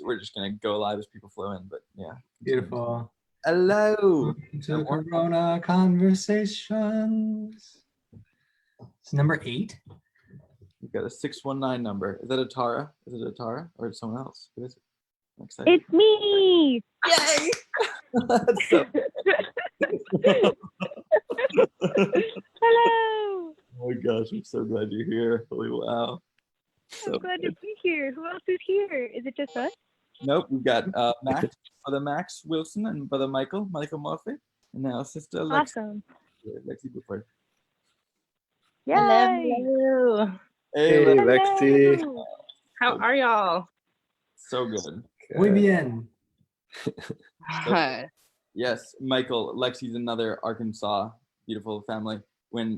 we're just gonna go live as people flow in, but yeah. Beautiful. Hello. To Corona Conversations. It's number 8. We've got a 619 number. Is that a Tara? Is it a Tara or is it someone else? Who is it? I'm excited. It's me. Yay! That's so... Hello. Oh my gosh, I'm so glad you're here. Holy wow. I'm glad to be here. Who else is here? Is it just us? Nope, we've got Max, Brother Max Wilson and Brother Michael Murphy, and now Sister Lexi. Awesome. Lexi Buford. Yay. Hello. Hey, Hey, Lexi. Hello. How are y'all? So good. Muy bien. Yes, Michael, Lexi's another Arkansas beautiful family. When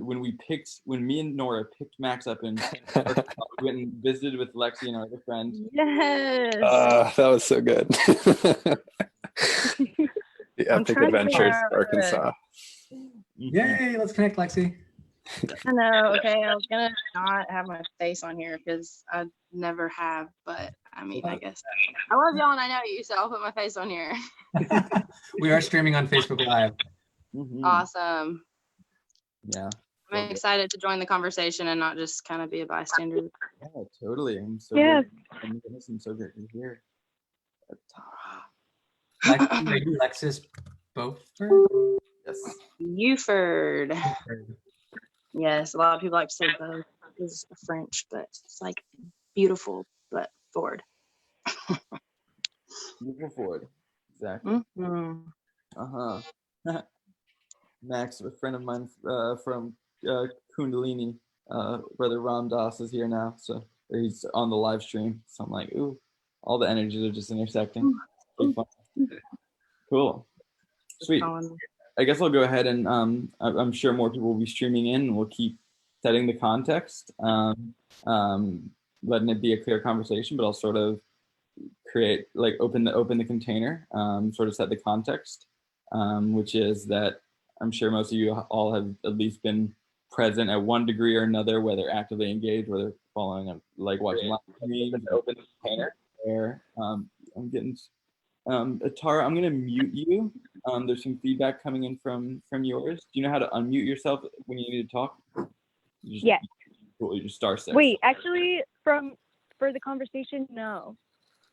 me and Nora picked Max up in Arkansas, we went and visited with Lexi and our other friend. Yes. That was so good. The I'm epic trying to adventures, figure out Arkansas. Yay, let's connect, Lexi. I know. Okay, I was gonna not have my face on here because I never have, but I mean, I guess I love y'all and I know you, so I'll put my face on here. We are streaming on Facebook Live. Mhm. Awesome. Yeah. I'm excited to join the conversation and not just kind of be a bystander. Yeah, totally. I'm so Yes. good. I'm so great to hear. Lexi, are you Lexis Beaufort? Yes. Buford. Yes, a lot of people like to say both because it's French, but it's like beautiful, but Ford. Moving forward. Exactly. Mm-hmm. Max, a friend of mine from Kundalini, Brother Ram Das is here now, so he's on the live stream. So I'm like, ooh, all the energies are just intersecting. Cool, sweet. I guess I'll go ahead and I'm sure more people will be streaming in, and we'll keep setting the context, letting it be a clear conversation, but I'll sort of create, like, open the container, sort of set the context, which is that I'm sure most of you all have at least been present at one degree or another, whether actively engaged, whether following, like watching live streams, open the container. Where I'm getting Tara, I'm gonna mute you. There's some feedback coming in from yours. Do you know how to unmute yourself when you need to talk? Yes. Cool, you just star 6. Wait, actually, for the conversation, no.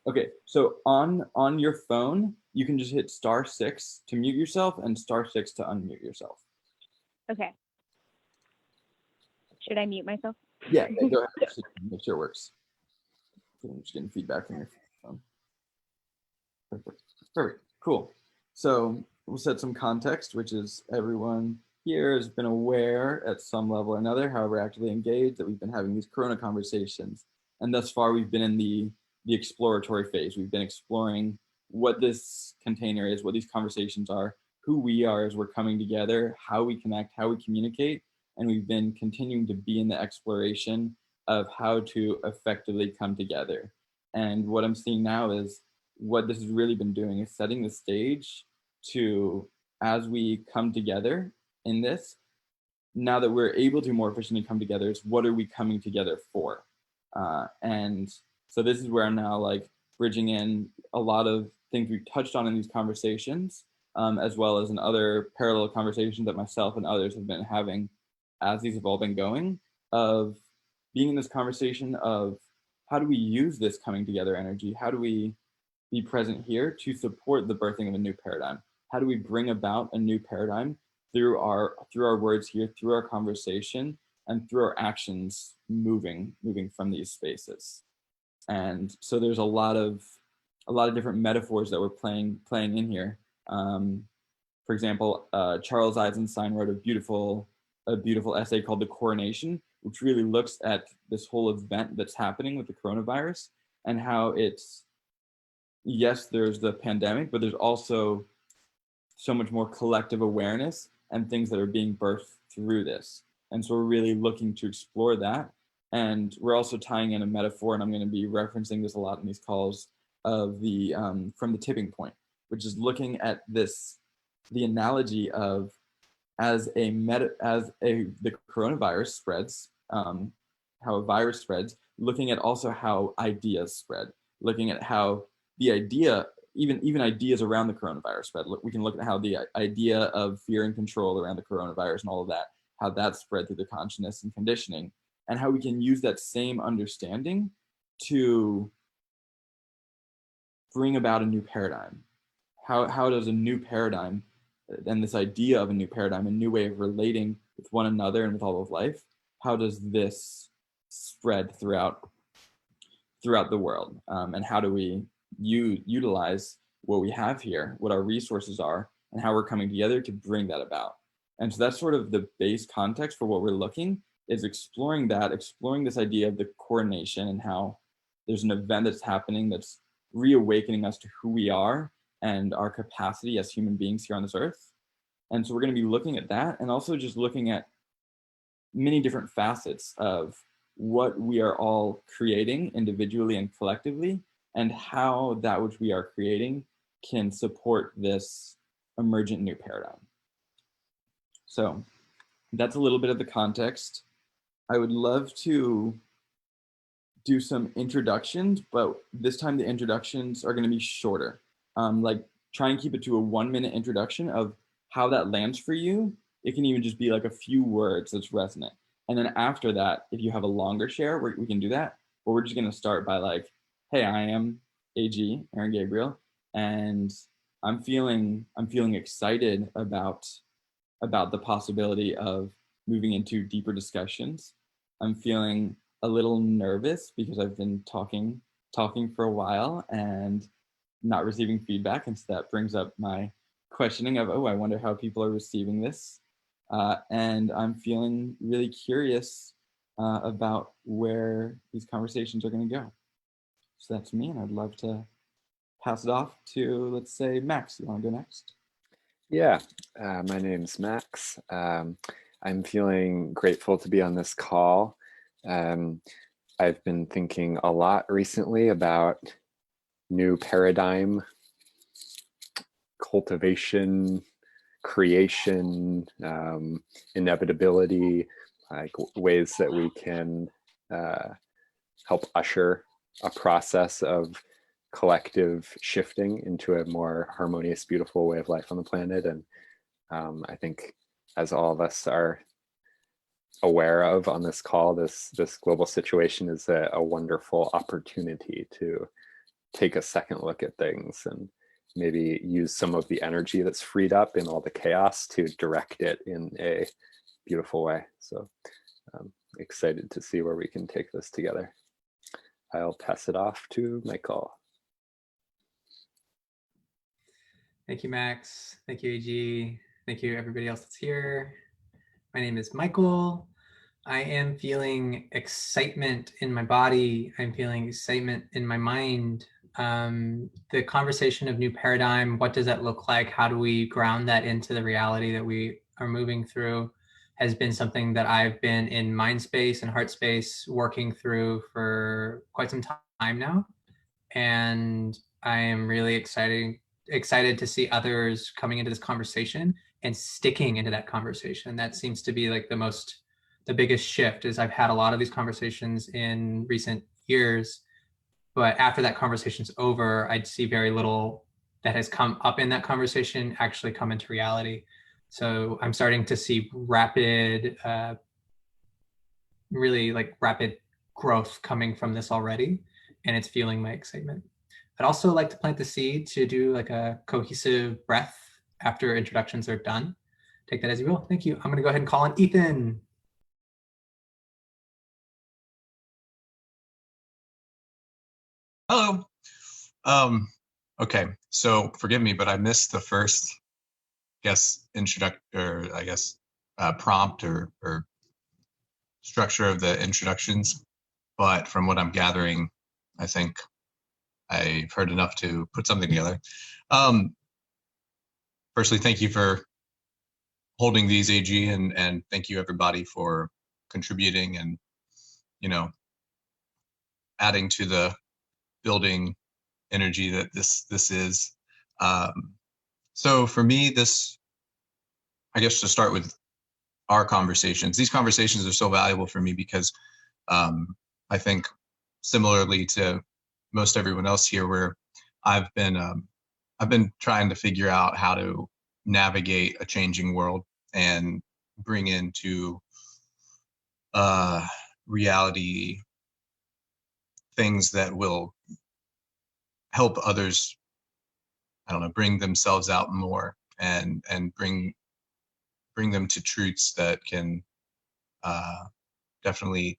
Okay, so on your phone, you can just hit star 6 to mute yourself and star 6 to unmute yourself. Okay. Should I mute myself? Yeah, go ahead. Make sure it works. I'm just getting feedback from your phone. Perfect. Cool. So we'll set some context, which is everyone here has been aware at some level or another, however actively engaged, that we've been having these Corona conversations. And thus far, we've been in the exploratory phase. We've been exploring what this container is, what these conversations are, who we are as we're coming together, how we connect, how we communicate. And we've been continuing to be in the exploration of how to effectively come together. And what I'm seeing now is what this has really been doing is setting the stage to, as we come together in this, now that we're able to more efficiently come together, is what are we coming together for? And so this is where I'm now, like, bridging in a lot of things we've touched on in these conversations, as well as in other parallel conversations that myself and others have been having as these have all been going, of being in this conversation of how do we use this coming together energy? How do we be present here to support the birthing of a new paradigm? How do we bring about a new paradigm through our words here, through our conversation, and through our actions moving from these spaces? And so there's a lot of different metaphors that we're playing in here. For example, Charles Eisenstein wrote a beautiful essay called The Coronation, which really looks at this whole event that's happening with the coronavirus and how it's, yes, there's the pandemic, but there's also so much more collective awareness and things that are being birthed through this. And so we're really looking to explore that. And we're also tying in a metaphor, and I'm going to be referencing this a lot in these calls, of the from the tipping point, which is looking at this, the analogy of the coronavirus spreads, how a virus spreads, looking at also how ideas spread, looking at how the idea, even ideas around the coronavirus spread. We can look at how the idea of fear and control around the coronavirus and all of that, how that spread through the consciousness and conditioning, and how we can use that same understanding to bring about a new paradigm. How does a new paradigm, and this idea of a new paradigm, a new way of relating with one another and with all of life, how does this spread throughout the world? And how do we utilize what we have here, what our resources are, and how we're coming together to bring that about? And so that's sort of the base context for what we're looking, is exploring this idea of the coordination and how there's an event that's happening that's reawakening us to who we are and our capacity as human beings here on this earth. And so we're going to be looking at that, and also just looking at many different facets of what we are all creating individually and collectively, and how that which we are creating can support this emergent new paradigm. So that's a little bit of the context. I would love to do some introductions, but this time the introductions are going to be shorter. Like, try and keep it to a 1-minute introduction of how that lands for you. It can even just be like a few words that's resonant. And then after that, if you have a longer share, we can do that. But we're just going to start by like, hey, I am AG, Aaron Gabriel, and I'm feeling excited about the possibility of moving into deeper discussions. I'm feeling a little nervous because I've been talking for a while and not receiving feedback, and so that brings up my questioning of, I wonder how people are receiving this. And I'm feeling really curious about where these conversations are going to go. So that's me, and I'd love to pass it off to, let's say, Max. You want to go next? Yeah, my name's Max. I'm feeling grateful to be on this call. I've been thinking a lot recently about new paradigm cultivation, creation, inevitability, like ways that we can help usher a process of collective shifting into a more harmonious, beautiful way of life on the planet. And I think, as all of us are aware of on this call, this global situation is a wonderful opportunity to take a second look at things and maybe use some of the energy that's freed up in all the chaos to direct it in a beautiful way. So I'm excited to see where we can take this together. I'll pass it off to Michael. Thank you, Max. Thank you, AG. Thank you, everybody else that's here. My name is Michael. I am feeling excitement in my body. I'm feeling excitement in my mind. The conversation of new paradigm, what does that look like? How do we ground that into the reality that we are moving through, has been something that I've been in mind space and heart space working through for quite some time now. And I am really excited to see others coming into this conversation and sticking into that conversation. That seems to be like the biggest shift. Is I've had a lot of these conversations in recent years, but after that conversation's over, I'd see very little that has come up in that conversation actually come into reality. So I'm starting to see rapid, really like rapid growth coming from this already, and it's fueling my excitement. I'd also like to plant the seed to do like a cohesive breath after introductions are done. Take that as you will. Thank you. I'm gonna go ahead and call on Ethan. Hello. Okay, so forgive me, but I missed the first, prompt or structure of the introductions. But from what I'm gathering, I think I've heard enough to put something together. Firstly, thank you for holding these, AG, and thank you everybody for contributing and, adding to the building energy that this is. So for me, this, I guess to start with our conversations, these conversations are so valuable for me because I think similarly to most everyone else here, we're I've been trying to figure out how to navigate a changing world and bring into reality things that will help others, I don't know, bring themselves out more and bring them to truths that can definitely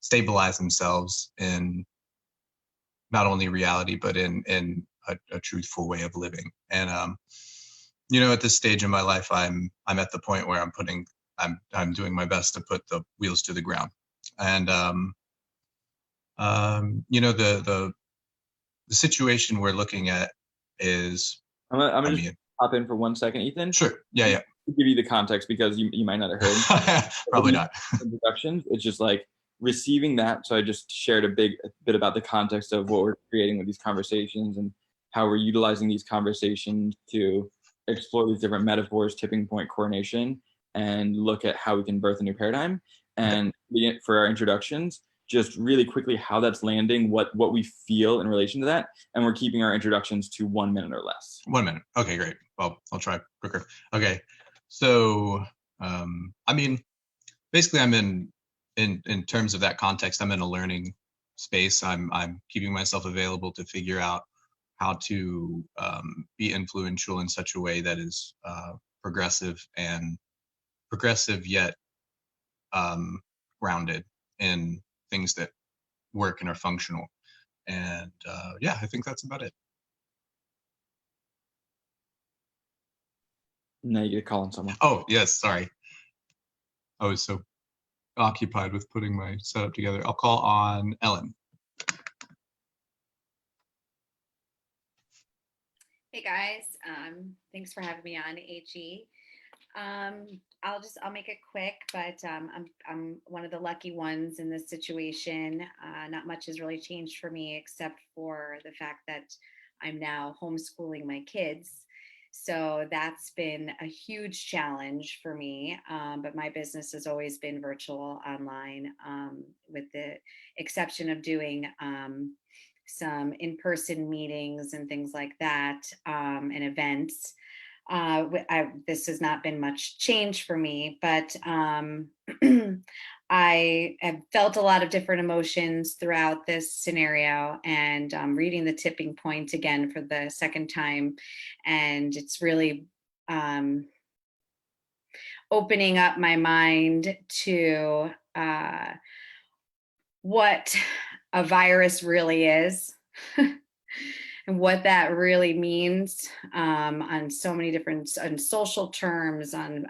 stabilize themselves in not only reality but in a truthful way of living. And at this stage in my life, I'm at the point where I'm doing my best to put the wheels to the ground. And the situation we're looking at is, I'm gonna I just mean, hop in for 1 second, Ethan. sure, yeah, To give you the context, because you might not have heard. probably not. Introductions. It's just like receiving that. So I just shared a bit about the context of what we're creating with these conversations and how we're utilizing these conversations to explore these different metaphors, tipping point, coordination, and look at how we can birth a new paradigm. And for our introductions, just really quickly how that's landing, what we feel in relation to that, and we're keeping our introductions to 1 minute or less. 1 minute. Okay, great. Well, I'll try quicker. Okay, so I mean, basically, I'm in terms of that context, I'm in a learning space. I'm keeping myself available to figure out how to be influential in such a way that is progressive yet grounded in things that work and are functional. And yeah, I think that's about it. Now you get a call on someone. Oh, yes, sorry. I was so occupied with putting my setup together. I'll call on Ellen. Hey guys, thanks for having me on, AG. I'll make it quick, but I'm one of the lucky ones in this situation. Not much has really changed for me except for the fact that I'm now homeschooling my kids. So that's been a huge challenge for me. But my business has always been virtual online, with the exception of doing some in-person meetings and things like that, and events. This has not been much change for me, but I have felt a lot of different emotions throughout this scenario, and reading The Tipping Point again for the second time, and it's really opening up my mind to what a virus really is. And what that really means, on so many different, on social terms, on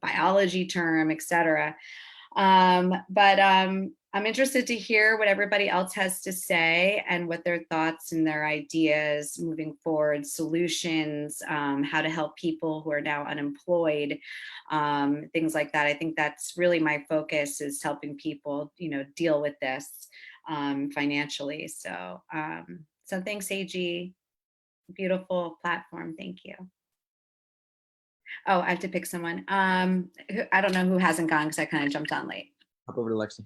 biology term, etc. But I'm interested to hear what everybody else has to say and what their thoughts and their ideas moving forward, solutions, how to help people who are now unemployed, things like that. I think that's really my focus, is helping people, deal with this financially. So thanks, AG. Beautiful platform. Thank you. Oh, I have to pick someone. I don't know who hasn't gone because I kind of jumped on late. Hop over to Lexi.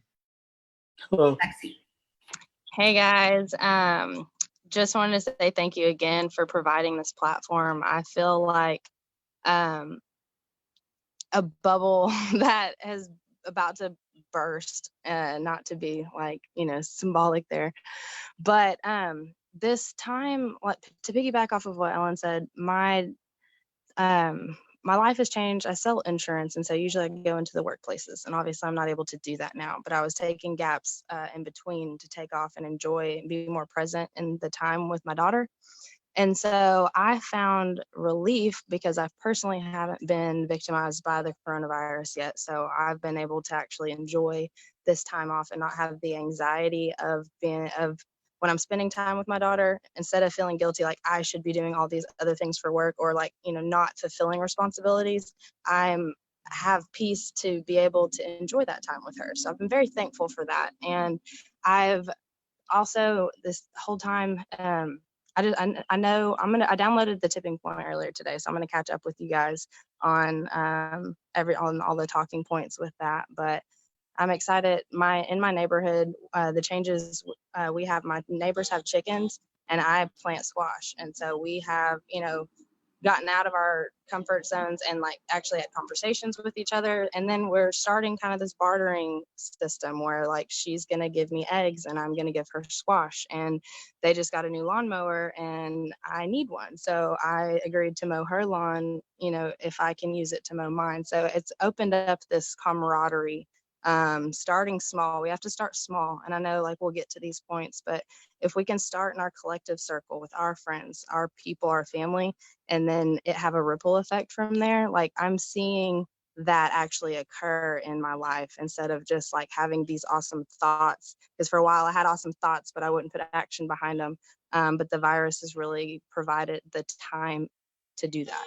Hello. Lexi. Hey guys, just wanted to say thank you again for providing this platform. I feel like a bubble that is about to burst, not to be like, symbolic there, but this time, to piggyback off of what Ellen said, my life has changed. I sell insurance, and so usually I go into the workplaces, and obviously I'm not able to do that now, but I was taking gaps in between to take off and enjoy and be more present in the time with my daughter. And so I found relief because I personally haven't been victimized by the coronavirus yet. So I've been able to actually enjoy this time off and not have the anxiety of when I'm spending time with my daughter, instead of feeling guilty, like I should be doing all these other things for work, or like, not fulfilling responsibilities. I have peace to be able to enjoy that time with her. So I've been very thankful for that. And I've also, this whole time, I downloaded The Tipping Point earlier today, so I'm going to catch up with you guys on on all the talking points with that. But I'm excited. In my neighborhood, the changes we have, my neighbors have chickens, and I plant squash. And so we have, gotten out of our comfort zones and like actually had conversations with each other. And then we're starting kind of this bartering system where like she's going to give me eggs and I'm going to give her squash. And they just got a new lawnmower and I need one. So I agreed to mow her lawn, if I can use it to mow mine. So it's opened up this camaraderie. Starting small, we have to start small. And I know like we'll get to these points, but if we can start in our collective circle with our friends, our people, our family, and then it have a ripple effect from there, like I'm seeing that actually occur in my life instead of just like having these awesome thoughts. Because for a while I had awesome thoughts, but I wouldn't put action behind them. But the virus has really provided the time to do that.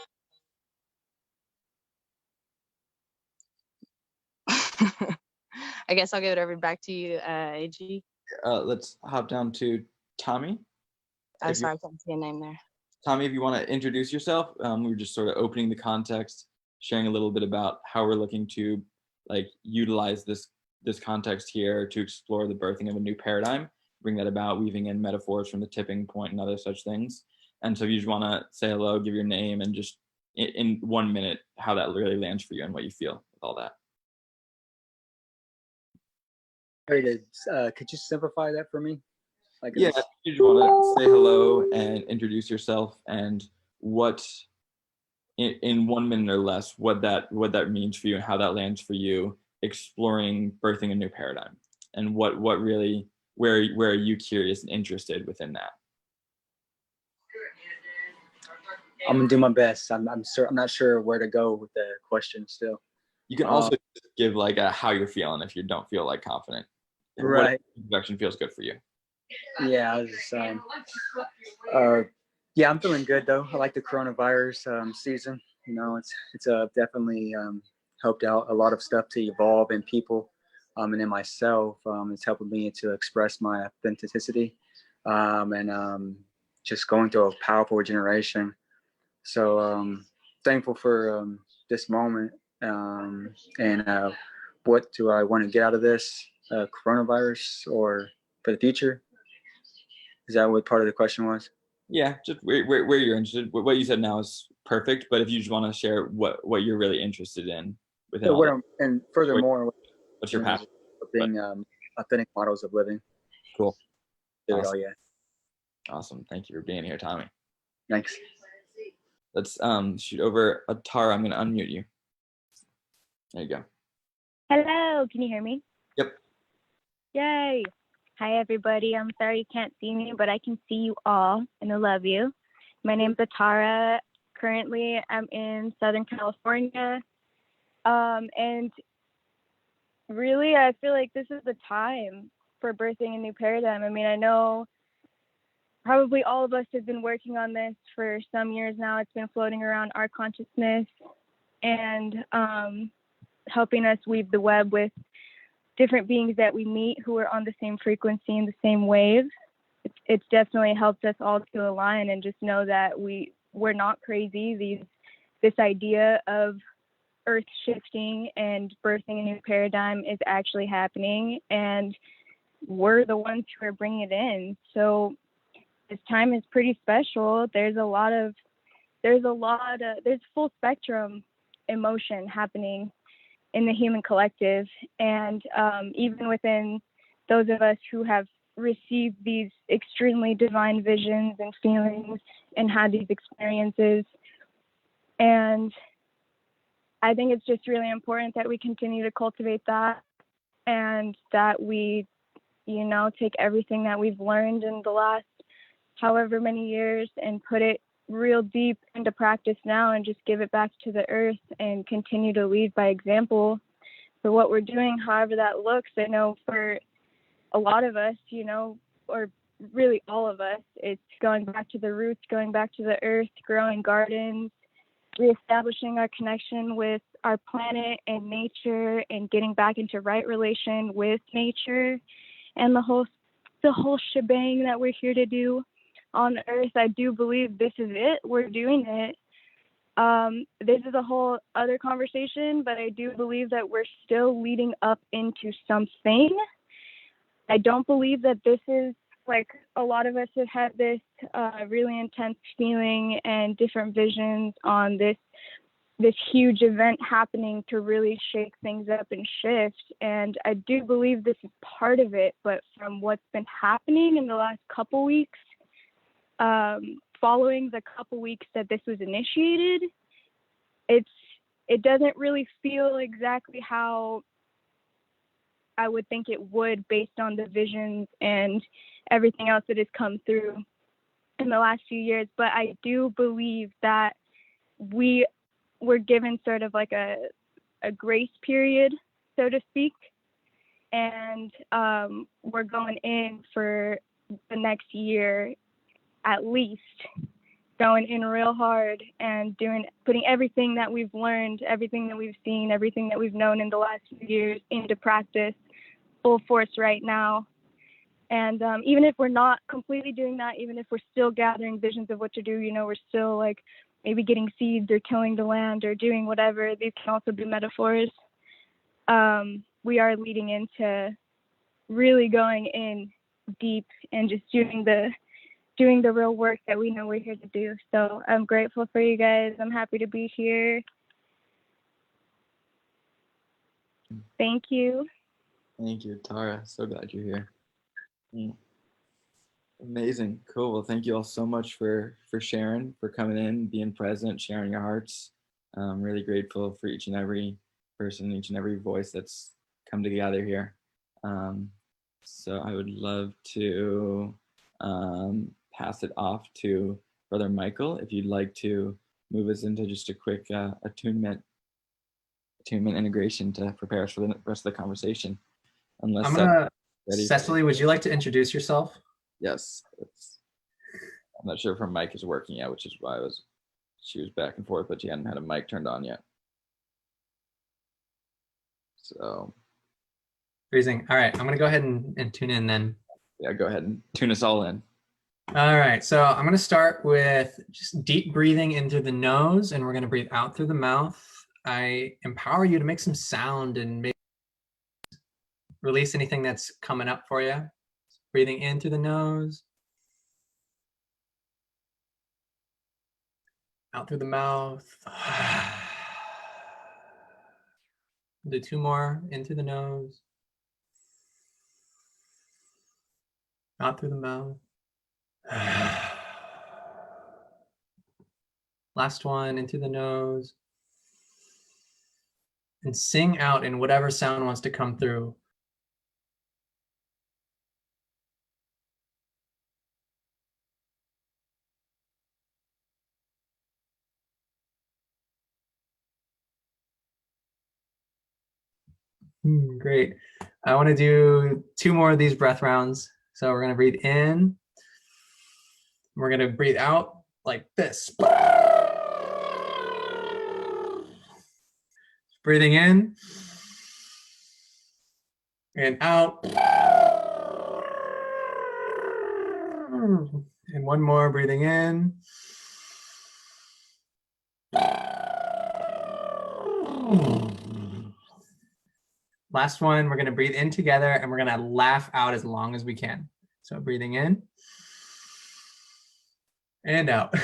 I guess I'll give it over back to you, AG. Let's hop down to Tommy. I'm sorry, I can't see a name there. Tommy, if you want to introduce yourself, we were just sort of opening the context, sharing a little bit about how we're looking to like utilize this context here to explore the birthing of a new paradigm, bring that about, weaving in metaphors from the tipping point and other such things. And so if you just want to say hello, give your name, and just in 1 minute, how that really lands for you and what you feel with all that. Could you simplify that for me? Like, yeah, you just want to say hello and introduce yourself, and what in 1 minute or less what that means for you and how that lands for you, exploring birthing a new paradigm, and what really where are you curious and interested within that? I'm gonna do my best. I'm not sure where to go with the question still. You can also give like a how you're feeling if you don't feel like confident. Right. What introduction feels good for you? Yeah, I was just, yeah, I'm feeling good though. I like the coronavirus season. It's definitely helped out a lot of stuff to evolve in people, and in myself. It's helping me to express my authenticity, and just going through a powerful regeneration. So thankful for this moment, and what do I want to get out of this coronavirus or for the future? Is that what part of the question was? Yeah, just where you're interested. What you said now is perfect, but if you just want to share what you're really interested in within all that. And furthermore, what's your path? Being authentic models of living. Cool. Do Awesome. it all, yeah. Awesome. Thank you for being here, Tommy. Thanks. Let's shoot over Tara. I'm going to unmute you. There you go. Hello, can you hear me? Yep. Yay. Hi, everybody. I'm sorry you can't see me, but I can see you all, and I love you. My name's Atara. Currently, I'm in Southern California. And really, I feel like this is the time for birthing a new paradigm. I mean, I know probably all of us have been working on this for some years now. It's been floating around our consciousness and helping us weave the web with different beings that we meet who are on the same frequency and the same wave. It's definitely helped us all to align and just know that we're not crazy. This idea of earth shifting and birthing a new paradigm is actually happening, and we're the ones who are bringing it in. So this time is pretty special. There's full spectrum emotion happening in the human collective, and even within those of us who have received these extremely divine visions and feelings and had these experiences. And I think it's just really important that we continue to cultivate that, and that we, take everything that we've learned in the last however many years and put it real deep into practice now, and just give it back to the earth and continue to lead by example for what we're doing, however that looks. I know for a lot of us, or really all of us, it's going back to the roots, going back to the earth, growing gardens, reestablishing our connection with our planet and nature, and getting back into right relation with nature and the whole shebang that we're here to do on earth. I do believe this is it. We're doing it. This is a whole other conversation, but I do believe that we're still leading up into something. I don't believe that this is like a lot of us have had this really intense feeling and different visions on this huge event happening to really shake things up and shift. And I do believe this is part of it, but from what's been happening in the last couple weeks, following the couple weeks that this was initiated, it doesn't really feel exactly how I would think it would based on the visions and everything else that has come through in the last few years. But I do believe that we were given sort of like a grace period, so to speak. And we're going in for the next year, at least, going in real hard and putting everything that we've learned, everything that we've seen, everything that we've known in the last few years into practice, full force right now. And even if we're not completely doing that, even if we're still gathering visions of what to do, we're still like maybe getting seeds or tilling the land or doing whatever. These can also be metaphors. We are leading into really going in deep and just doing the real work that we know we're here to do. So I'm grateful for you guys. I'm happy to be here. Thank you. Thank you, Tara. So glad you're here. Amazing. Cool. Well, thank you all so much for sharing, for coming in, being present, sharing your hearts. I'm really grateful for each and every person, each and every voice that's come together here. So I would love to pass it off to Brother Michael, if you'd like to move us into just a quick attunement integration to prepare us for the rest of the conversation. Unless I'm gonna, Cecily, would you like to introduce yourself? Yes. I'm not sure if her mic is working yet, which is why she was back and forth, but she hadn't had a mic turned on yet. So. Freezing. All right, I'm gonna go ahead and tune in then. Yeah, go ahead and tune us all in. All right, so I'm gonna start with just deep breathing in through the nose, and we're gonna breathe out through the mouth. I empower you to make some sound and maybe release anything that's coming up for you. Breathing in through the nose. Out through the mouth. Do 2 more, in through the nose. Out through the mouth. Last one, in through the nose. And sing out in whatever sound wants to come through. Great. I want to do 2 more of these breath rounds. So we're going to breathe in. We're going to breathe out like this. Breathing in and out. And one more, breathing in. Last one, we're going to breathe in together and we're going to laugh out as long as we can. So breathing in and out.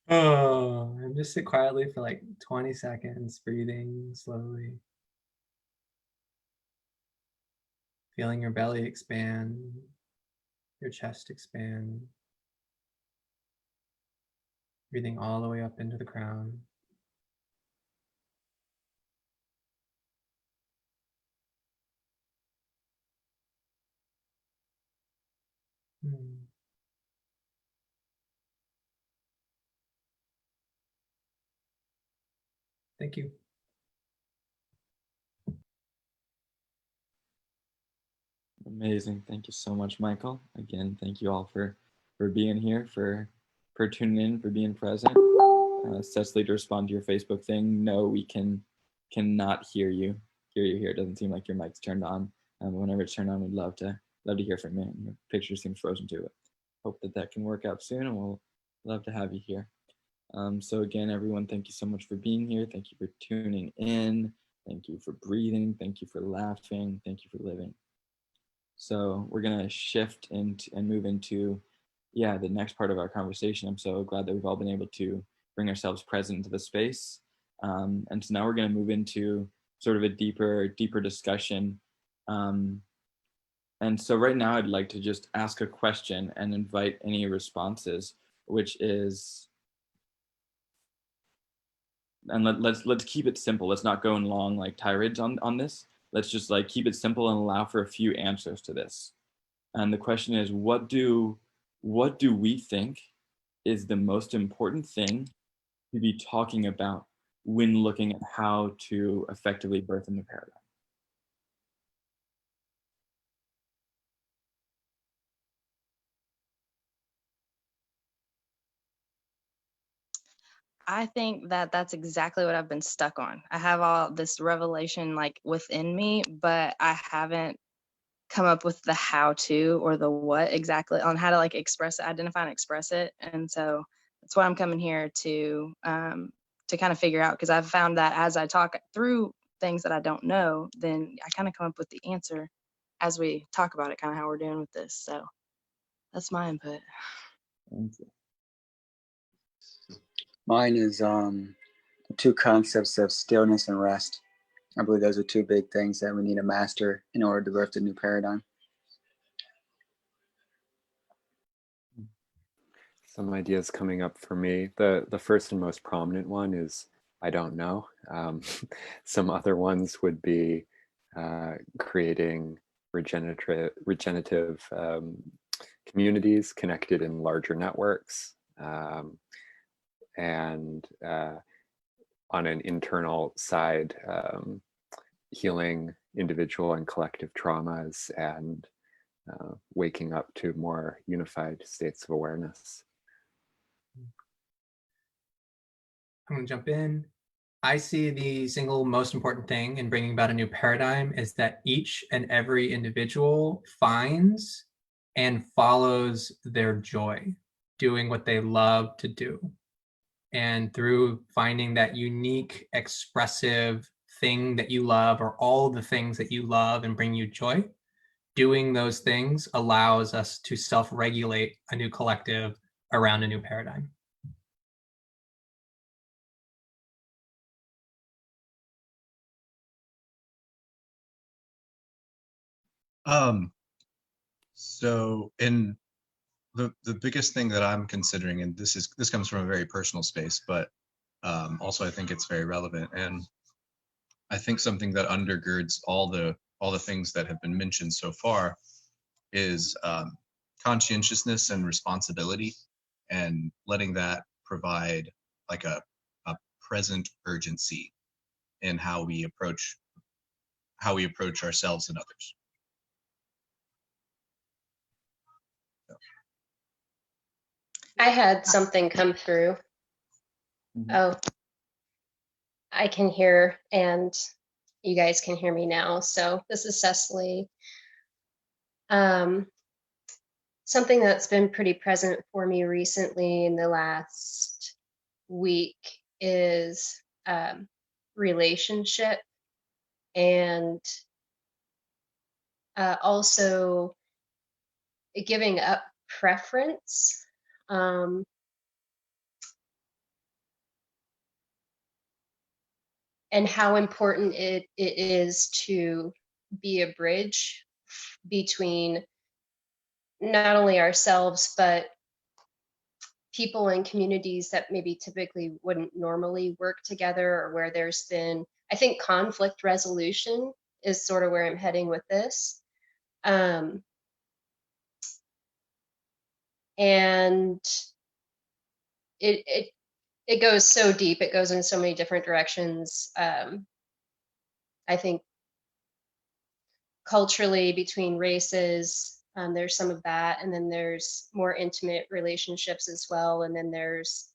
Oh, and just sit quietly for like 20 seconds, breathing slowly. Feeling your belly expand, your chest expand. Breathing all the way up into the crown. Thank you. Amazing. Thank you so much, Michael. Again, thank you all for being here, for tuning in, for being present. Cecily, to respond to your Facebook thing, no, we cannot hear you here. It doesn't seem like your mic's turned on. Whenever it's turned on, we'd love to hear from you. Your picture seems frozen too. hope that that can work out soon, and we'll love to have you here. So again, everyone, thank you so much for being here. Thank you for tuning in. Thank you for breathing. Thank you for laughing. Thank you for living. So we're gonna shift into and move into, the next part of our conversation. I'm so glad that we've all been able to bring ourselves present into the space. And so now we're gonna move into sort of a deeper discussion. And so right now I'd like to just ask a question and invite any responses, which is, and let's keep it simple. Let's not go in long like tirades on this. Let's just like keep it simple and allow for a few answers to this. And the question is, what do we think is the most important thing to be talking about when looking at how to effectively birth a new paradigm? I think that that's exactly what I've been stuck on. I have all this revelation like within me, but I haven't come up with the how to or the what exactly on how to like express it, identify and express it. And so that's why I'm coming here to kind of figure out, because I've found that as I talk through things that I don't know, then I kind of come up with the answer as we talk about it, kind of how we're doing with this. So that's my input. Thank you. Mine is the two concepts of stillness and rest. I believe those are two big things that we need to master in order to birth a new paradigm. Some ideas coming up for me. The first and most prominent one is I don't know. Some other ones would be creating regenerative communities connected in larger networks, and on an internal side, healing individual and collective traumas and waking up to more unified states of awareness. I'm going to jump in. I see the single most important thing in bringing about a new paradigm is that each and every individual finds and follows their joy, doing what they love to do. And through finding that unique, expressive thing that you love, or all the things that you love and bring you joy, doing those things allows us to self-regulate a new collective around a new paradigm. So in the biggest thing that I'm considering, and this comes from a very personal space, but also I think it's very relevant, and I think something that undergirds all the things that have been mentioned so far is conscientiousness and responsibility, and letting that provide like a present urgency in how we approach ourselves and others. I had something come through. Mhm. Oh, I can hear, and you guys can hear me now. So this is Cecily. Something that's been pretty present for me recently in the last week is relationship, and also giving up preference. And how important it is to be a bridge between not only ourselves, but people and communities that maybe typically wouldn't normally work together, or where there's been, I think conflict resolution is sort of where I'm heading with this. And it goes so deep. It goes in so many different directions. I think culturally between races, there's some of that, and then there's more intimate relationships as well, and then there's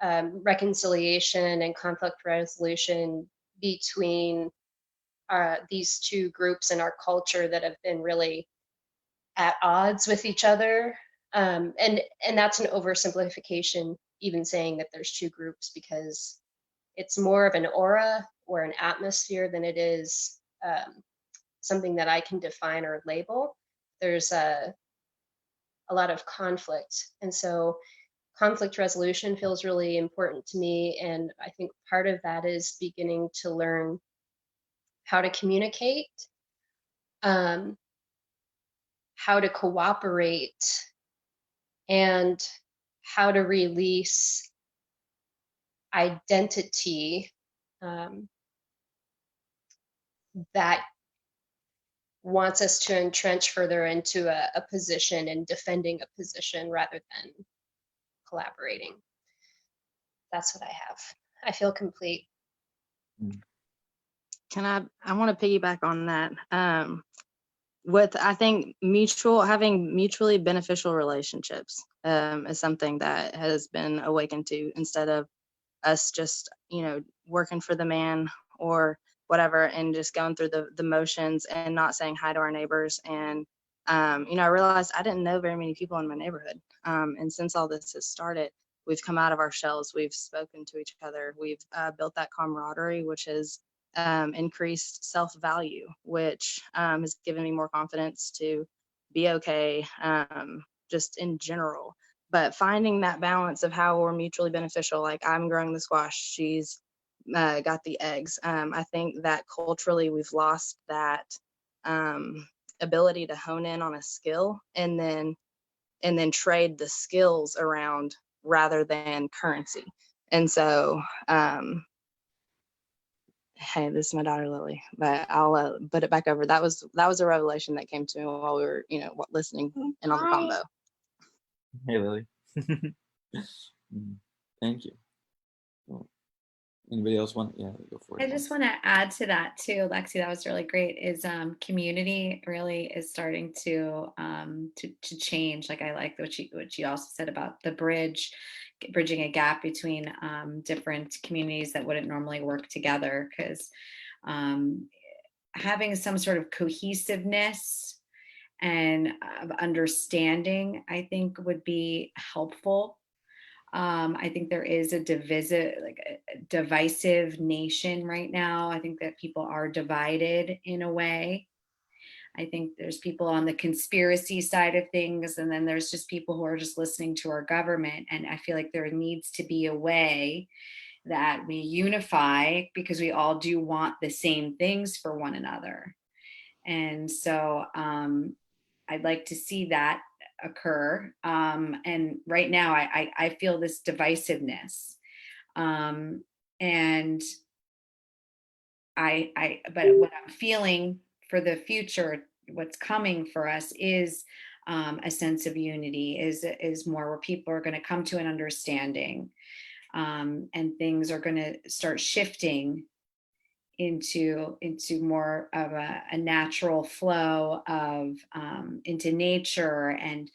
reconciliation and conflict resolution between these two groups in our culture that have been really at odds with each other And that's an oversimplification, even saying that there's two groups, because it's more of an aura or an atmosphere than it is something that I can define or label. There's a lot of conflict, and so conflict resolution feels really important to me. And I think part of that is beginning to learn how to communicate, how to cooperate, and how to release identity that wants us to entrench further into a position and defending a position rather than collaborating. That's what I have. I feel complete. I want to piggyback on that. With, I think, having mutually beneficial relationships is something that has been awakened to, instead of us just, working for the man or whatever, and just going through the motions and not saying hi to our neighbors. And, I realized I didn't know very many people in my neighborhood. And since all this has started, we've come out of our shells, we've spoken to each other, we've built that camaraderie, which has increased self-value, which has given me more confidence to be okay, just in general. But finding that balance of how we're mutually beneficial, like I'm growing the squash, she's got the eggs. I think that culturally we've lost that ability to hone in on a skill and then trade the skills around rather than currency. And so, hey, this is my daughter Lily, but I'll put it back over. That was a revelation that came to me while we were, listening and on the combo. Hey, Lily. Thank you. Anybody else want? Yeah, go for it. I just want to add to that too, Lexi. That was really great. Is community really is starting to change. Like I like what you also said about the bridging a gap between different communities that wouldn't normally work together, because having some sort of cohesiveness and understanding, I think, would be helpful. I think there is a divisive nation right now. I think that people are divided in a way. I think there's people on the conspiracy side of things, and then there's just people who are just listening to our government. And I feel like there needs to be a way that we unify, because we all do want the same things for one another. And so I'd like to see that occur. And right now I feel this divisiveness. And but what I'm feeling for the future, what's coming for us is a sense of unity, is more where people are going to come to an understanding, and things are going to start shifting into more of a natural flow of into nature, and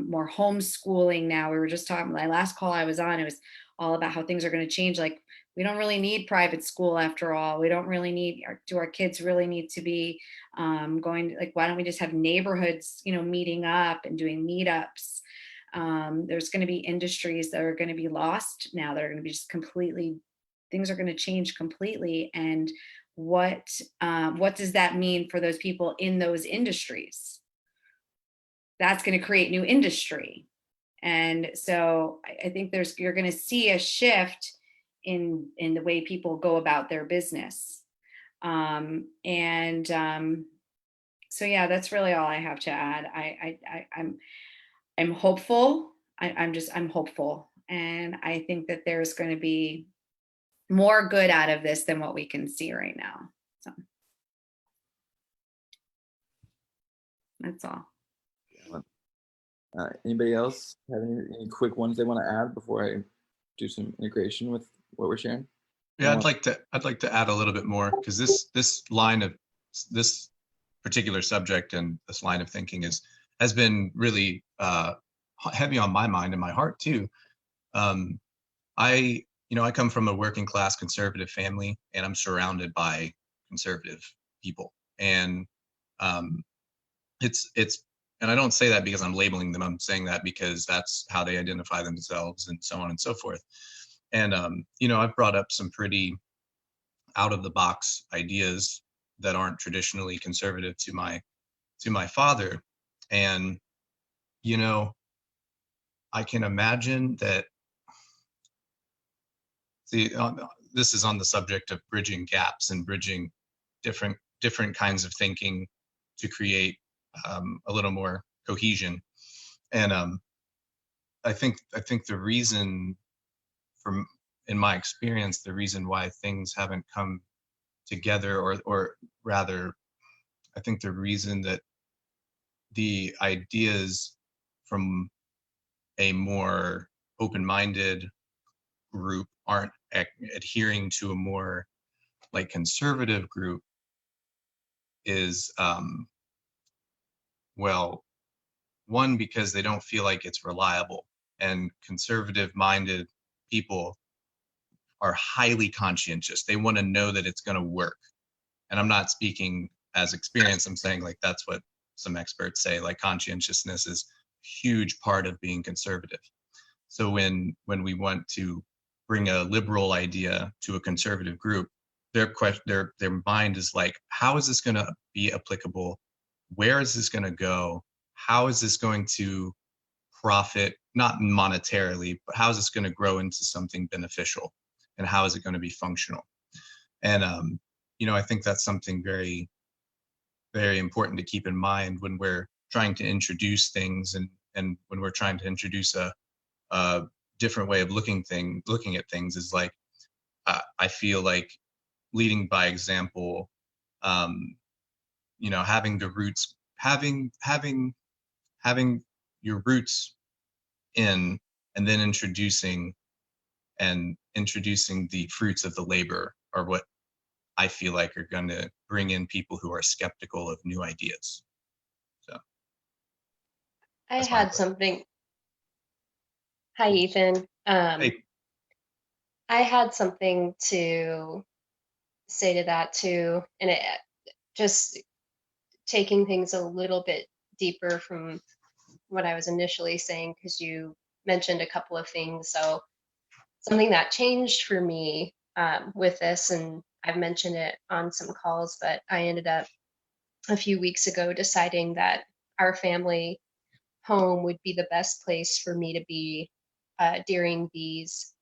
more homeschooling. Now, we were just talking, my last call I was on, it was all about how things are going to change. Like, we don't really need private school after all. We don't really need, do our kids really need to be going to, like, why don't we just have neighborhoods, meeting up and doing meetups? There's going to be industries that are going to be lost now, that are going to be just completely, things are going to change completely. And what does that mean for those people in those industries? That's going to create new industry. And so I think you're going to see a shift in the way people go about their business. So yeah, that's really all I have to add. I'm hopeful. I'm hopeful. And I think that there's going to be more good out of this than what we can see right now. So that's all. Anybody else have any quick ones they want to add before I do some integration with what we're sharing? Yeah, I'd like to add a little bit more, because this particular subject and this line of thinking has been really heavy on my mind and my heart too. I come from a working class conservative family, and I'm surrounded by conservative people, and it's And I don't say that because I'm labeling them. I'm saying that because that's how they identify themselves and so on and so forth. And, you know, I've brought up some pretty out of the box ideas that aren't traditionally conservative to my father. And, you know, I can imagine that this is on the subject of bridging gaps and bridging different kinds of thinking to create a little more cohesion. And I think the reason, from in my experience, the reason why things haven't come together, or rather, I think the reason that the ideas from a more open-minded group aren't adhering to a more like conservative group is well, one, because they don't feel like it's reliable, and conservative minded people are highly conscientious. They want to know that it's going to work. And I'm not speaking as experience. I'm saying like that's what some experts say, like conscientiousness is a huge part of being conservative. So when we want to bring a liberal idea to a conservative group, their mind is like, how is this going to be applicable? Where is this going to go? How is this going to profit, not monetarily, but how is this going to grow into something beneficial? And how is it going to be functional? And you know, I think that's something very, very important to keep in mind when we're trying to introduce things, and when we're trying to introduce a different way of looking at things, is like, I feel like leading by example, you know, having the roots, having your roots in, and then introducing the fruits of the labor are what I feel like are going to bring in people who are skeptical of new ideas. So I that's my had input. something. Hi, Ethan. Hey, I had something to say to that too, and it just taking things a little bit deeper from what I was initially saying, because you mentioned a couple of things. So something that changed for me with this, and I've mentioned it on some calls, but I ended up a few weeks ago deciding that our family home would be the best place for me to be during these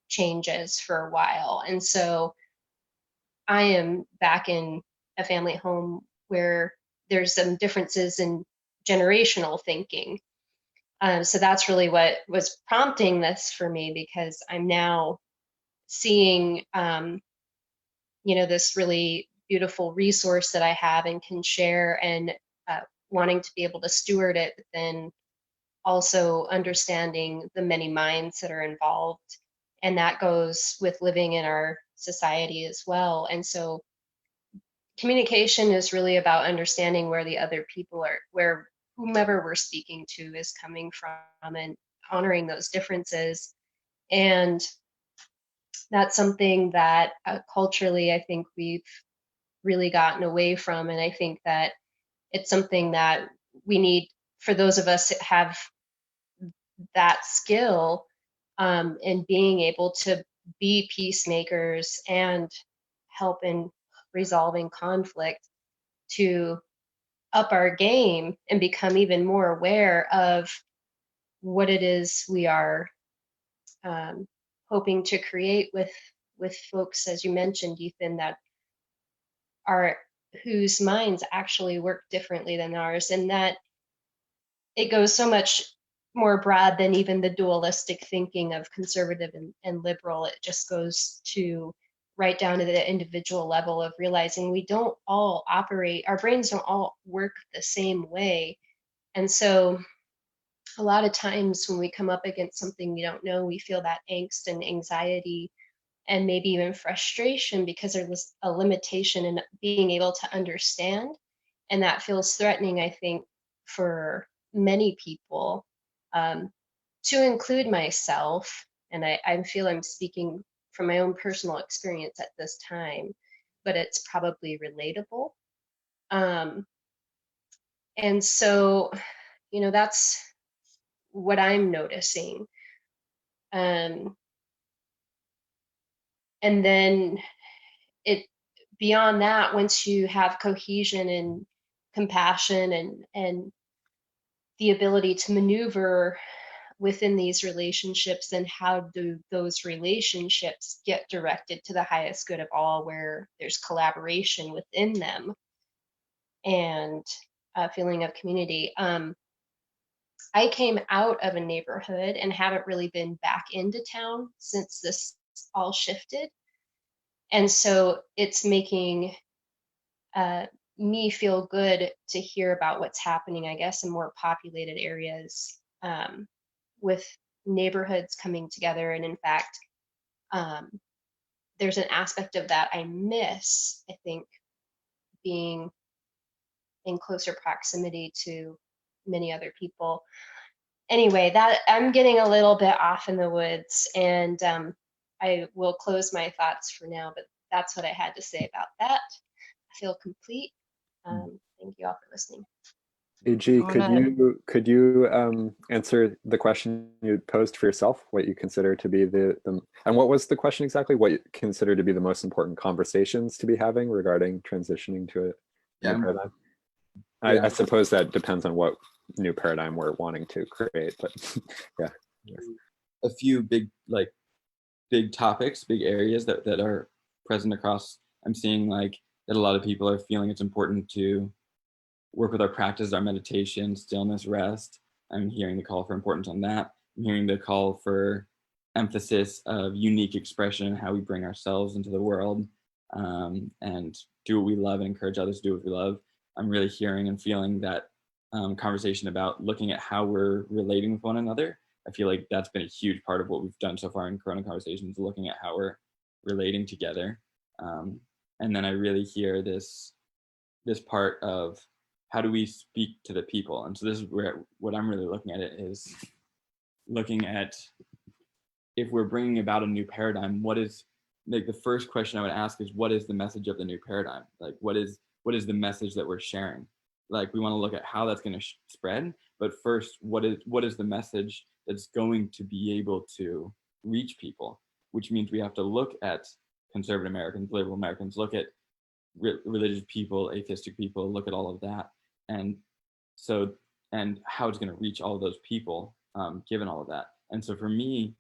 changes for a while. And so I am back in a family home where there's some differences in generational thinking. So that's really what was prompting this for me, because I'm now seeing, you know, this really beautiful resource that I have and can share, and wanting to be able to steward it, but then also understanding the many minds that are involved. And that goes with living in our society as well. And so communication is really about understanding where the other people are, where whomever we're speaking to is coming from, and honoring those differences. And that's something that culturally I think we've really gotten away from. And I think that it's something that we need, for those of us that have that skill, in being able to be peacemakers and help in resolving conflict, to up our game and become even more aware of what it is we are hoping to create with folks, as you mentioned, Ethan, that are, whose minds actually work differently than ours, and that it goes so much more broad than even the dualistic thinking of conservative and liberal. It just goes to right down to the individual level of realizing we don't all operate, our brains don't all work the same way. And so a lot of times when we come up against something we don't know, we feel that angst and anxiety and maybe even frustration because there's a limitation in being able to understand. And that feels threatening, I think, for many people, to include myself. And I feel I'm speaking from my own personal experience at this time, but it's probably relatable. And so, that's what I'm noticing. And then beyond that, once you have cohesion and compassion and the ability to maneuver within these relationships, then how do those relationships get directed to the highest good of all, where there's collaboration within them and a feeling of community? I came out of a neighborhood and haven't really been back into town since this all shifted. And so it's making me feel good to hear about what's happening, I guess, in more populated areas, with neighborhoods coming together. And in fact, there's an aspect of that I miss, I think, being in closer proximity to many other people. Anyway, that I'm getting a little bit off in the woods, and I will close my thoughts for now, but that's what I had to say about that. I feel complete. Thank you all for listening. AG, could you answer the question you posed for yourself? What you consider to be the and what was the question exactly? What you consider to be the most important conversations to be having regarding transitioning to a new paradigm? I suppose that depends on what new paradigm we're wanting to create, but yeah. A few big topics, big areas that are present across. I'm seeing like that a lot of people are feeling it's important to work with our practice, our meditation, stillness, rest. I'm hearing the call for importance on that. I'm hearing the call for emphasis of unique expression and how we bring ourselves into the world, and do what we love and encourage others to do what we love. I'm really hearing and feeling that conversation about looking at how we're relating with one another. I feel like that's been a huge part of what we've done so far in Corona Conversations, looking at how we're relating together. And then I really hear this part of how do we speak to the people? And so this is where what I'm really looking at it is looking at if we're bringing about a new paradigm, what is like the first question I would ask is what is the message of the new paradigm? Like what is the message that we're sharing? Like we want to look at how that's going to spread, but first, what is the message that's going to be able to reach people? Which means we have to look at conservative Americans, liberal Americans, look at religious people, atheistic people, look at all of that, and how it's going to reach all of those people, given all of that. And so for me,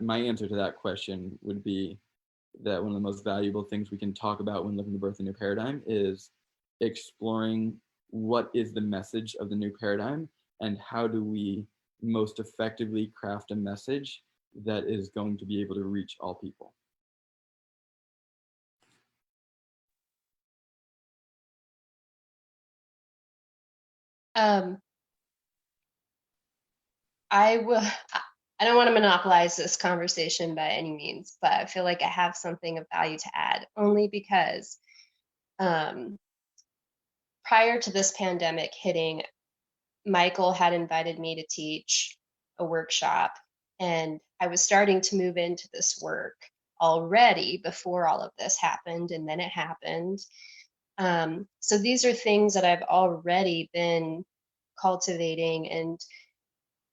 my answer to that question would be that one of the most valuable things we can talk about when looking to birth a new paradigm is exploring what is the message of the new paradigm and how do we most effectively craft a message that is going to be able to reach all people. I don't want to monopolize this conversation by any means, but I feel like I have something of value to add, only because prior to this pandemic hitting, Michael had invited me to teach a workshop, and I was starting to move into this work already before all of this happened, and then it happened. So these are things that I've already been cultivating, and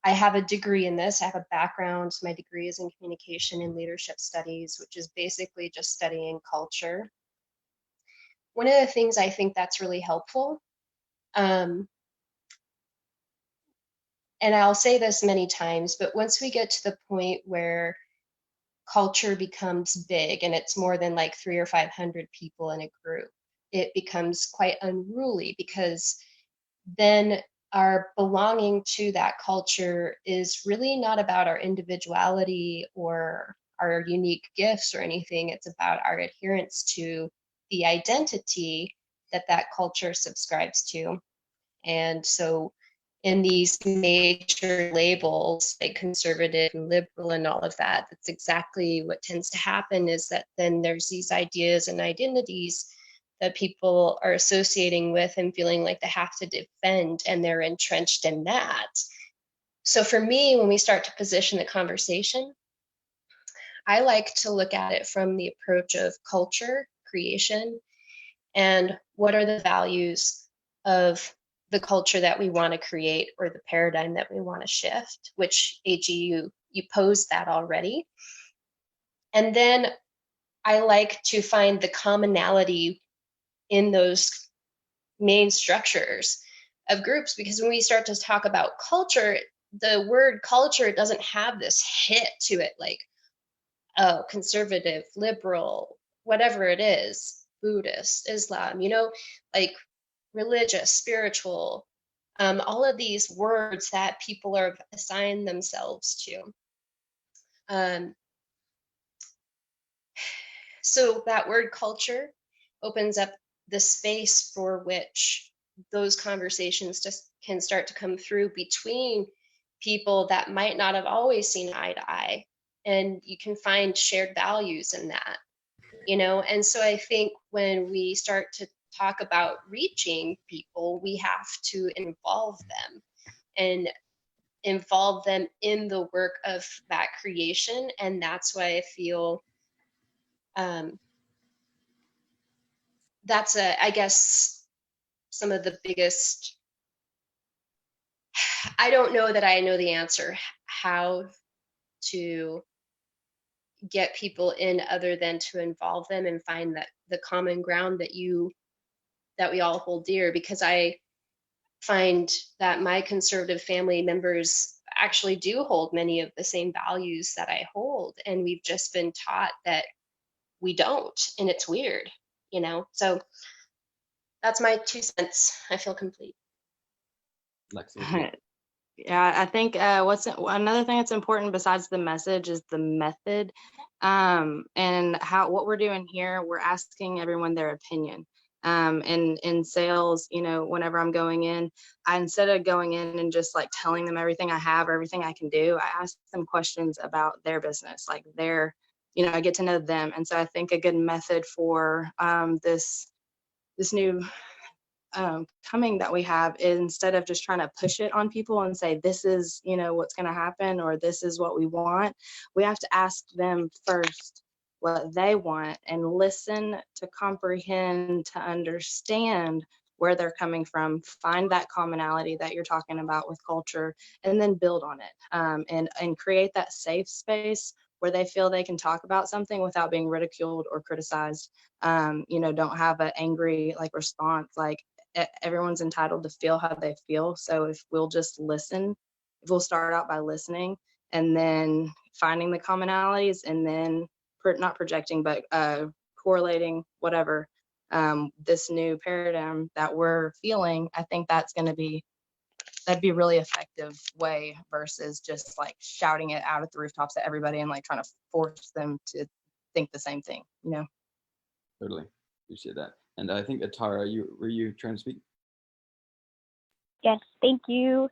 I have a degree in this. I have a background. My degree is in communication and leadership studies, which is basically just studying culture. One of the things I think that's really helpful, and I'll say this many times, but once we get to the point where culture becomes big and it's more than like 300 or 500 people in a group, it becomes quite unruly, because then our belonging to that culture is really not about our individuality or our unique gifts or anything. It's about our adherence to the identity that that culture subscribes to. And so in these major labels like conservative and liberal and all of that, that's exactly what tends to happen, is that then there's these ideas and identities that people are associating with and feeling like they have to defend, and they're entrenched in that. So for me, when we start to position the conversation, I like to look at it from the approach of culture, creation, and what are the values of the culture that we want to create or the paradigm that we want to shift, which AG, you posed that already. And then I like to find the commonality in those main structures of groups, because when we start to talk about culture, the word culture doesn't have this hit to it like, oh, conservative, liberal, whatever it is, Buddhist, Islam, like religious, spiritual, all of these words that people are assigned themselves to. So that word culture opens up the space for which those conversations just can start to come through between people that might not have always seen eye to eye. And you can find shared values in that, And so I think when we start to talk about reaching people, we have to involve them and involve them in the work of that creation. And that's why I feel that's I guess some of the biggest, I don't know that I know the answer how to get people in other than to involve them and find that the common ground that we all hold dear, because I find that my conservative family members actually do hold many of the same values that I hold, and we've just been taught that we don't, and it's weird, so that's my 2 cents. I feel complete. Lexi. Yeah, I think another thing that's important besides the message is the method, and what we're doing here. We're asking everyone their opinion. And in sales, whenever I'm going in, instead of going in and just like telling them everything I have or everything I can do, I ask them questions about their business, like I get to know them. And so I think a good method for this new coming that we have is, instead of just trying to push it on people and say, this is, what's going to happen, or this is what we want, we have to ask them first what they want and listen to comprehend, to understand where they're coming from, find that commonality that you're talking about with culture, and then build on it, and create that safe space where they feel they can talk about something without being ridiculed or criticized. Don't have an angry response. Everyone's entitled to feel how they feel. So if we'll just listen, if we'll start out by listening and then finding the commonalities, and then not projecting, but correlating whatever this new paradigm that we're feeling, I think that'd be a really effective way versus just shouting it out at the rooftops at everybody and trying to force them to think the same thing, Totally appreciate that. And I think Atara, were you trying to speak? Yes, thank you.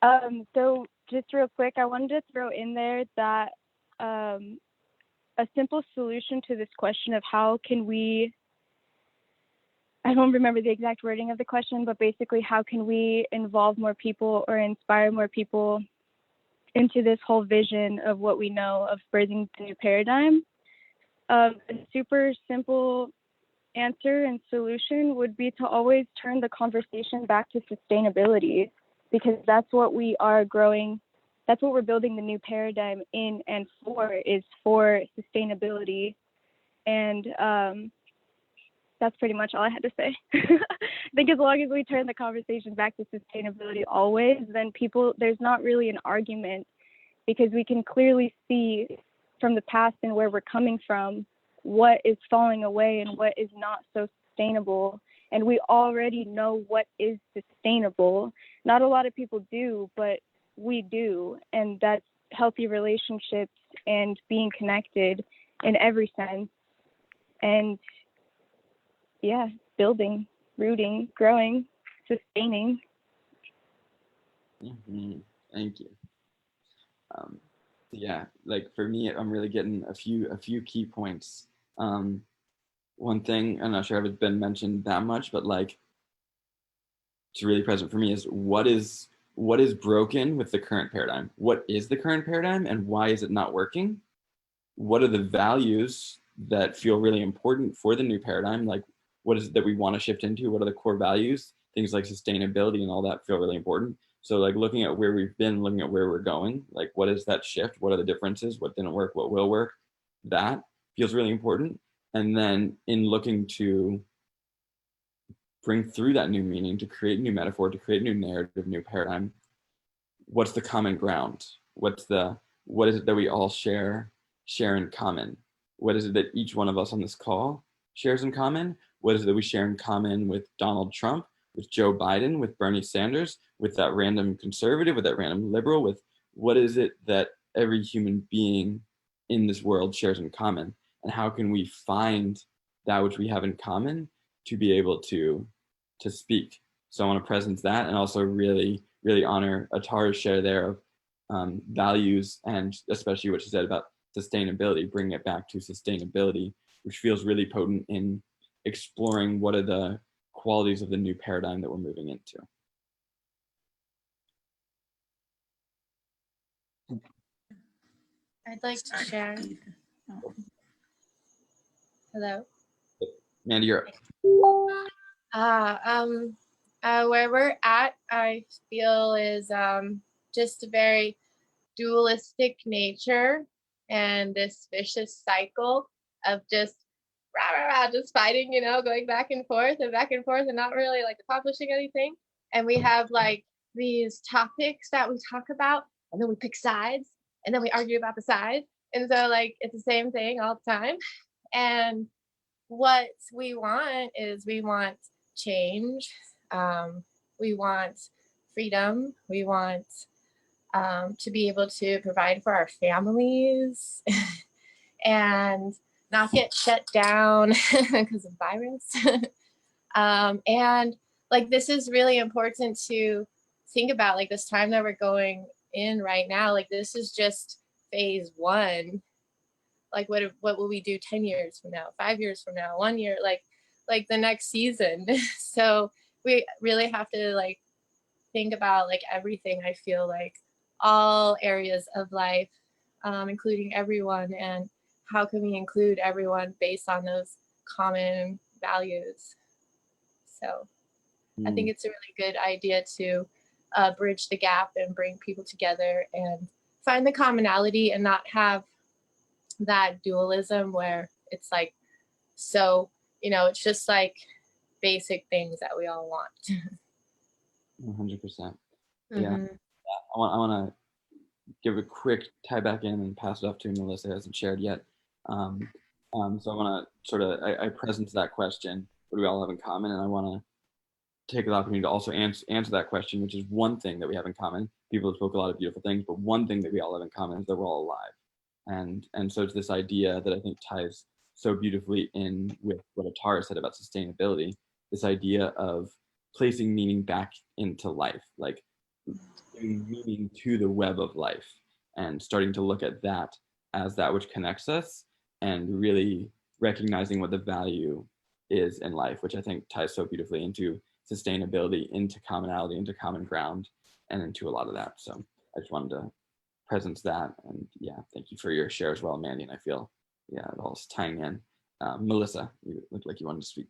So just real quick, I wanted to throw in there that a simple solution to this question of how can we, I don't remember the exact wording of the question, but basically how can we involve more people or inspire more people into this whole vision of what we know of birthing the new paradigm? A super simple answer and solution would be to always turn the conversation back to sustainability, because that's what we are growing. That's what we're building the new paradigm in and is for sustainability. And that's pretty much all I had to say. I think as long as we turn the conversation back to sustainability always, then there's not really an argument, because we can clearly see from the past and where we're coming from what is falling away and what is not so sustainable. And we already know what is sustainable. Not a lot of people do, but we do. And that's healthy relationships and being connected in every sense. And yeah, building, rooting, growing, sustaining. Mm-hmm. Thank you. Yeah, for me, I'm really getting a few key points. One thing, I'm not sure if it's been mentioned that much, but it's really present for me, is what is broken with the current paradigm? What is the current paradigm, and why is it not working? What are the values that feel really important for the new paradigm? What is it that we want to shift into? What are the core values? things like sustainability and all that feel really important. So like looking at where we've been, looking at where we're going, like what is that shift? What are the differences? What didn't work? What will work? That feels really important. And then in looking to bring through that new meaning, to create new metaphor, to create new narrative, new paradigm, what's the common ground? What is it that we all share in common? What is it that each one of us on this call shares in common? What is it that we share in common with Donald Trump, with Joe Biden, with Bernie Sanders, with that random conservative, with that random liberal, with what is it that every human being in this world shares in common? And how can we find that which we have in common to be able to speak? So I want to presence that, and also really, really honor Atara's share there of values, and especially what she said about sustainability, bringing it back to sustainability, which feels really potent in exploring what are the qualities of the new paradigm that we're moving into. I'd like to share. Hello. Mandy, you're up. Where we're at, I feel is just a very dualistic nature and this vicious cycle of just just fighting, going back and forth and not really like accomplishing anything. And we have like these topics that we talk about, and then we pick sides, and then we argue about the sides. And so like it's the same thing all the time. And what we want is we want change. We want freedom. We want to be able to provide for our families and not get shut down because of virus. And like, this is really important to think about, like this time that we're going in right now, like this is just phase one. Like what will we do 10 years from now, 5 years from now, 1 year, like the next season. So we really have to like think about like everything. I feel like all areas of life, including everyone, and how can we include everyone based on those common values. So I think it's a really good idea to bridge the gap and bring people together and find the commonality and not have that dualism where it's like, so, it's just like basic things that we all want. 100%. Yeah. I want to give a quick tie back in and pass it off to Melissa, who hasn't shared yet. So I want to sort of, I presence that question, what do we all have in common? And I want to take the opportunity to also answer that question, which is one thing that we have in common. People have spoke a lot of beautiful things, but one thing that we all have in common is that we're all alive. And so it's this idea that I think ties so beautifully in with what Atara said about sustainability, this idea of placing meaning back into life, like giving meaning to the web of life and starting to look at that as that which connects us and really recognizing what the value is in life, which I think ties so beautifully into sustainability, into commonality, into common ground, and into a lot of that. So I just wanted to presence that. And yeah, thank you for your share as well, Mandy. And I feel, yeah, it all is tying in. Melissa, you look like you wanted to speak.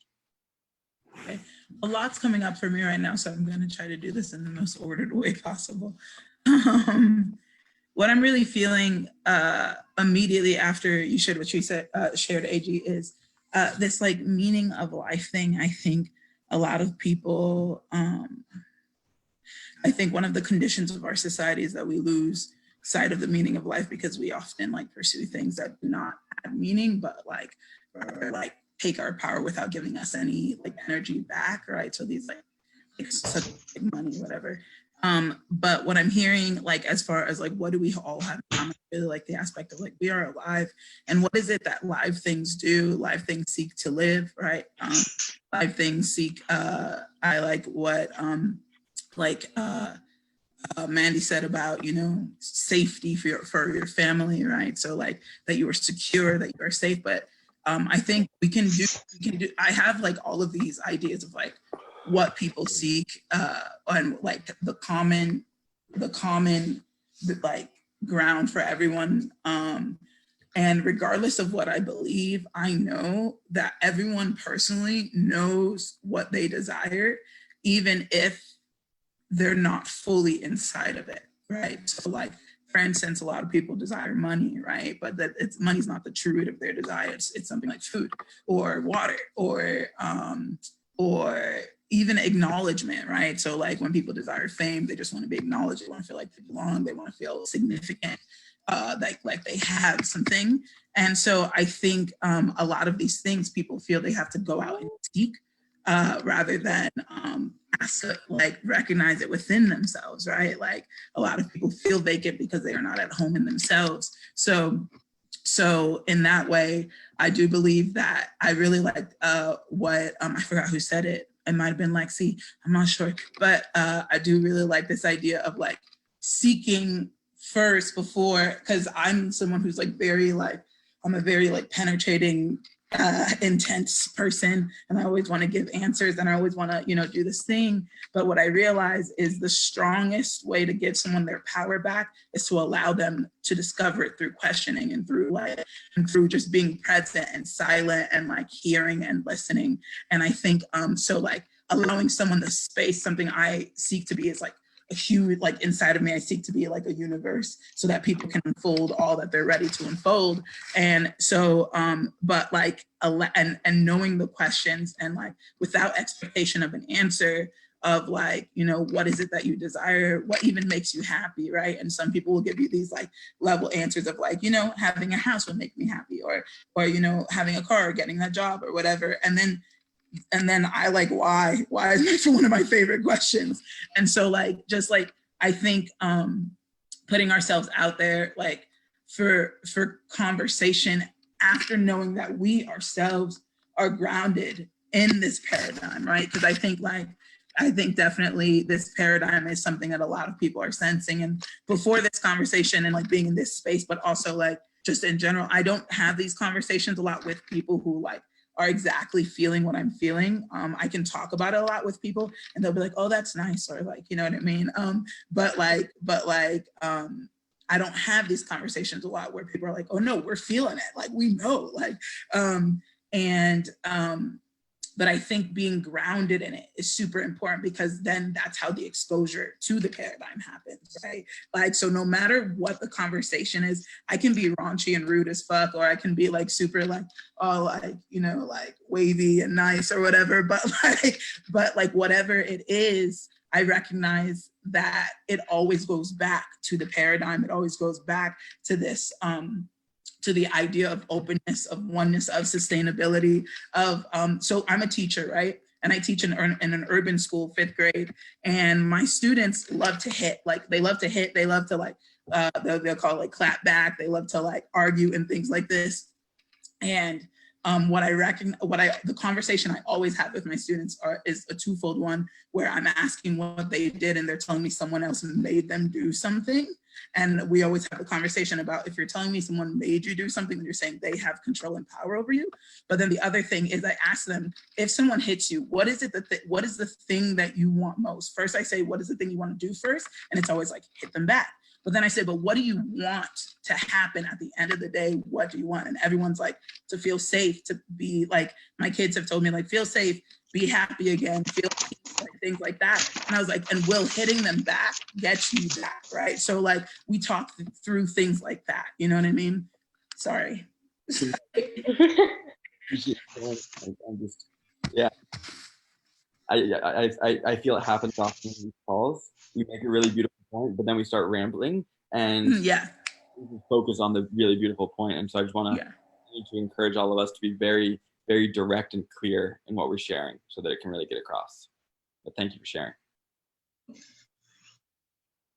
Okay. A lot's coming up for me right now, so I'm going to try to do this in the most ordered way possible. What I'm really feeling immediately after you shared what you said, shared, AG, is this like meaning of life thing. I think a lot of people, I think one of the conditions of our society is that we lose sight of the meaning of life because we often like pursue things that do not have meaning, but like take our power without giving us any like energy back, right? So these like such big money, whatever. But what I'm hearing, like as far as like what do we all have in common, really like the aspect of like we are alive, and what is it that live things do? Live things seek to live, right? Live things seek. I like what Mandy said about, safety for your family, right? So like that you are secure, that you are safe. But I think we can do, I have like all of these ideas of like what people seek and like the common like ground for everyone. And regardless of what I believe, I know that everyone personally knows what they desire. even if they're not fully inside of it, right? So like, for instance, a lot of people desire money, right? But that money's not the true root of their desire. It's something like food or water or even acknowledgement, right? So like when people desire fame, they just want to be acknowledged. They want to feel like they belong. They want to feel significant, like they have something. And so I think a lot of these things people feel they have to go out and seek rather than recognize it within themselves, right? Like a lot of people feel vacant because they are not at home in themselves. So in that way, I do believe that I really liked what, I forgot who said it. It might've been Lexi, I'm not sure. But I do really like this idea of like seeking first before, because I'm someone who's like I'm a very like penetrating, intense person, and I always want to give answers and I always want to, do this thing. But what I realize is the strongest way to give someone their power back is to allow them to discover it through questioning and through just being present and silent and like hearing and listening. And I think so like allowing someone the space, something I seek to be is like a huge, like inside of me, I seek to be like a universe so that people can unfold all that they're ready to unfold. And so, but like, and knowing the questions and like without expectation of an answer of like, what is it that you desire? What even makes you happy, right? And some people will give you these like level answers of like, having a house will make me happy, or having a car or getting that job or whatever. And then I like, why is one of my favorite questions. And so like, just like, I think putting ourselves out there, like for conversation after knowing that we ourselves are grounded in this paradigm, right? Because I think definitely this paradigm is something that a lot of people are sensing. And before this conversation and like being in this space, but also like just in general, I don't have these conversations a lot with people who like are exactly feeling what I'm feeling. I can talk about it a lot with people and they'll be like, oh, that's nice. Or like, you know what I mean? But I don't have these conversations a lot where people are like, oh no, we're feeling it. Like we know, like, but I think being grounded in it is super important because then that's how the exposure to the paradigm happens, right? Like, so no matter what the conversation is, I can be raunchy and rude as fuck, or I can be like super like, oh, like, like wavy and nice or whatever, but like whatever it is, I recognize that it always goes back to the paradigm. It always goes back to this, to the idea of openness, of oneness, of sustainability, of, so I'm a teacher, right? And I teach in an urban school, 5th grade, and my students love to hit, they love to like, they'll call it like clap back. They love to like argue and things like this. And the conversation I always have with my students is a twofold one, where I'm asking what they did and they're telling me someone else made them do something. And we always have a conversation about, if you're telling me someone made you do something, then you're saying they have control and power over you. But then the other thing is I ask them, if someone hits you, what is the thing that you want most? First, I say, what is the thing you want to do first? And it's always like, hit them back. But then I say, but what do you want to happen at the end of the day? What do you want? And everyone's like, to feel safe, to be like, my kids have told me like, feel safe, be happy again, feel peace, like things like that. And I was like, and will hitting them back get you back, right? So like, we talk through things like that, you know what I mean? Sorry. Yeah. I feel it happens often in these calls. We make a really beautiful point, but then we start rambling and focus on the really beautiful point. And so I just want to encourage all of us to be very, very direct and clear in what we're sharing so that it can really get across. But thank you for sharing.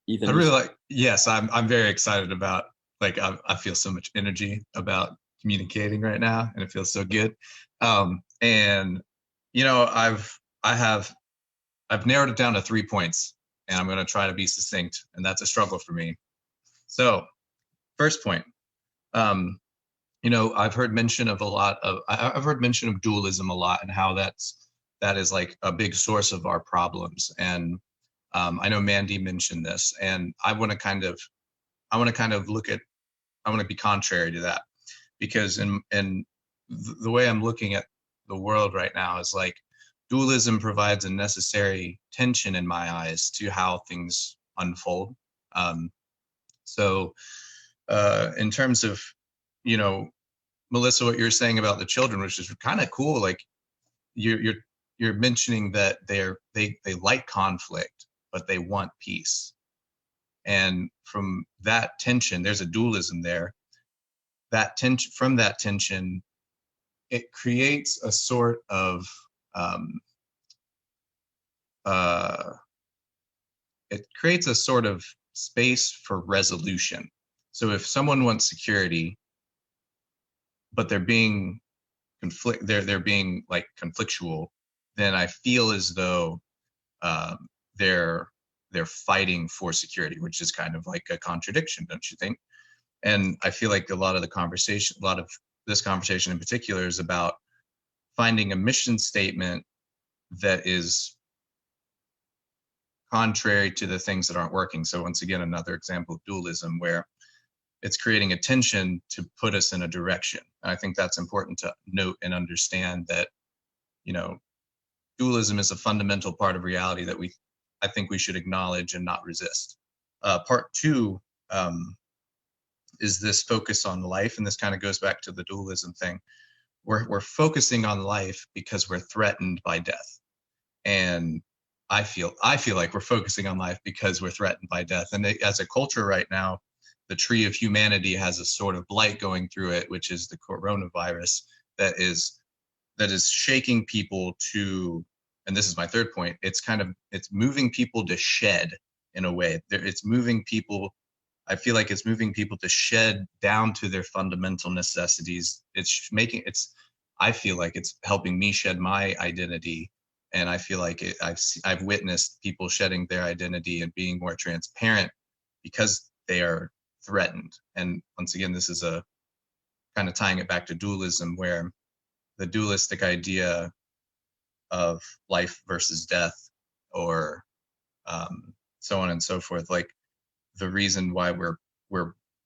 Ethan, I really yes, I'm very excited about, like, I feel so much energy about communicating right now, and it feels so good. And I've narrowed it down to 3 points, and I'm going to try to be succinct, and that's a struggle for me. So, first point, I've heard mention of dualism a lot, and how that is like a big source of our problems. And I know Mandy mentioned this, and I want to be contrary to that, because in the way I'm looking at the world right now is like, dualism provides a necessary tension in my eyes to how things unfold. So in terms of, you know, Melissa, what you're saying about the children, which is kind of cool, like you're mentioning that they like conflict, but they want peace. And from that tension, there's a dualism there. That tension, from that tension, it creates a sort of space for resolution. So if someone wants security, but they're being being like conflictual, then I feel as though they're fighting for security, which is kind of like a contradiction, don't you think? And I feel like a lot of this conversation in particular is about finding a mission statement that is contrary to the things that aren't working. So once again, another example of dualism where it's creating a tension to put us in a direction. And I think that's important to note and understand that, you know, dualism is a fundamental part of reality that I think we should acknowledge and not resist. Part two is this focus on life, and this kind of goes back to the dualism thing. We're focusing on life because we're threatened by death, and I feel like we're focusing on life because we're threatened by death. And as a culture right now, the tree of humanity has a sort of blight going through it, which is the coronavirus that is shaking people to, and this is my third point, it's moving people to shed in a way. It's moving people, I feel like it's moving people to shed down to their fundamental necessities. I feel like it's helping me shed my identity. And I feel like I've witnessed people shedding their identity and being more transparent because they are threatened. And once again, this is a kind of tying it back to dualism, where the dualistic idea of life versus death, or so on and so forth. Like the reason why we're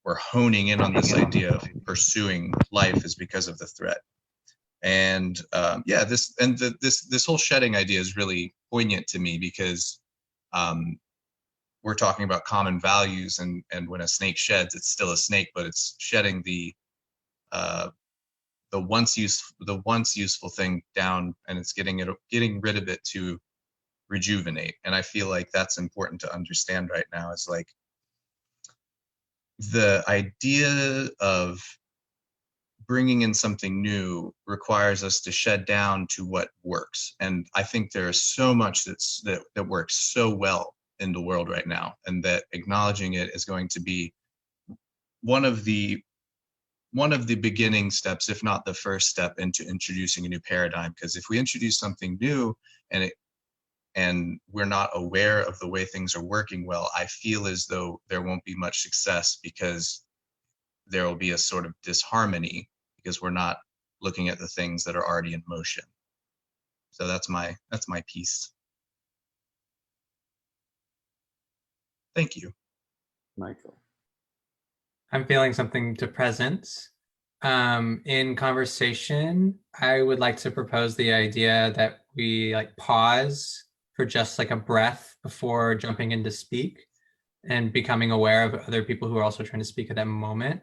honing in on this idea of pursuing life is because of the threat. And this whole shedding idea is really poignant to me because we're talking about common values, and when a snake sheds, it's still a snake, but it's shedding the once useful thing down, and it's getting rid of it to rejuvenate. And I feel like that's important to understand right now, is like the idea of bringing in something new requires us to shed down to what works. And I think there is so much that works so well in the world right now, and that acknowledging it is going to be one of the beginning steps, if not the first step, into introducing a new paradigm. Because if we introduce something new and we're not aware of the way things are working well, I feel as though there won't be much success, because there will be a sort of disharmony because we're not looking at the things that are already in motion. So that's my piece. Thank you. Michael. I'm feeling something to present. In conversation, I would like to propose the idea that we like pause for just like a breath before jumping in to speak, and becoming aware of other people who are also trying to speak at that moment,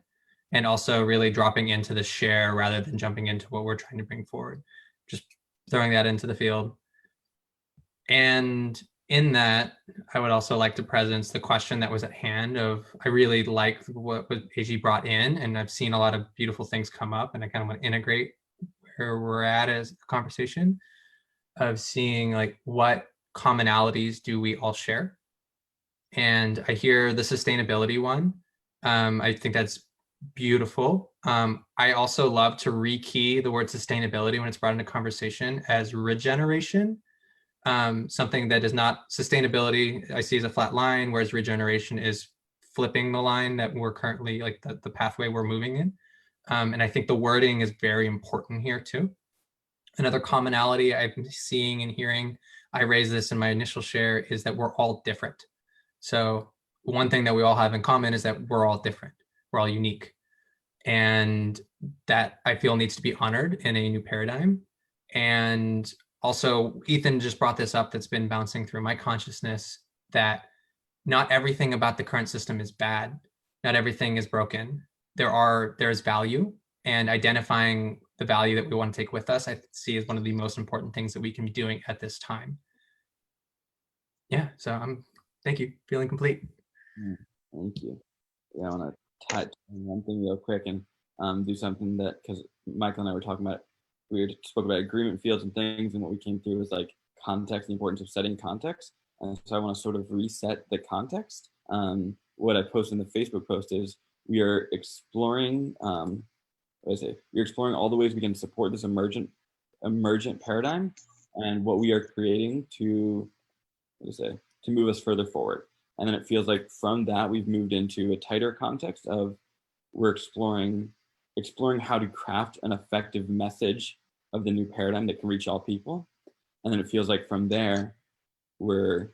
and also really dropping into the share rather than jumping into what we're trying to bring forward. Just throwing that into the field. And in that, I would also like to presence the question that was at hand of, I really like what AG brought in, and I've seen a lot of beautiful things come up, and I kind of want to integrate where we're at as a conversation of seeing like what commonalities do we all share. And I hear the sustainability one. I think that's beautiful. I also love to rekey the word sustainability when it's brought into conversation as regeneration. Something that is not sustainability, I see as a flat line, whereas regeneration is flipping the line that we're currently, like the pathway we're moving in. And I think the wording is very important here too. Another commonality I'm seeing and hearing, I raised this in my initial share, is that we're all different. So one thing that we all have in common is that we're all different. We're all unique. And that I feel needs to be honored in a new paradigm. And also, Ethan just brought this up that's been bouncing through my consciousness, that not everything about the current system is bad. Not everything is broken. There's value, and identifying the value that we want to take with us, I see as one of the most important things that we can be doing at this time. Yeah, so thank you, feeling complete. Thank you. Yeah, I want to touch on one thing real quick and do something that, because Michael and I were talking about, we spoke about agreement fields and things, and what we came through was like context, the importance of setting context. And so I want to sort of reset the context. What I posted in the Facebook post is we are exploring, we're exploring all the ways we can support this emergent paradigm and what we are creating to move us further forward. And then it feels like from that we've moved into a tighter context of we're exploring how to craft an effective message of the new paradigm that can reach all people. And then it feels like from there we're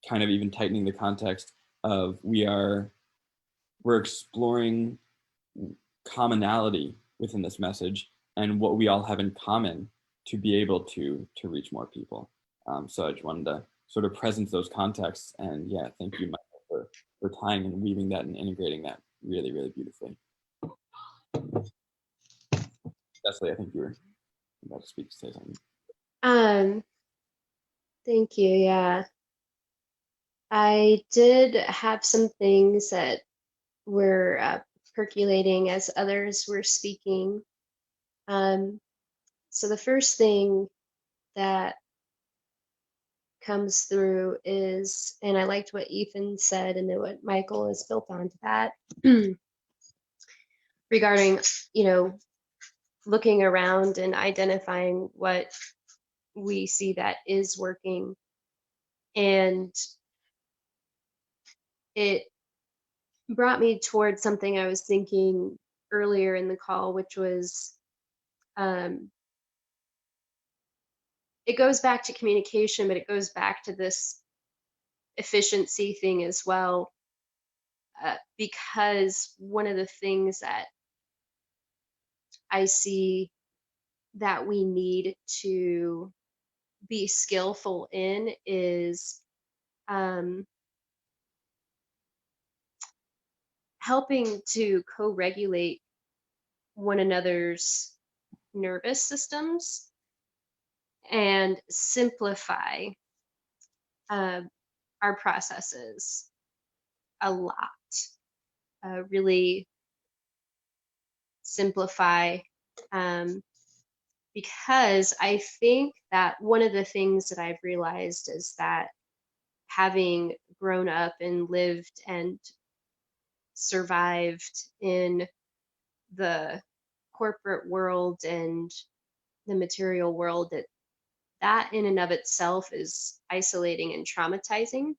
kind of even tightening the context of we're exploring commonality within this message and what we all have in common to be able to reach more people. So I just wanted to sort of presence those contexts, and yeah, thank you, Michael, for tying and weaving that and integrating that really, really beautifully. Cecily, I think you were about to say something. Thank you. Yeah, I did have some things that were percolating as others were speaking. So the first thing that comes through is, and I liked what Ethan said and then what Michael has built onto that regarding, looking around and identifying what we see that is working. And it brought me towards something I was thinking earlier in the call, which was it goes back to communication, but it goes back to this efficiency thing as well. Because one of the things that I see that we need to be skillful in is helping to co-regulate one another's nervous systems and simplify our processes a lot. Really simplify, because I think that one of the things that I've realized is that having grown up and lived and survived in the corporate world and the material world, that in and of itself is isolating and traumatizing.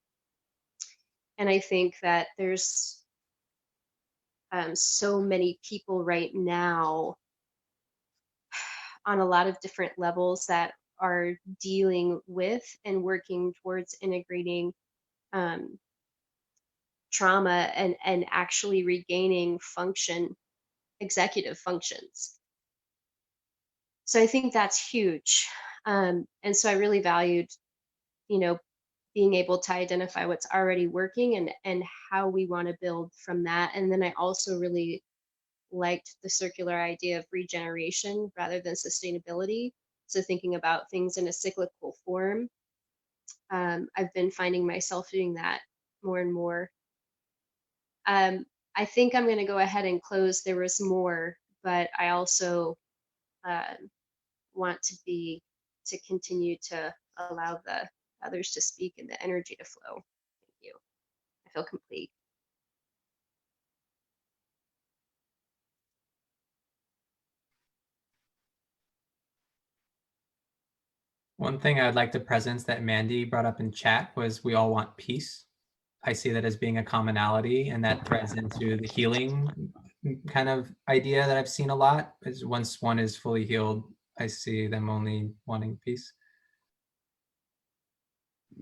And I think that there's so many people right now on a lot of different levels that are dealing with and working towards integrating trauma and actually regaining executive functions. So I think that's huge. And so I really valued, being able to identify what's already working and how we want to build from that. And then I also really liked the circular idea of regeneration rather than sustainability. So thinking about things in a cyclical form. I've been finding myself doing that more and more. I think I'm going to go ahead and close. There was more, but I also want to continue to allow the others to speak and the energy to flow. Thank you. I feel complete. One thing I'd like to presence that Mandy brought up in chat was we all want peace. I see that as being a commonality, and that threads into the healing kind of idea that I've seen a lot, is once one is fully healed, I see them only wanting peace.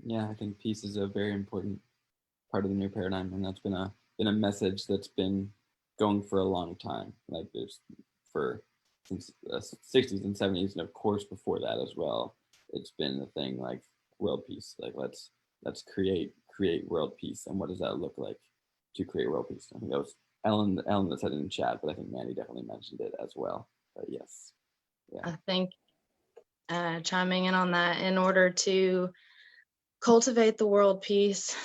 Yeah, I think peace is a very important part of the new paradigm, and that's been a message that's been going for a long time. Like since the 60s and 70s, and of course before that as well. it's been the thing, like world peace. Like let's create world peace. And what does that look like to create world peace? I think that was Ellen that said it in chat, but I think Manny definitely mentioned it as well. But yes. Yeah. I think chiming in on that, in order to cultivate the world peace,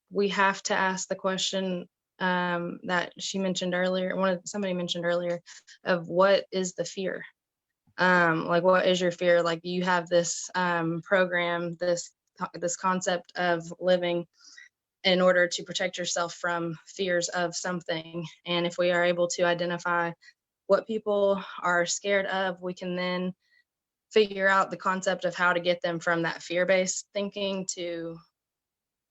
we have to ask the question that she mentioned earlier, somebody mentioned earlier, of what is the fear? Like, what is your fear? Like, you have this program, this concept of living in order to protect yourself from fears of something. And if we are able to identify what people are scared of, we can then figure out the concept of how to get them from that fear-based thinking to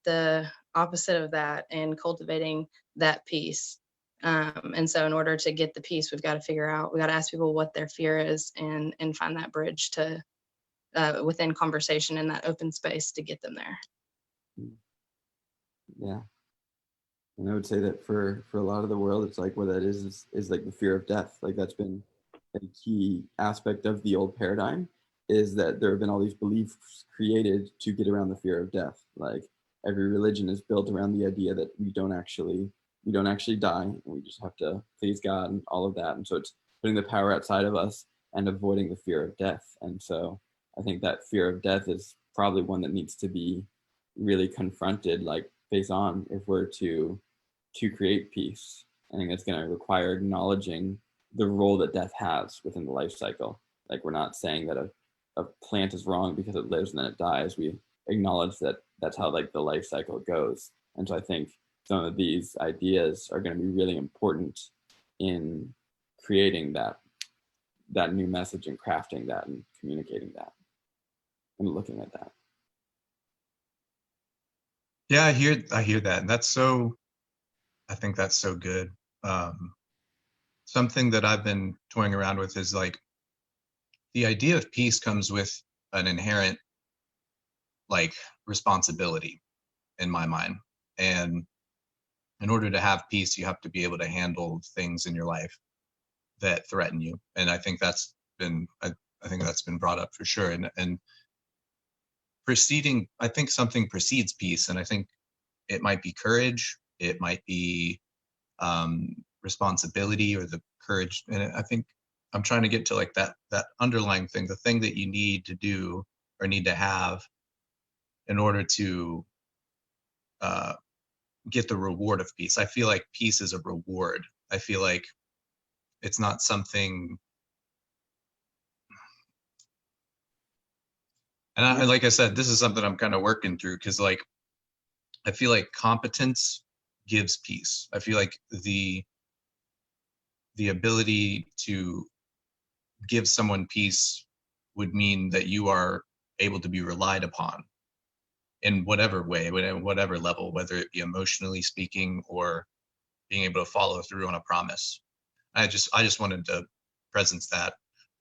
the opposite of that and cultivating that peace. And so in order to get the peace, we got to ask people what their fear is and find that bridge to within conversation in that open space to get them there. Yeah. And I would say that for a lot of the world, it's like what that is like the fear of death. Like that's been a key aspect of the old paradigm, is that there have been all these beliefs created to get around the fear of death. Like every religion is built around the idea that we don't actually die, and we just have to please God and all of that. And so it's putting the power outside of us and avoiding the fear of death. And so I think that fear of death is probably one that needs to be really confronted, like face on, if we're to create peace. I think it's going to require acknowledging the role that death has within the life cycle. Like we're not saying that a plant is wrong because it lives and then it dies. We acknowledge that that's how like the life cycle goes. And so I think some of these ideas are going to be really important in creating that new message and crafting that and communicating that and looking at that. Yeah, I hear that. And I think that's so good. Something that I've been toying around with is like the idea of peace comes with an inherent like responsibility in my mind. And in order to have peace, you have to be able to handle things in your life that threaten you. And I think that's been brought up for sure. And I think something precedes peace. And I think it might be courage, it might be responsibility, or the courage. And I think I'm trying to get to like that underlying thing, the thing that you need to do or need to have in order to get the reward of peace. I feel like peace is a reward. I feel like it's not something. And like I said, this is something I'm kind of working through, because like I feel like competence gives peace. I feel like the ability to give someone peace would mean that you are able to be relied upon in whatever way, whatever level, whether it be emotionally speaking or being able to follow through on a promise. I just wanted to presence that.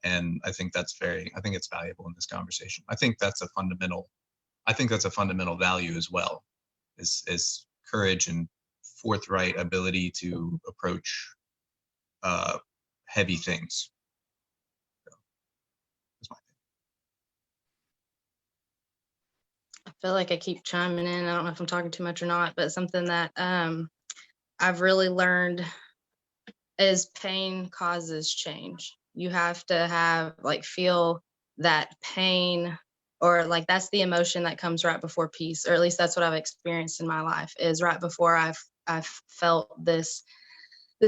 And I think it's valuable in this conversation. I think that's a fundamental value as well, is courage and forthright ability to approach heavy things. So, that's my thing. I feel like I keep chiming in. I don't know if I'm talking too much or not, but something that I've really learned is pain causes change. You have to feel that pain, or like that's the emotion that comes right before peace, or at least that's what I've experienced in my life, is right before I've felt this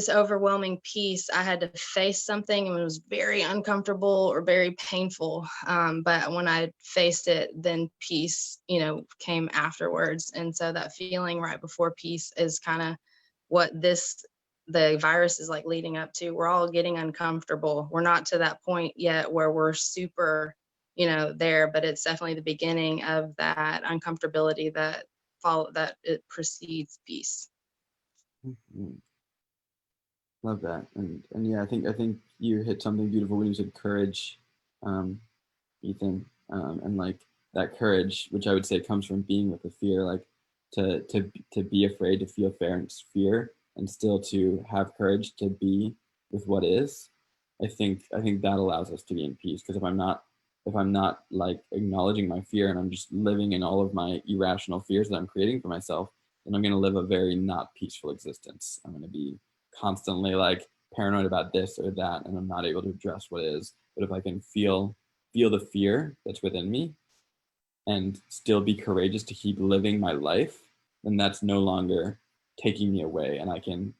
overwhelming peace, I had to face something and it was very uncomfortable or very painful. But when I faced it, then peace, came afterwards. And so that feeling right before peace is kind of what the virus is like leading up to. We're all getting uncomfortable. We're not to that point yet where we're super, there, but it's definitely the beginning of that uncomfortability that it precedes peace. Mm-hmm. Love that. And yeah, I think you hit something beautiful when you said courage, Ethan, and like that courage, which I would say comes from being with the fear, like to be afraid, to feel fear, and still to have courage to be with what is. I think that allows us to be in peace, because if I'm not if I'm not like acknowledging my fear and I'm just living in all of my irrational fears that I'm creating for myself, then I'm going to live a very not peaceful existence. I'm going to be constantly like paranoid about this or that, and I'm not able to address what is. But if I can feel the fear that's within me and still be courageous to keep living my life, then that's no longer taking me away, and I can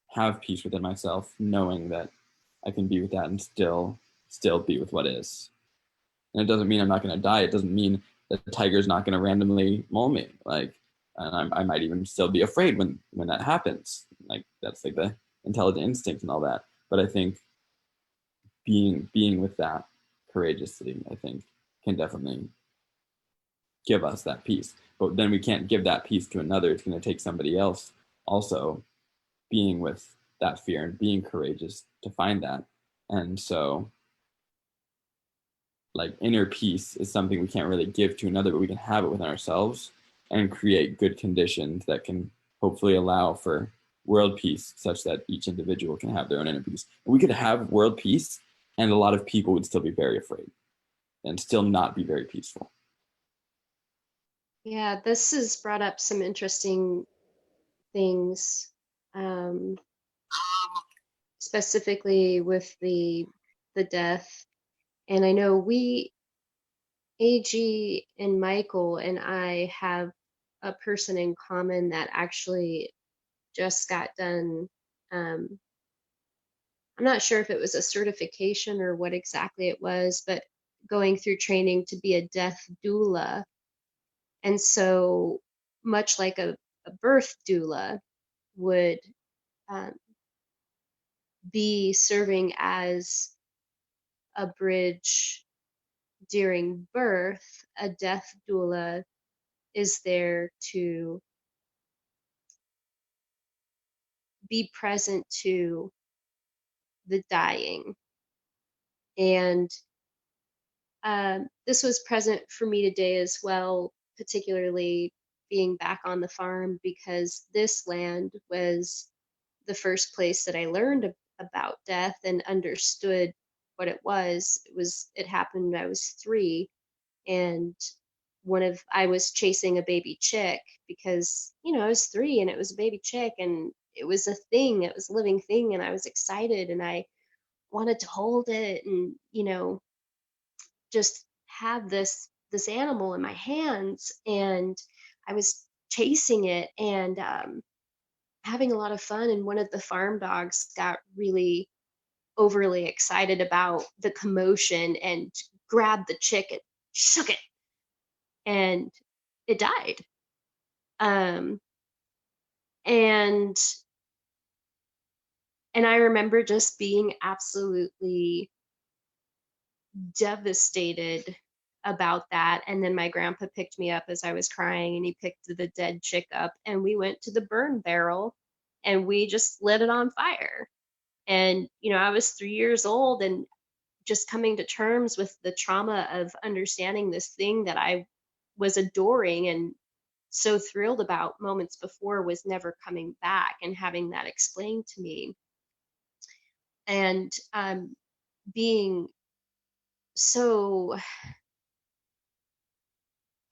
have peace within myself, knowing that I can be with that and still be with what is. And it doesn't mean I'm not going to die. It doesn't mean that the tiger's not going to randomly maul me. Like, and I might even still be afraid when that happens. Like, that's like the intelligent instinct and all that. But I think being with that courageously, I think, can definitely give us that peace. But then we can't give that peace to another. It's going to take somebody else also being with that fear and being courageous to find that. And so, like, inner peace is something we can't really give to another, but we can have it within ourselves and create good conditions that can hopefully allow for world peace, such that each individual can have their own inner peace. And we could have world peace, and a lot of people would still be very afraid and still not be very peaceful. Yeah, this has brought up some interesting things, specifically with the death. And I know AG and Michael and I have a person in common that actually just got done. I'm not sure if it was a certification or what exactly it was, but going through training to be a death doula. And so, much like a birth doula would be serving as a bridge during birth, a death doula is there to be present to the dying. And this was present for me today as well, particularly being back on the farm, because this land was the first place that I learned about death and understood what it was. It happened when I was 3, and I was chasing a baby chick because, I was 3 and it was a baby chick and it was a thing, it was a living thing, and I was excited and I wanted to hold it and, just have this animal in my hands. And I was chasing it and having a lot of fun, and one of the farm dogs got really overly excited about the commotion and grabbed the chick and shook it, and it died. Um, and I remember just being absolutely devastated about that. And then my grandpa picked me up as I was crying, and he picked the dead chick up, and we went to the burn barrel and we just lit it on fire. And I was 3 years old, and just coming to terms with the trauma of understanding this thing that I was adoring and so thrilled about moments before was never coming back, and having that explained to me. And being so,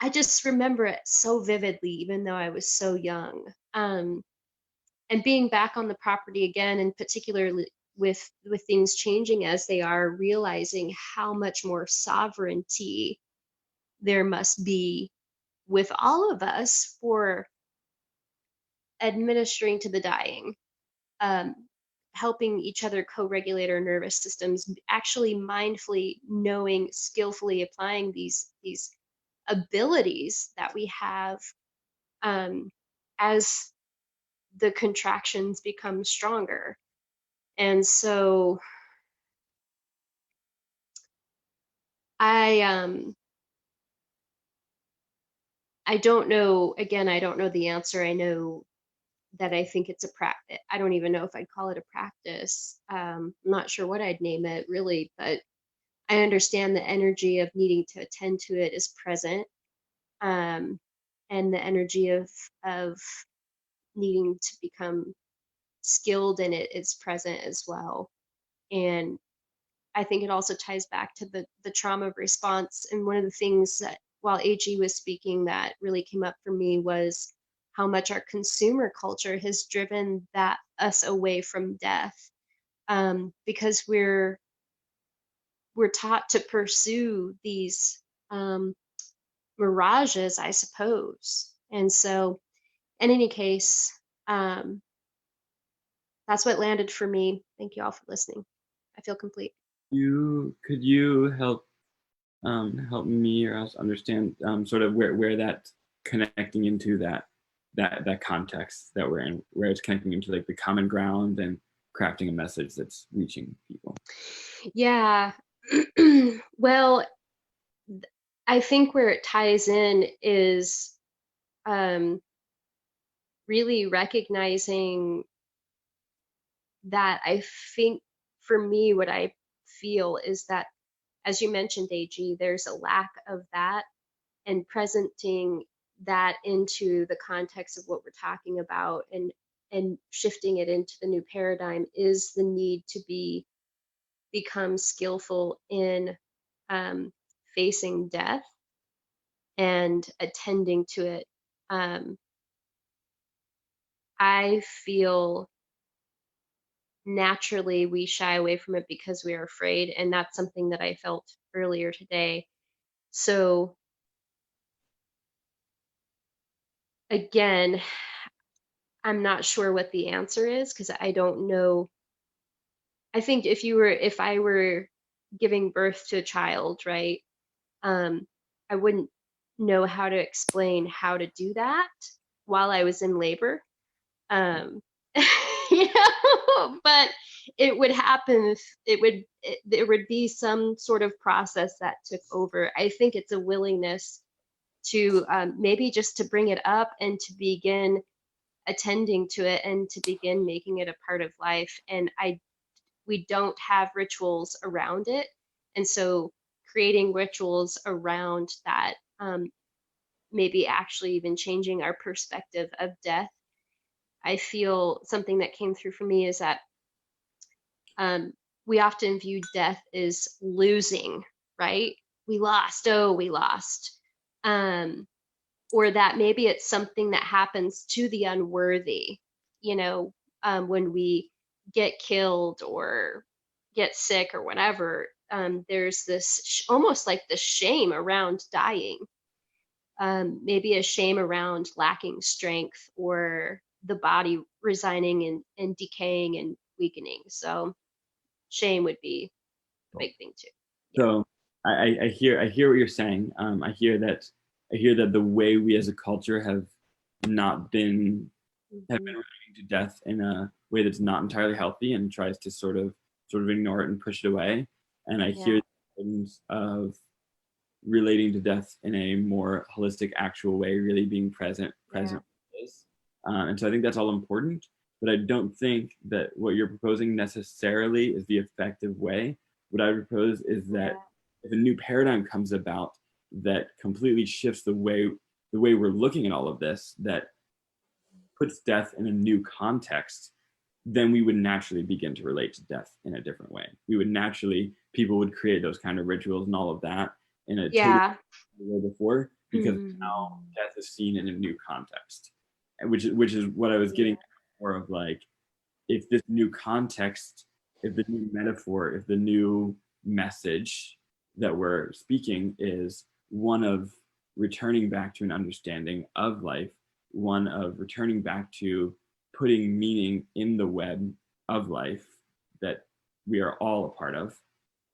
I just remember it so vividly, even though I was so young. And being back on the property again, and particularly with things changing as they are, realizing how much more sovereignty there must be with all of us for administering to the dying, helping each other co-regulate our nervous systems, actually mindfully knowing, skillfully applying these abilities that we have as the contractions become stronger. And so I don't know, again, I don't know the answer. I know that I think it's a practice. I don't even know if I'd call it a practice. I'm not sure what I'd name it really, but I understand the energy of needing to attend to it is present. And the energy of needing to become skilled in it is present as well. And I think it also ties back to the trauma response. And one of the things that while AG was speaking that really came up for me was how much our consumer culture has driven that us away from death, because we're taught to pursue these mirages, I suppose. And so, in any case, that's what landed for me. Thank you all for listening. I feel complete. Could you help me or else understand sort of where that connecting into that context that we're in, where it's connecting into like the common ground and crafting a message that's reaching people? Yeah. Well, I think where it ties in is really recognizing that I think for me, what I feel is that, as you mentioned, AG, there's a lack of that, and presenting that into the context of what we're talking about and shifting it into the new paradigm is the need to become skillful in facing death and attending to it. I feel naturally we shy away from it because we are afraid, and that's something that I felt earlier today. So again, I'm not sure what the answer is because I don't know. I think if I were giving birth to a child, right, I wouldn't know how to explain how to do that while I was in labor. But it would happen. There would be some sort of process that took over. I think it's a willingness to maybe just to bring it up and to begin attending to it and to begin making it a part of life. And we don't have rituals around it. And so creating rituals around that, maybe actually even changing our perspective of death. I feel something that came through for me is that we often view death as losing, right? We lost, oh, we lost. Or that maybe it's something that happens to the unworthy, when we get killed or get sick or whatever. There's this almost like the shame around dying, maybe a shame around lacking strength or the body resigning and decaying and weakening. So shame would be a big thing too. So I hear what you're saying. I hear that the way we as a culture have been relating to death in a way that's not entirely healthy and tries to sort of ignore it and push it away. And I hear the importance of relating to death in a more holistic, actual way, really being present with this. And so I think that's all important, but I don't think that what you're proposing necessarily is the effective way. What I would propose is that if a new paradigm comes about that completely shifts the way we're looking at all of this, that puts death in a new context, then we would naturally begin to relate to death in a different way. People would create those kind of rituals and all of that in a totally way before, because now death is seen in a new context, which is what I was getting at, more of like, if this new context, if the new metaphor, if the new message that we're speaking is one of returning back to an understanding of life, one of returning back to putting meaning in the web of life that we are all a part of,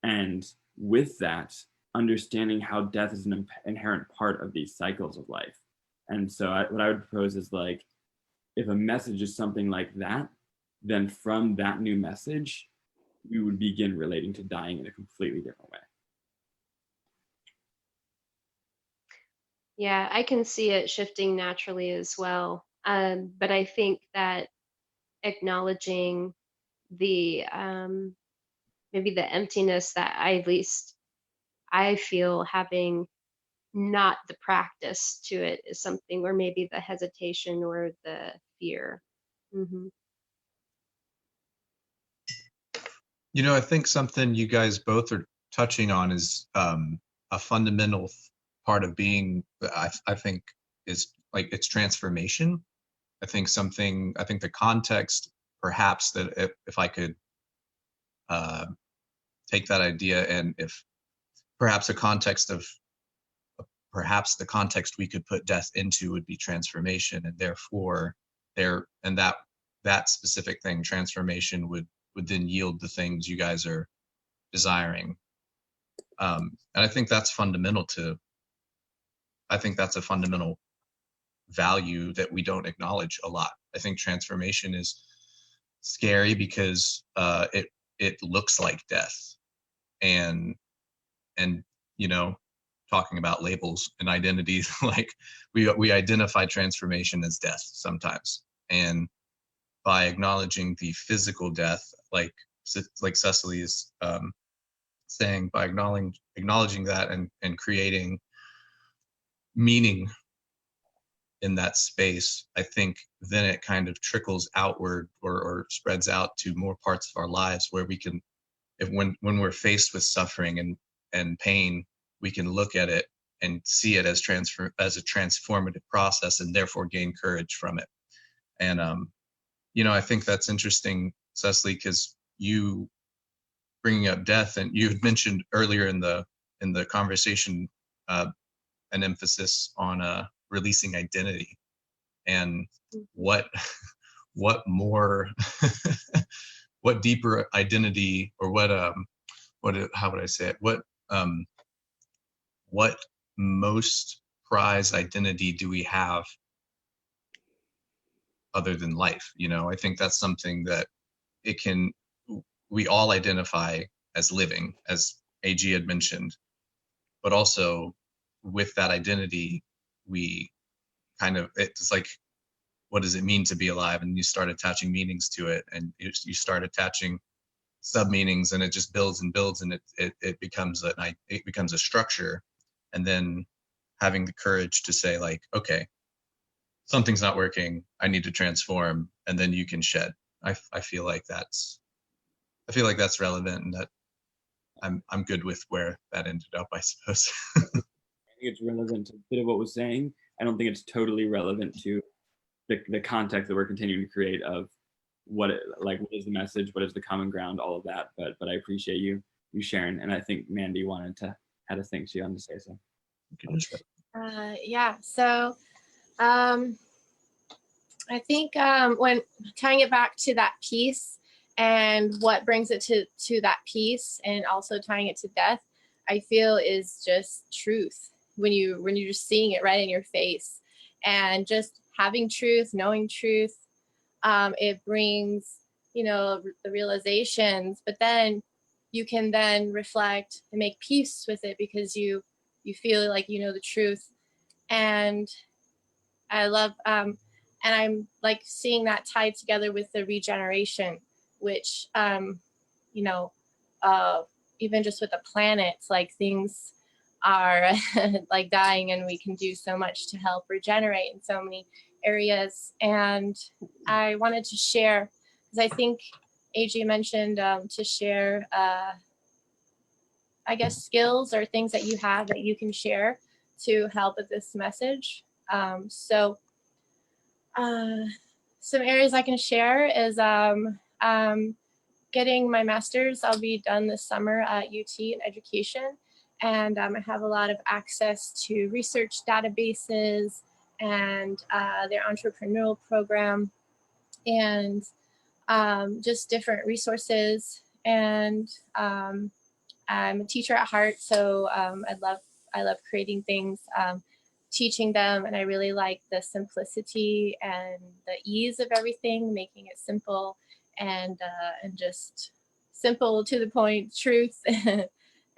and with that, understanding how death is an inherent part of these cycles of life. And so what I would propose is, like, if a message is something like that, then from that new message, we would begin relating to dying in a completely different way. Yeah, I can see it shifting naturally as well. But I think that acknowledging the maybe the emptiness that at least I feel having not the practice to it is something, or maybe the hesitation or the fear. You know, I think something you guys both are touching on is a fundamental part of being, I think, is like it's transformation. I think the context, perhaps, that if I could take that idea, and if perhaps a context of, perhaps the context we could put death into would be transformation, and therefore that specific thing, transformation, would then yield the things you guys are desiring. And I think that's fundamental to, I think that's a fundamental value that we don't acknowledge a lot. I think transformation is scary because it looks like death, and you know, talking about labels and identities, like we identify transformation as death sometimes, and by acknowledging the physical death, like Cecily is saying, by acknowledging that and creating meaning in that space, I think then it kind of trickles outward, or spreads out to more parts of our lives, where we can, when we're faced with suffering and pain, we can look at it and see it as a transformative process, and therefore gain courage from it. And you know, I think that's interesting, Cecily, because you bringing up death, and you had mentioned earlier in the conversation an emphasis on releasing identity, and what more what deeper identity, or what how would I say it, what most prized identity do we have other than life? You know, I think that's something that we all identify as living, as AG had mentioned, but also with that identity, we kind of, it's like, what does it mean to be alive? And you start attaching meanings to it, and you start attaching sub meanings, and it just builds and builds, and it becomes a structure. And then having the courage to say, like, okay, something's not working, I need to transform, and then you can shed. I feel like that's relevant, and that I'm good with where that ended up, I suppose. I think it's relevant to a bit of what was saying. I don't think it's totally relevant to the context that we're continuing to create of what is the message, what is the common ground, all of that. But I appreciate you sharing, and I think Mandy had a thing she wanted to say. So yeah, so I think when tying it back to that piece and what brings it to that piece, and also tying it to death, I feel is just truth. When you're just seeing it right in your face, and just having truth, knowing truth, it brings, the realizations, but then you can then reflect and make peace with it, because you feel like you know the truth. And I love, and I'm like seeing that tied together with the regeneration, which, even just with the planets, like things are like dying, and we can do so much to help regenerate in so many areas. And I wanted to share, because I think AG mentioned to share, I guess, skills or things that you have that you can share to help with this message. So some areas I can share is getting my master's. I'll be done this summer at UT in education. And I have a lot of access to research databases and their entrepreneurial program, and just different resources. And I'm a teacher at heart, so I love creating things, teaching them, and I really like the simplicity and the ease of everything, making it simple and just simple, to the point, truth.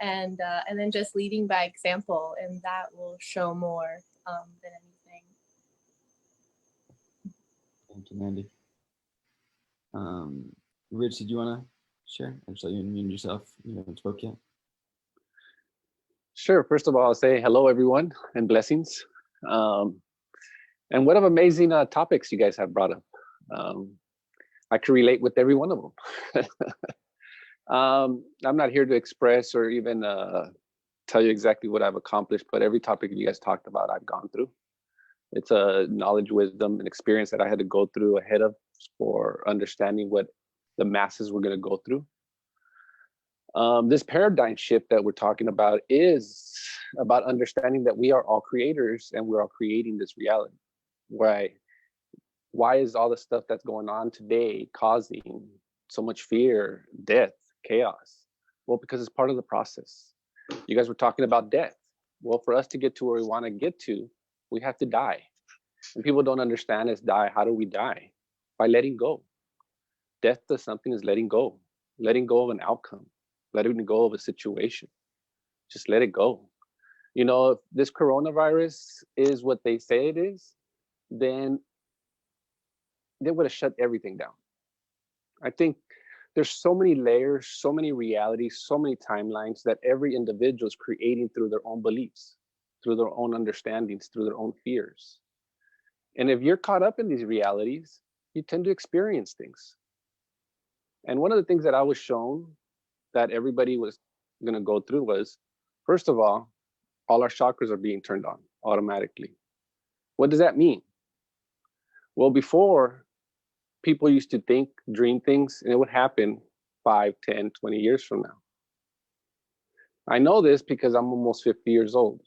And then just leading by example, and that will show more than anything. Thank you, Mandy. Rich, did you want to share? I just let you unmute yourself. You haven't spoke yet. Sure. First of all, I'll say hello, everyone, and blessings. And what amazing topics you guys have brought up. I can relate with every one of them. I'm not here to express or even tell you exactly what I've accomplished, but every topic you guys talked about, I've gone through. It's a knowledge, wisdom, and experience that I had to go through ahead of for understanding what the masses were going to go through. This paradigm shift that we're talking about is about understanding that we are all creators and we're all creating this reality. Why is all the stuff that's going on today causing so much fear, death, chaos? Well, because it's part of the process. You guys were talking about death. Well, for us to get to where we want to get to, we have to die. And people don't understand is die. How do we die? By letting go. Death to something is letting go of an outcome, letting go of a situation. Just let it go. You know, if this coronavirus is what they say it is, then they would have shut everything down. I think there's so many layers, so many realities, so many timelines that every individual is creating through their own beliefs, through their own understandings, through their own fears. And if you're caught up in these realities, you tend to experience things. And one of the things that I was shown that everybody was going to go through was, first of all our chakras are being turned on automatically. What does that mean? Well, before, people used to think, dream things, and it would happen 5, 10, 20 years from now. I know this because I'm almost 50 years old.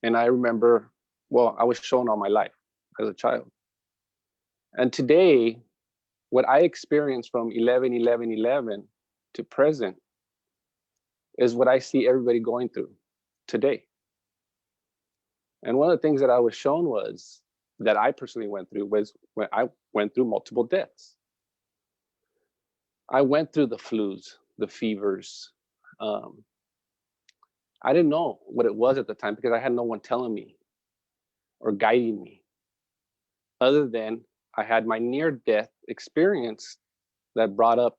And I remember, well, I was shown all my life as a child. And today, what I experienced from 11/11/11 to present is what I see everybody going through today. And one of the things that I was shown was that I personally went through was when I went through multiple deaths. I went through the flus, the fevers. I didn't know what it was at the time because I had no one telling me or guiding me, other than I had my near-death experience that brought up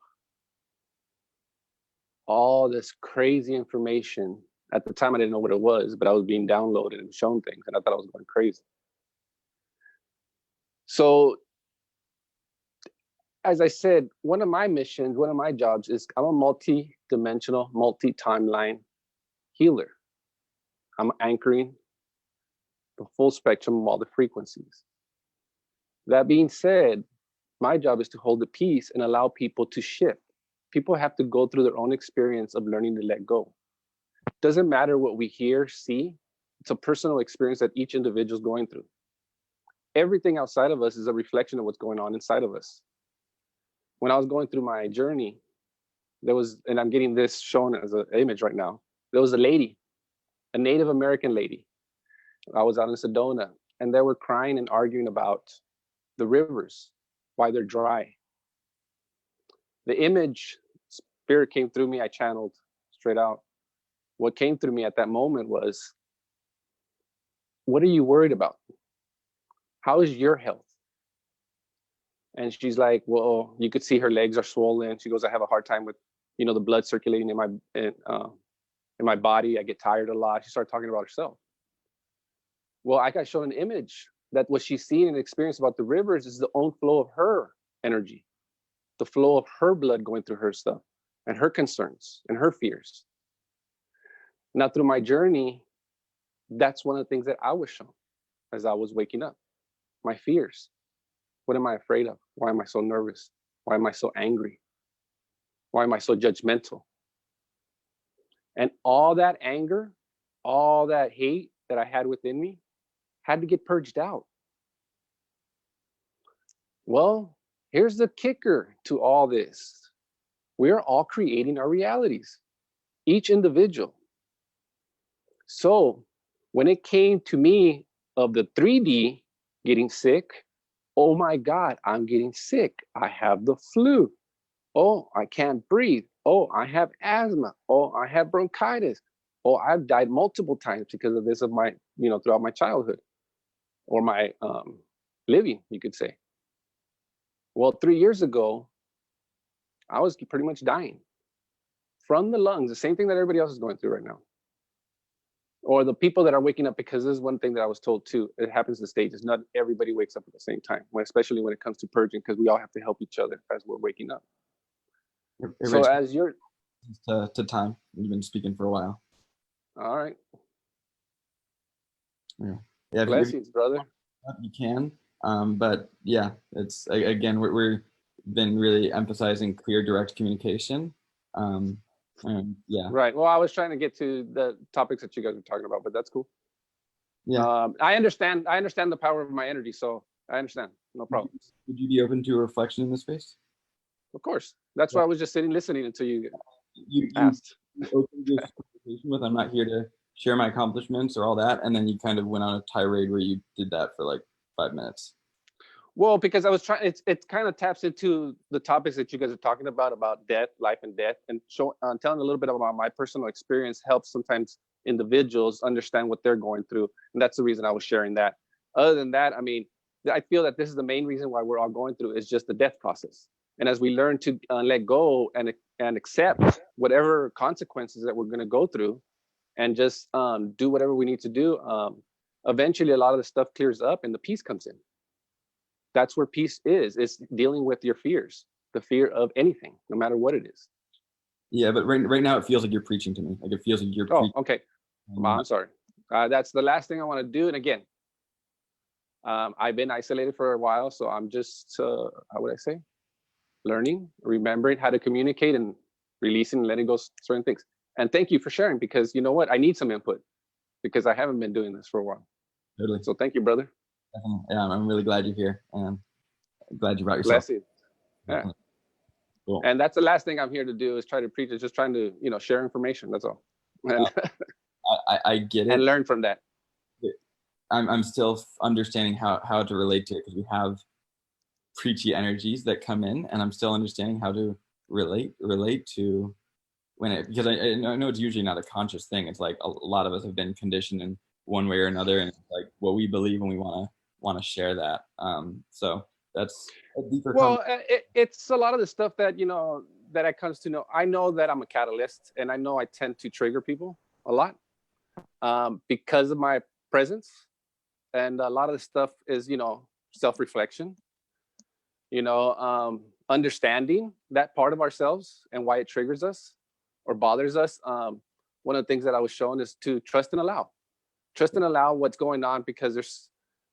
all this crazy information. At the time, I didn't know what it was, but I was being downloaded and shown things, and I thought I was going crazy. So, as I said, one of my missions, one of my jobs is I'm a multi-dimensional, multi-timeline healer. I'm anchoring the full spectrum of all the frequencies. That being said, my job is to hold the peace and allow people to shift. People have to go through their own experience of learning to let go. Doesn't matter what we hear, see, it's a personal experience that each individual is going through. Everything outside of us is a reflection of what's going on inside of us. When I was going through my journey, there was, and I'm getting this shown as an image right now, there was a lady, a Native American lady. I was out in Sedona, and they were crying and arguing about the rivers, why they're dry. The image, spirit came through me, I channeled straight out. What came through me at that moment was, what are you worried about? How is your health? And she's like, well, you could see her legs are swollen. She goes, I have a hard time with, you know, the blood circulating in my body. I get tired a lot. She started talking about herself. Well, I got shown an image that what she's seen and experienced about the rivers is the own flow of her energy, the flow of her blood going through her stuff and her concerns and her fears. Now, through my journey, that's one of the things that I was shown as I was waking up. My fears. What am I afraid of? Why am I so nervous? Why am I so angry? Why am I so judgmental? And all that anger, all that hate that I had within me had to get purged out. Well, here's the kicker to all this. We're all creating our realities, each individual. So when it came to me of the 3D getting sick, oh my God, I'm getting sick. I have the flu. Oh, I can't breathe. Oh, I have asthma. Oh, I have bronchitis. Oh, I've died multiple times because of this, of my, you know, throughout my childhood or my living, you could say. Well, 3 years ago, I was pretty much dying from the lungs, the same thing that everybody else is going through right now. Or the people that are waking up, because this is one thing that I was told too, it happens in stages. Not everybody wakes up at the same time, especially when it comes to purging, because we all have to help each other as we're waking up. So as you're to time, you've been speaking for a while. all right, Yeah, if blessings, brother. you can. But yeah, it's again we're been really emphasizing clear, direct communication. And yeah, Right. Well, I was trying to get to the topics that you guys were talking about, but that's cool. yeah. I understand the power of my energy, so I understand. No problem. Would you be open to a reflection in this space? Of course. That's why I was just sitting listening until you You asked. opened this conversation with, I'm not here to share my accomplishments or all that, and then you kind of went on a tirade where you did that for like 5 minutes. Well, because I was trying, it kind of taps into the topics that you guys are talking about death, life and death, and telling a little bit about my personal experience helps sometimes individuals understand what they're going through. And that's the reason I was sharing that. Other than that, I mean, I feel that this is the main reason why we're all going through is just the death process. And as we learn to let go and accept whatever consequences that we're going to go through and just do whatever we need to do, eventually a lot of the stuff clears up and the peace comes in. That's where peace is. It's dealing with your fears, the fear of anything, no matter what it is. Yeah, but right now it feels like you're preaching to me. Like it feels like you're preaching. Okay. I'm sorry. That's the last thing I want to do. And again, I've been isolated for a while, so I'm just, how would I say? Learning, remembering how to communicate and releasing and letting go certain things. And thank you for sharing, because you know what? I need some input because I haven't been doing this for a while. Totally. So thank you, brother. Yeah, I'm really glad you're here, and I'm glad you brought yourself. Bless you. Yeah. Cool. And that's the last thing I'm here to do is try to preach. It's just trying to, share information. That's all. And, I get it. And learn from that. I'm still understanding how to relate to it, because we have preachy energies that come in, and I'm still understanding how to relate to when it, because I know it's usually not a conscious thing. It's like a lot of us have been conditioned in one way or another, and it's like what we believe, and we want to share that. So that's a deeper. Well, it's a lot of the stuff that that it comes to know. I know that I'm a catalyst, and I know I tend to trigger people a lot because of my presence, and a lot of the stuff is self-reflection. Understanding that part of ourselves and why it triggers us or bothers us. One of the things that I was shown is to trust and allow what's going on, because there's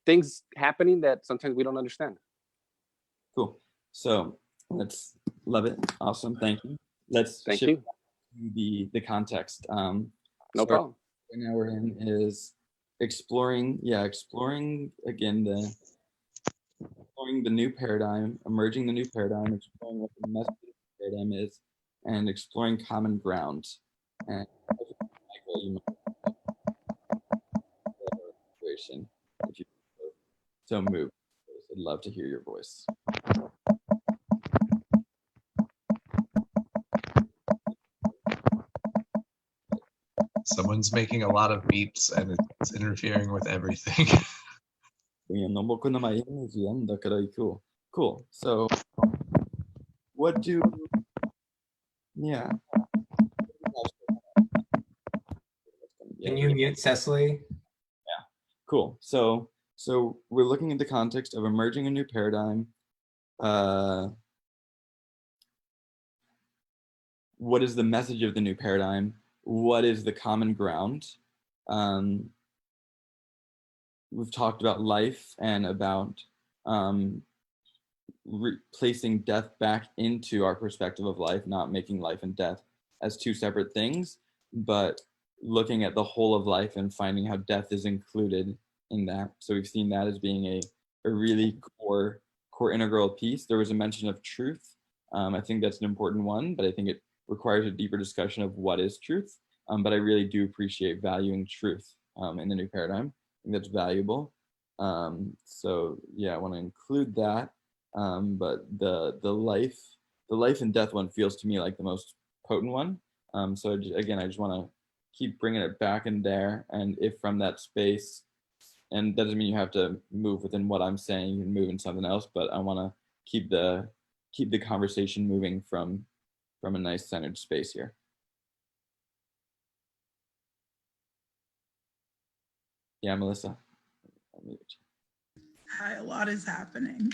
things happening that sometimes we don't understand. Cool. So let's love it. Awesome. Thank you. Let's thank you. The context. No problem. Right now we're in is exploring again exploring the new paradigm, emerging the new paradigm, exploring what the message of the paradigm is, and exploring common ground. And Michael, you might situation if you so move. I'd love to hear your voice. Someone's making a lot of beeps and it's interfering with everything. Cool. So what do Can you mute Cecily? Yeah. Cool. So we're looking at the context of emerging a new paradigm. What is the message of the new paradigm? What is the common ground? We've talked about life and about placing death back into our perspective of life, not making life and death as two separate things, but looking at the whole of life and finding how death is included in that. So we've seen that as being a really core integral piece. There was a mention of truth. I think that's an important one, but I think it requires a deeper discussion of what is truth. But I really do appreciate valuing truth in the new paradigm. I think that's valuable. So yeah, I want to include that. But the life and death one feels to me like the most potent one. So again, I just want to keep bringing it back in there. And if from that space, and that doesn't mean you have to move within what I'm saying, you can move in something else, but I want to keep the conversation moving from a nice centered space here. Yeah, Melissa. Hi, a lot is happening.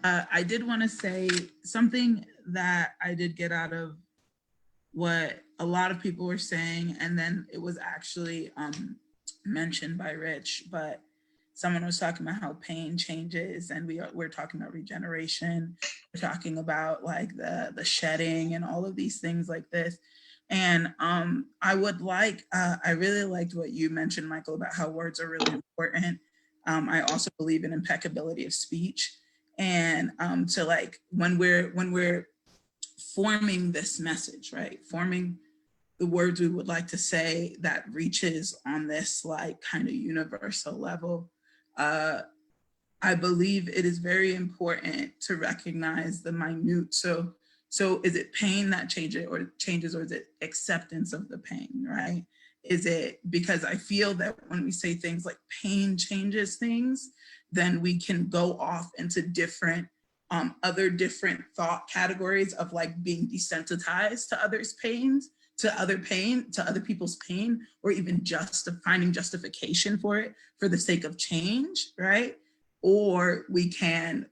I did want to say something that I did get out of what a lot of people were saying, and then it was actually mentioned by Rich, but someone was talking about how pain changes, and we're talking about regeneration. We're talking about like the shedding and all of these things like this. And I really liked what you mentioned, Michael, about how words are really important. I also believe in impeccability of speech, and to like when we're forming this message, right? Forming the words we would like to say that reaches on this like kind of universal level. I believe it is very important to recognize the minute. So is it pain that changes, or is it acceptance of the pain, right? Is it because I feel that when we say things like pain changes things, then we can go off into different other different thought categories of like being desensitized to others' pains, to other people's pain, or even just finding justification for it for the sake of change, right? Or we can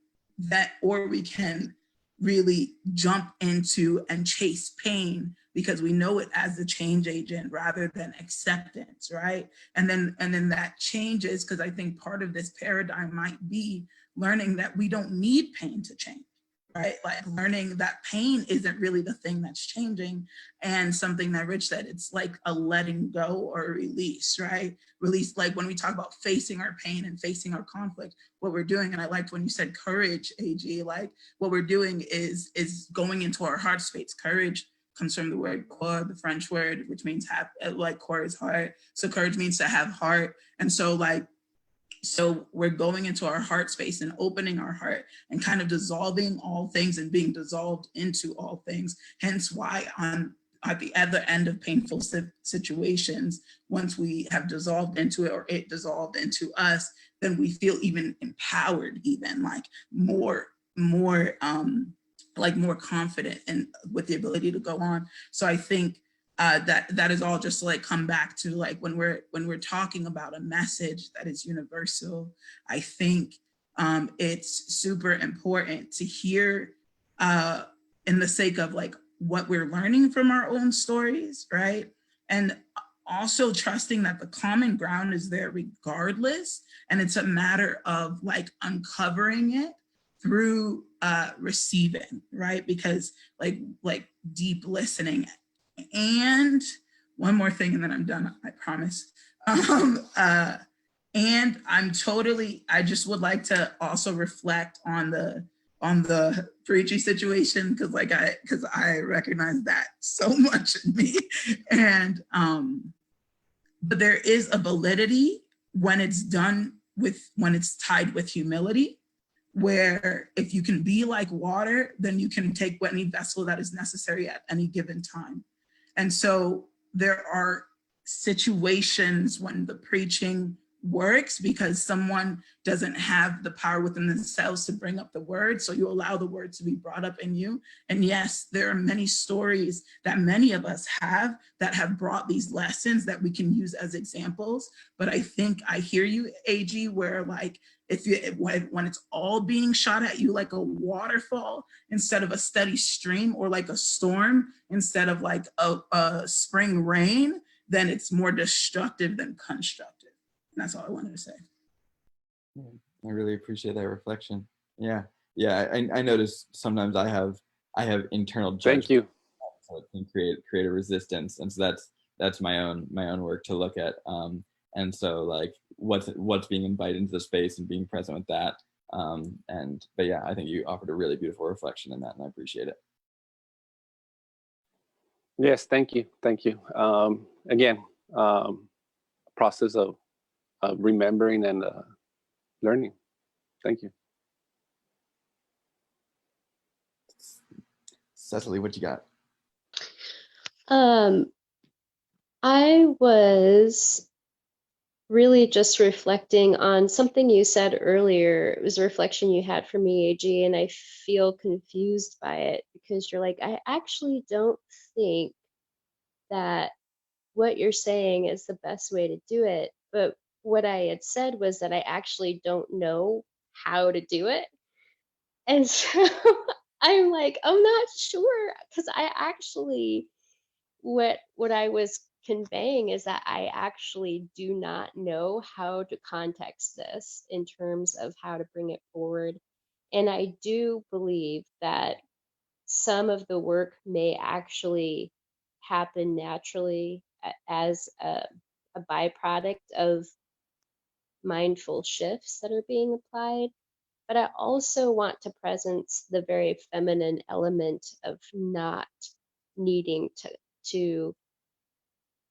really jump into and chase pain because we know it as the change agent rather than acceptance, right? And then that changes, because I think part of this paradigm might be learning that we don't need pain to change, right? Like learning that pain isn't really the thing that's changing. And something that Rich said, it's like a letting go or a release, right? Release, like when we talk about facing our pain and facing our conflict, what we're doing, and I liked when you said courage, AG, like what we're doing is going into our heart space. Courage comes from the word cor, the French word, which means have, like cor is heart. So courage means to have heart. And so we're going into our heart space and opening our heart and kind of dissolving all things and being dissolved into all things. Hence why at the other end of painful situations, once we have dissolved into it or it dissolved into us, then we feel even empowered, even like more confident and with the ability to go on. So I think that is all just to like come back to like when we're talking about a message that is universal. I think it's super important to hear in the sake of like what we're learning from our own stories, right? And also trusting that the common ground is there regardless, and it's a matter of like uncovering it through receiving, right? Because like deep listening. And one more thing, and then I'm done, I promise. And I just would like to also reflect on the preachy situation, because I recognize that so much in me. And but there is a validity when it's tied with humility, where if you can be like water, then you can take any vessel that is necessary at any given time. And so there are situations when the preaching works because someone doesn't have the power within themselves to bring up the word. So you allow the word to be brought up in you. And yes, there are many stories that many of us have that have brought these lessons that we can use as examples. But I think I hear you, AG, where like, when it's all being shot at you like a waterfall instead of a steady stream, or like a storm instead of like a spring rain, then it's more destructive than constructive. And that's all I wanted to say. I really appreciate that reflection. Yeah. I notice sometimes I have internal judgment. Thank you. So it can create a resistance, and so that's my own work to look at. And so like what's being invited into the space and being present with that. But yeah, I think you offered a really beautiful reflection in that, and I appreciate it. Yes, thank you. Again, process of remembering and learning. Thank you. Cecily, what you got? I was really just reflecting on something you said earlier. It was a reflection you had for me, AG, and I feel confused by it because you're like, I actually don't think that what you're saying is the best way to do it. But what I had said was that I actually don't know how to do it. And so I'm like, I'm not sure, because I actually, what I was conveying is that I actually do not know how to context this in terms of how to bring it forward. And I do believe that some of the work may actually happen naturally as a byproduct of mindful shifts that are being applied. But I also want to presence the very feminine element of not needing to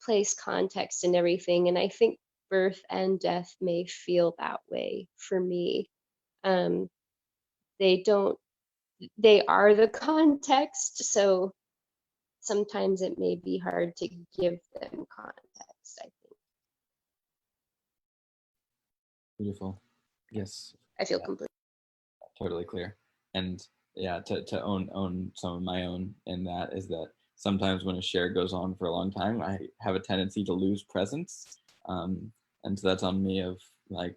place context in everything. And I think birth and death may feel that way for me. Um, they don't, they are the context. So sometimes it may be hard to give them context, I think. Beautiful. Yes. I feel Yeah, complete. totally clear. And yeah, to own some of my own in that is that sometimes when a share goes on for a long time, I have a tendency to lose presence. And so that's on me of like,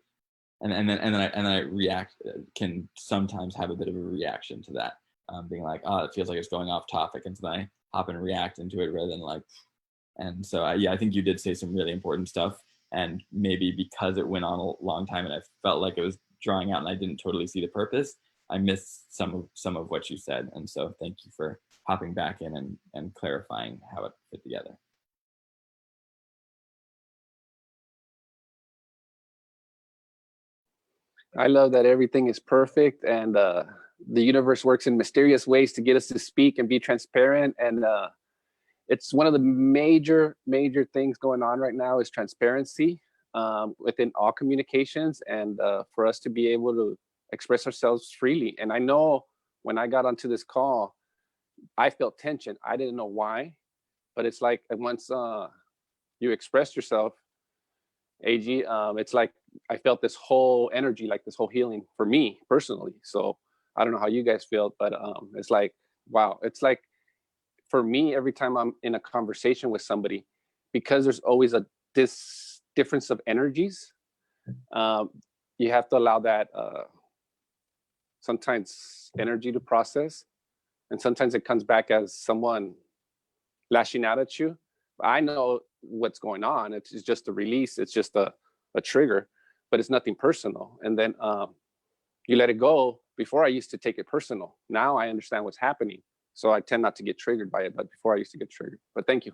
and then I react, can sometimes have a bit of a reaction to that, being like, oh, it feels like it's going off topic, and so then I hop and react into it rather than like. And so yeah, I think you did say some really important stuff, and maybe because it went on a long time and I felt like it was drawing out and I didn't totally see the purpose, I missed some of what you said. And so thank you for hopping back in and clarifying how it fit together. I love that everything is perfect, and the universe works in mysterious ways to get us to speak and be transparent. And it's one of the major things going on right now is transparency within all communications, and for us to be able to express ourselves freely. And I know when I got onto this call, I felt tension. I didn't know why, but it's like once you express yourself, AG, it's like I felt this whole energy, like this whole healing for me personally. So I don't know how you guys feel, but it's like, wow. It's like, for me, every time I'm in a conversation with somebody, because there's always this difference of energies, you have to allow that sometimes energy to process. And sometimes it comes back as someone lashing out at you. I know what's going on. It's just a release. It's just a trigger, but it's nothing personal. And then you let it go. Before, I used to take it personal. Now I understand what's happening. So I tend not to get triggered by it, but before I used to get triggered. But thank you.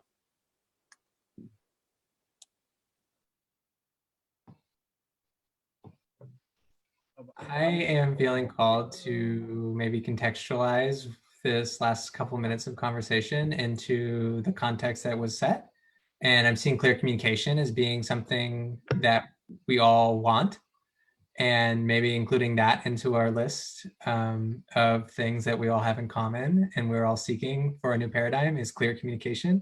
I am feeling called to maybe contextualize this last couple minutes of conversation into the context that was set. And I'm seeing clear communication as being something that we all want, and maybe including that into our list of things that we all have in common and we're all seeking for a new paradigm is clear communication.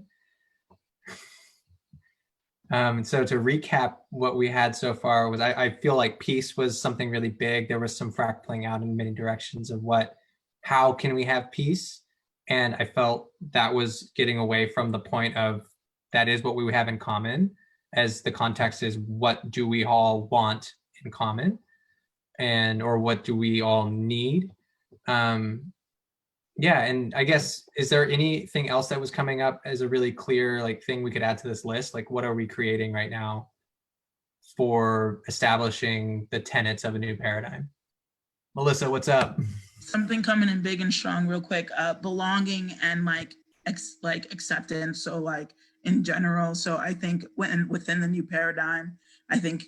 So to recap what we had so far was I feel like peace was something really big. There was some fractaling out in many directions of how can we have peace? And I felt that was getting away from the point of that is what we have in common, as the context is what do we all want in common, and or what do we all need? Yeah, and I guess, is there anything else that was coming up as a really clear thing we could add to this list? Like, what are we creating right now for establishing the tenets of a new paradigm? Melissa, what's up? Something coming in big and strong real quick, belonging and acceptance. So in general, so I think within the new paradigm, I think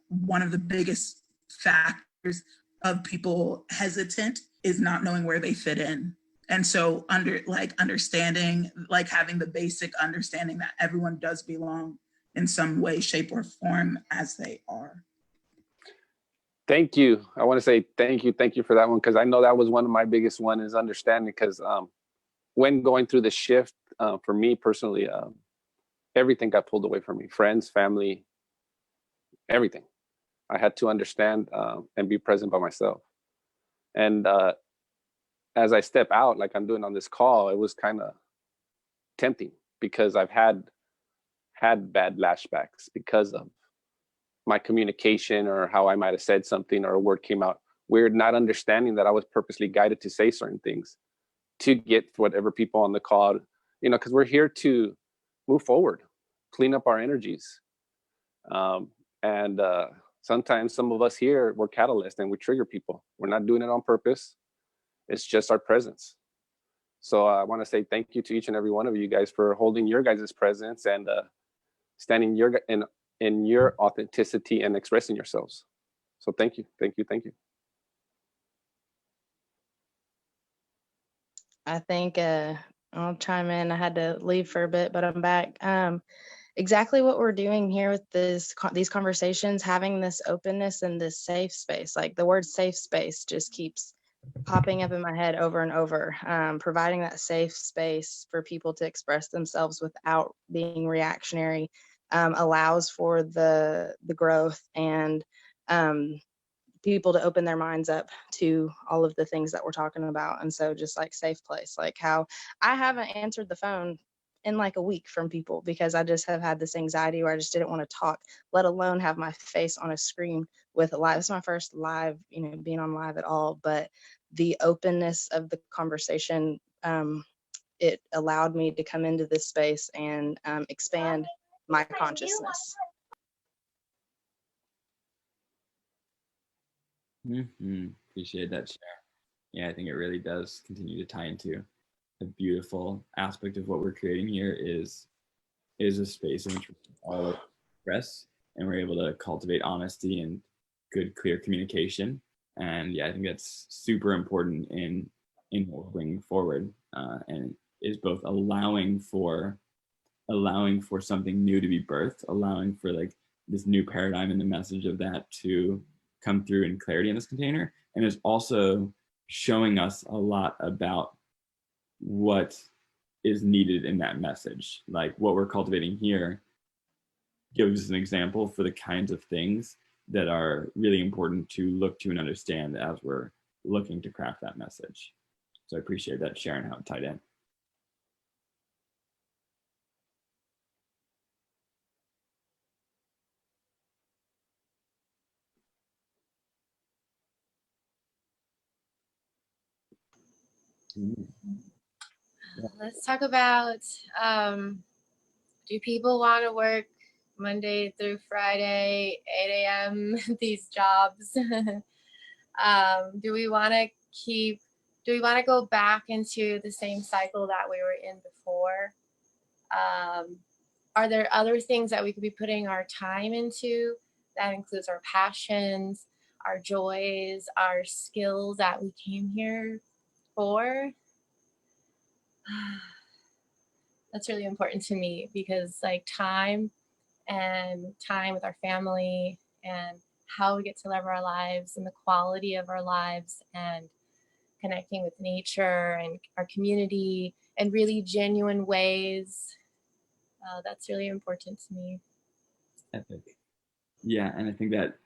one of the biggest factors of people hesitant is not knowing where they fit in. And so understanding, having the basic understanding that everyone does belong in some way, shape, or form as they are. Thank you. I want to say thank you for that one, because I know that was one of my biggest one is understanding, because when going through the shift, for me personally, everything got pulled away from me, friends, family, everything. I had to understand and be present by myself. And as I step out, like I'm doing on this call, it was kind of tempting because I've had bad flashbacks because of my communication or how I might have said something or a word came out we're not understanding that I was purposely guided to say certain things to get whatever people on the call, you know, because we're here to move forward, clean up our energies. And sometimes some of us here, we're catalysts and we trigger people. We're not doing it on purpose. It's just our presence. So I want to say thank you to each and every one of you guys for holding your guys' presence and standing in your authenticity and expressing yourselves. So thank you, thank you, thank you. I think I'll chime in. I had to leave for a bit, but I'm back. Exactly what we're doing here with these conversations, having this openness and this safe space. Like the word safe space just keeps popping up in my head over and over. Providing that safe space for people to express themselves without being reactionary allows for the growth and people to open their minds up to all of the things that we're talking about. And so just like safe place, like how I haven't answered the phone in like a week from people because I just have had this anxiety where I just didn't want to talk, let alone have my face on a screen with a live. It's my first live, you know, being on live at all, but the openness of the conversation, it allowed me to come into this space and expand my consciousness. Appreciate that share. Yeah, I think it really does continue to tie into a beautiful aspect of what we're creating here is a space in which we all express and we're able to cultivate honesty and good, clear communication. And yeah, I think that's super important in what we're bringing forward, and is both allowing for something new to be birthed, allowing for like this new paradigm and the message of that to come through in clarity in this container, and is also showing us a lot about what is needed in that message. Like what we're cultivating here gives us an example for the kinds of things that are really important to look to and understand as we're looking to craft that message. So I appreciate that, Sharon, how it tied in. Let's talk about, do people want to work Monday through Friday, 8 a.m., these jobs? Do we want to go back into the same cycle that we were in before? Are there other things that we could be putting our time into? That includes our passions, our joys, our skills that we came here for. That's really important to me because like time with our family and how we get to live our lives and the quality of our lives and connecting with nature and our community in really genuine ways. That's really important to me. Epic. Yeah, and I think that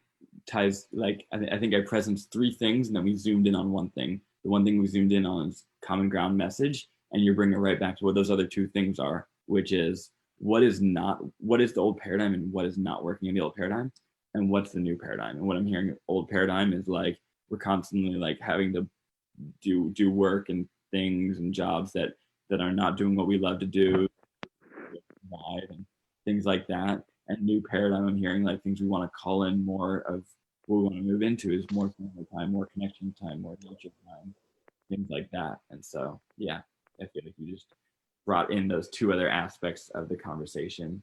ties, like, I think I presenced three things and then we zoomed in on one thing. The one thing we zoomed in on is common ground message, and you're bringing it right back to what those other two things are, which is what is the old paradigm and what is not working in the old paradigm, and what's the new paradigm. And what I'm hearing, old paradigm is like we're constantly like having to do work and things and jobs that are not doing what we love to do, and things like that. And new paradigm, I'm hearing like things we want to call in more of what we want to move into is more family time, more connection time, more nature time, things like that. And so, yeah, I feel like you just brought in those two other aspects of the conversation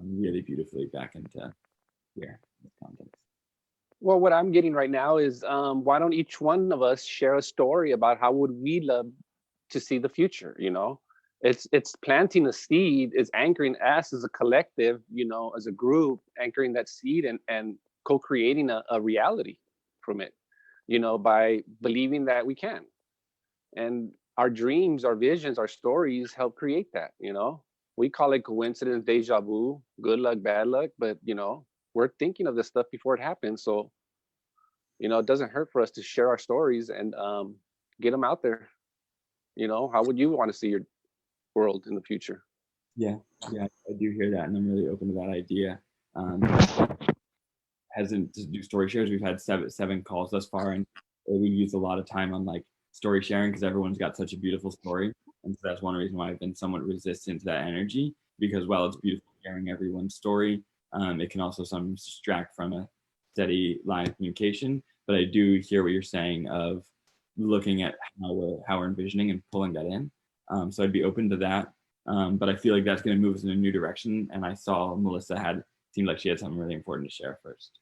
really beautifully back into here, this context. Well, what I'm getting right now is why don't each one of us share a story about how would we love to see the future, you know? It's planting a seed, it's anchoring us as a collective, you know, as a group, anchoring that seed and co-creating a reality from it, you know, by believing that we can. And our dreams, our visions, our stories help create that, you know? We call it coincidence, deja vu, good luck, bad luck, but, you know, we're thinking of this stuff before it happens. So, you know, it doesn't hurt for us to share our stories and get them out there. You know, how would you want to see your world in the future? Yeah, I do hear that, and I'm really open to that idea. Hesitant to do story shares. We've had seven calls thus far, and we've used a lot of time on like story sharing because everyone's got such a beautiful story. And so that's one reason why I've been somewhat resistant to that energy, because while it's beautiful sharing everyone's story, it can also sometimes distract from a steady line of communication. But I do hear what you're saying of looking at how we're envisioning and pulling that in. So I'd be open to that. But I feel like that's going to move us in a new direction. And I saw Melissa seemed like she had something really important to share first.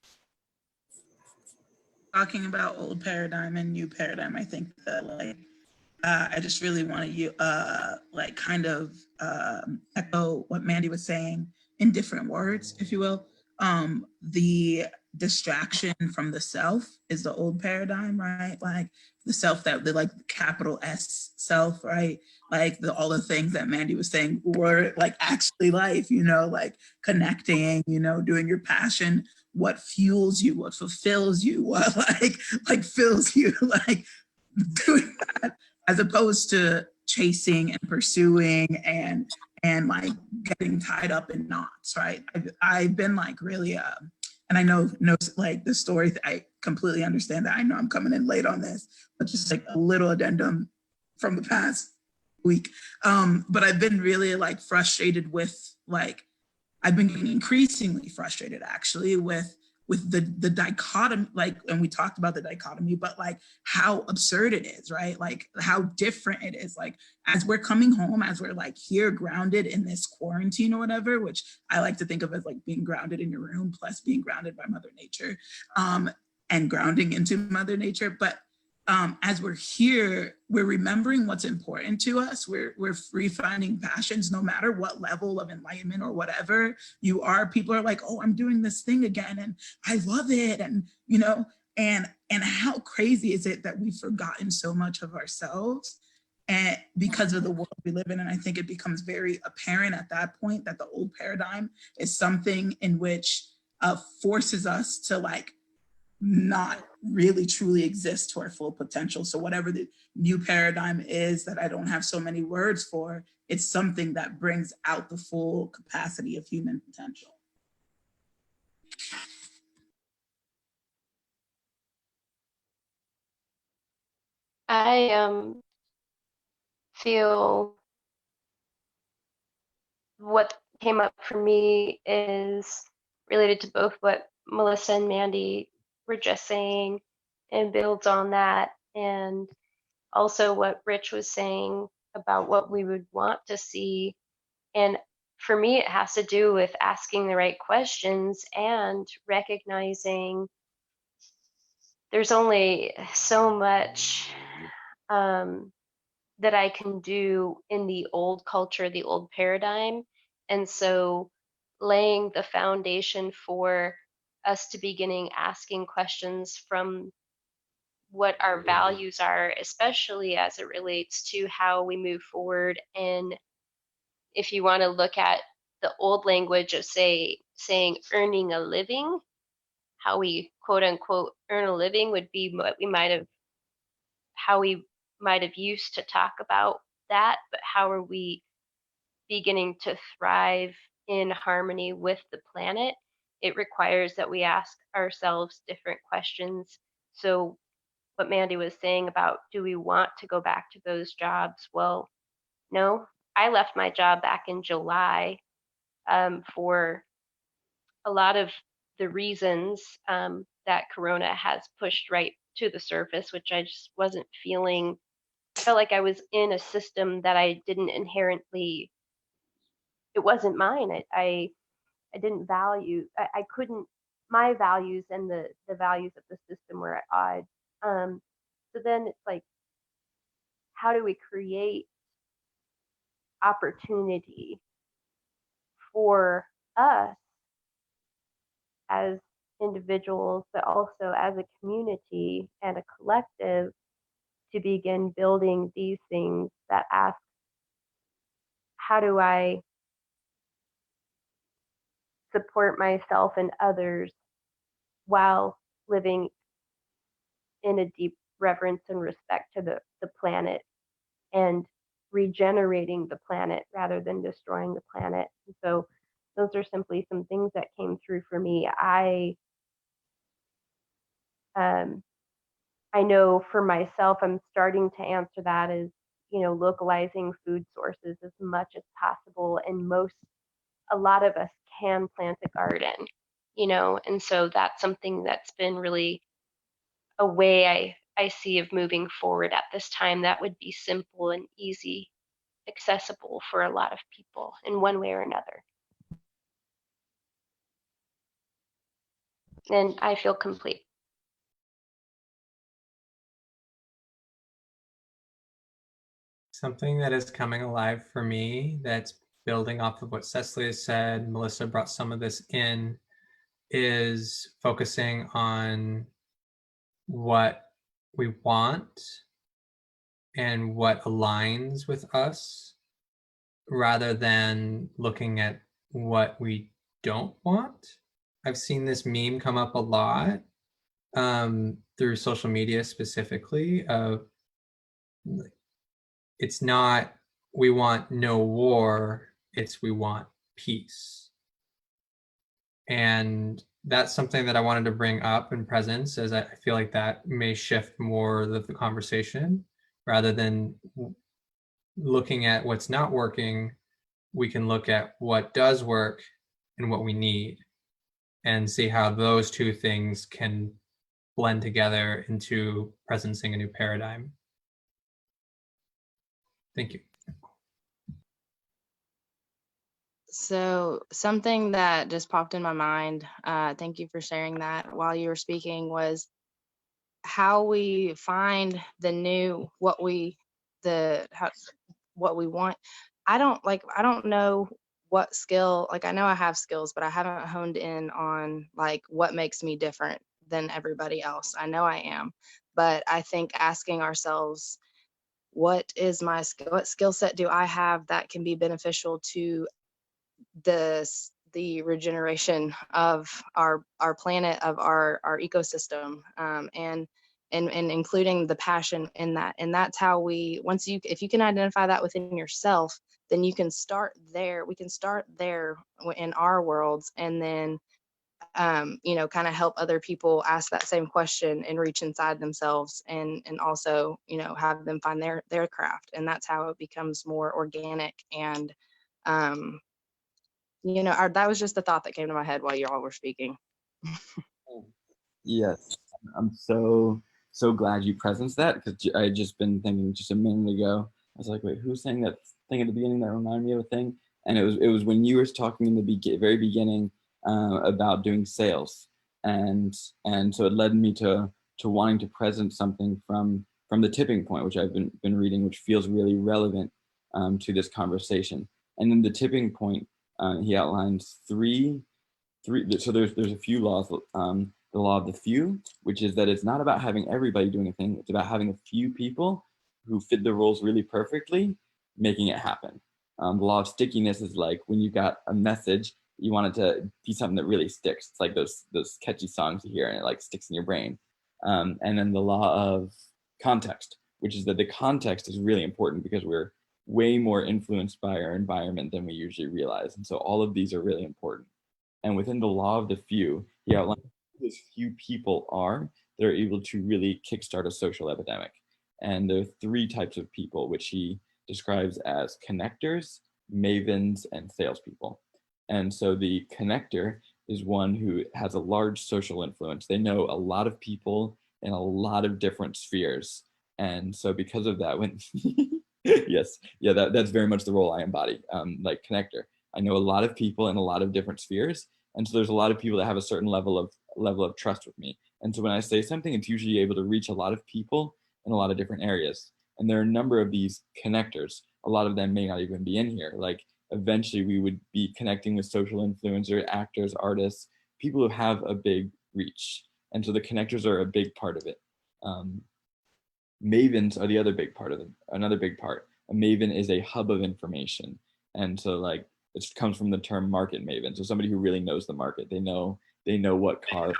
Talking about old paradigm and new paradigm, I think that like I just really want to like kind of echo what Mandy was saying in different words, if you will. The distraction from the self is the old paradigm, right? Like the self that the like capital S self, right? Like all the things that Mandy was saying were like actually life, you know, like connecting, you know, doing your passion, what fuels you, what fulfills you, what like fills you, like doing that, as opposed to chasing and pursuing and like getting tied up in knots, right? I've been like really and I know like the story, I completely understand that. I know I'm coming in late on this, but just like a little addendum from the past week. But I've been really like frustrated with like, I've been getting increasingly frustrated actually with the dichotomy, like, and we talked about the dichotomy, but like how absurd it is, right? Like how different it is. Like as we're coming home, as we're like here grounded in this quarantine or whatever, which I like to think of as like being grounded in your room plus being grounded by Mother Nature, and grounding into Mother Nature. But as we're here, we're remembering what's important to us. We're refinding passions, no matter what level of enlightenment or whatever you are. People are like, oh, I'm doing this thing again and I love it. And, you know, and how crazy is it that we've forgotten so much of ourselves and because of the world we live in. And I think it becomes very apparent at that point that the old paradigm is something in which forces us to like not really truly exist to our full potential. So whatever the new paradigm is that I don't have so many words for, it's something that brings out the full capacity of human potential. I feel what came up for me is related to both what Melissa and Mandy were just saying and builds on that, and also what Rich was saying about what we would want to see. And for me, it has to do with asking the right questions and recognizing there's only so much that I can do in the old culture, the old paradigm. And so laying the foundation for us to beginning asking questions from what our values are, especially as it relates to how we move forward. And if you want to look at the old language of saying earning a living, how we quote unquote earn a living would be what we might have, how we might have used to talk about that, but how are we beginning to thrive in harmony with the planet? It requires that we ask ourselves different questions. So what Mandy was saying about, do we want to go back to those jobs? Well, no, I left my job back in July for a lot of the reasons that Corona has pushed right to the surface, which I just wasn't feeling. I felt like I was in a system that I didn't inherently, it wasn't mine. I didn't value, I couldn't, my values and the values of the system were at odds. So then it's like, how do we create opportunity for us as individuals, but also as a community and a collective to begin building these things that ask, how do I support myself and others while living in a deep reverence and respect to the planet and regenerating the planet rather than destroying the planet. And so those are simply some things that came through for me. I know for myself, I'm starting to answer that as, localizing food sources as much as possible. And a lot of us can plant a garden, and so that's something that's been really a way I see of moving forward at this time that would be simple and easy, accessible for a lot of people in one way or another. And I feel complete. Something that is coming alive for me that's building off of what Cecily has said, Melissa brought some of this in, is focusing on what we want and what aligns with us rather than looking at what we don't want. I've seen this meme come up a lot through social media specifically of it's not we want no war, it's we want peace. And that's something that I wanted to bring up in presence, as I feel like that may shift more of the conversation rather than looking at what's not working. We can look at what does work and what we need and see how those two things can blend together into presencing a new paradigm. Thank you. So something that just popped in my mind, thank you for sharing that while you were speaking, was how we find the new, what we want. I don't know what skill, like I know I have skills, but I haven't honed in on like what makes me different than everybody else. I know I am, but I think asking ourselves, what is my skill? What skill set do I have that can be beneficial to the regeneration of our planet, of our ecosystem, and including the passion in that. And that's how if you can identify that within yourself, then you can start there. We can start there in our worlds, and then kind of help other people ask that same question and reach inside themselves, and also have them find their craft. And that's how it becomes more organic. And that was just the thought that came to my head while you all were speaking. Yes, I'm so glad you presenced that, because I had just been thinking just a minute ago. I was like, wait, who's saying that thing at the beginning that reminded me of a thing? And it was when you were talking in the very beginning about doing sales, and so it led me to wanting to present something from the Tipping Point, which I've been reading, which feels really relevant to this conversation. And in the Tipping Point, he outlines three. So there's a few laws. The law of the few, which is that it's not about having everybody doing a thing. It's about having a few people who fit the roles really perfectly, making it happen. The law of stickiness is like when you got a message, you want it to be something that really sticks. It's like those catchy songs you hear and it like sticks in your brain. And then the law of context, which is that the context is really important because we're way more influenced by our environment than we usually realize. And so all of these are really important. And within the law of the few, he outlines who those few people are that are able to really kickstart a social epidemic. And there are three types of people, which he describes as connectors, mavens, and salespeople. And so the connector is one who has a large social influence. They know a lot of people in a lot of different spheres. And so because of that, when yes, yeah, that's very much the role I embody, like connector. I know a lot of people in a lot of different spheres. And so there's a lot of people that have a certain level of trust with me. And so when I say something, it's usually able to reach a lot of people in a lot of different areas. And there are a number of these connectors. A lot of them may not even be in here. Like eventually we would be connecting with social influencers, actors, artists, people who have a big reach. And so the connectors are a big part of it. Mavens are the other big part of it. Another big part. A maven is a hub of information. And so like it comes from the term market maven. So somebody who really knows the market. They know what car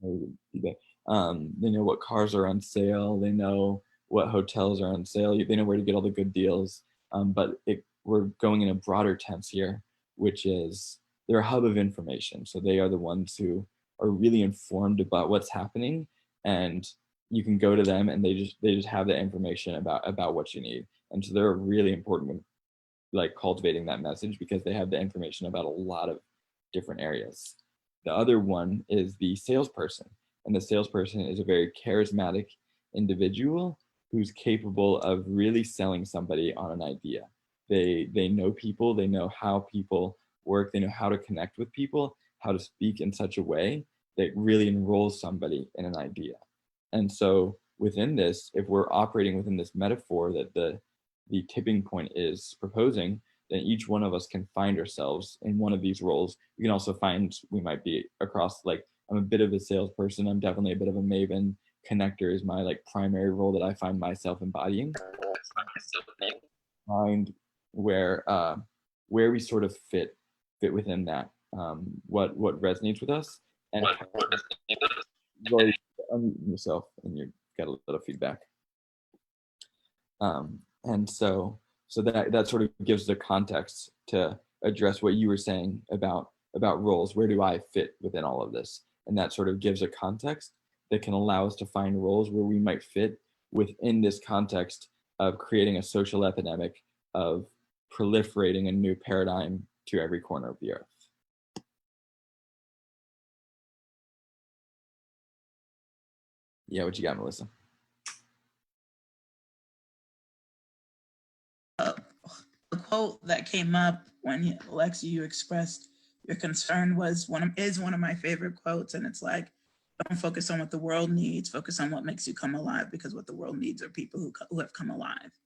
they know what cars are on sale. They know what hotels are on sale. They know where to get all the good deals. But we're going in a broader tense here, which is they're a hub of information. So they are the ones who are really informed about what's happening and you can go to them and they just have the information about what you need. And so they're really important when like cultivating that message because they have the information about a lot of different areas. The other one is the salesperson. And the salesperson is a very charismatic individual who's capable of really selling somebody on an idea. They know people, they know how people work, they know how to connect with people, how to speak in such a way that really enrolls somebody in an idea. And so within this, if we're operating within this metaphor that the tipping point is proposing, then each one of us can find ourselves in one of these roles. We can also find we might be across, like, I'm a bit of a salesperson, I'm definitely a bit of a maven. Connector is my like primary role that I find myself embodying. Find where we sort of fit within that, what resonates with us, and unmute yourself, and you got a little feedback. And so that sort of gives the context to address what you were saying about roles. Where do I fit within all of this? And that sort of gives a context that can allow us to find roles where we might fit within this context of creating a social epidemic of proliferating a new paradigm to every corner of the earth. Yeah, what you got, Melissa? The quote that came up when Alexi, you expressed your concern is one of my favorite quotes, and it's like, don't focus on what the world needs, focus on what makes you come alive, because what the world needs are people who have come alive.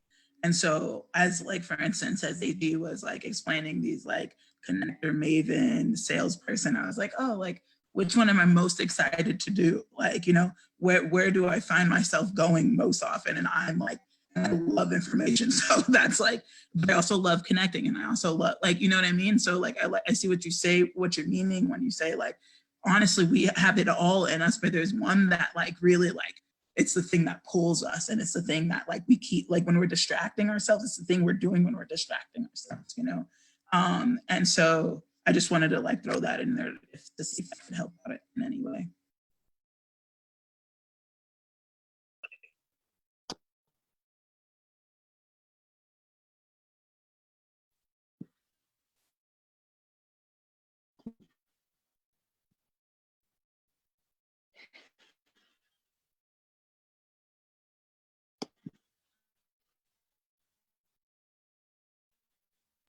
And so as like, for instance, as AG was like explaining these like connector, maven, salesperson, I was like, oh, like, which one am I most excited to do? Like, you know, where do I find myself going most often? And I'm like, I love information. So that's like, but I also love connecting, and I also love, like, you know what I mean? So like, I see what you say, what you're meaning when you say like, honestly, we have it all in us, but there's one that like really like, it's the thing that pulls us, and it's the thing that like we keep, like when we're distracting ourselves, it's the thing we're doing when we're distracting ourselves, you know? And so I just wanted to like throw that in there to see if I could help out it in any way.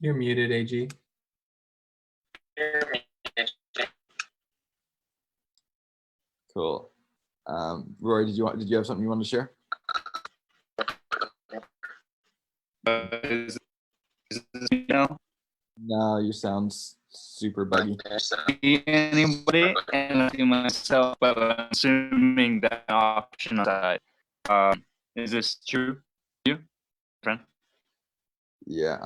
You're muted, AG. Cool. Roy, did you have something you wanted to share? No, you sound super buggy. Anybody, and I see myself, but I'm assuming that option side. Is this true? You, friend? Yeah,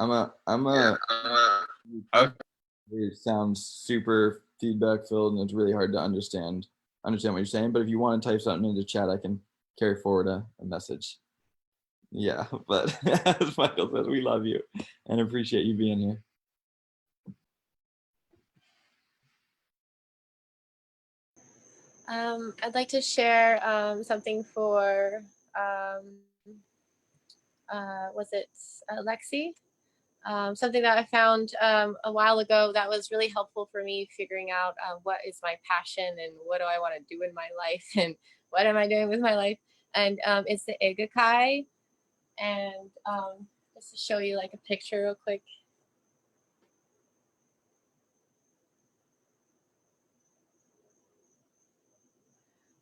it sounds super feedback filled, and it's really hard to understand what you're saying. But if you want to type something into chat, I can carry forward a message. Yeah, but as Michael says, we love you and appreciate you being here. I'd like to share something for, was it Lexi? Something that I found a while ago that was really helpful for me figuring out what is my passion and what do I want to do in my life and what am I doing with my life. And it's the Ikigai. And just to show you like a picture real quick.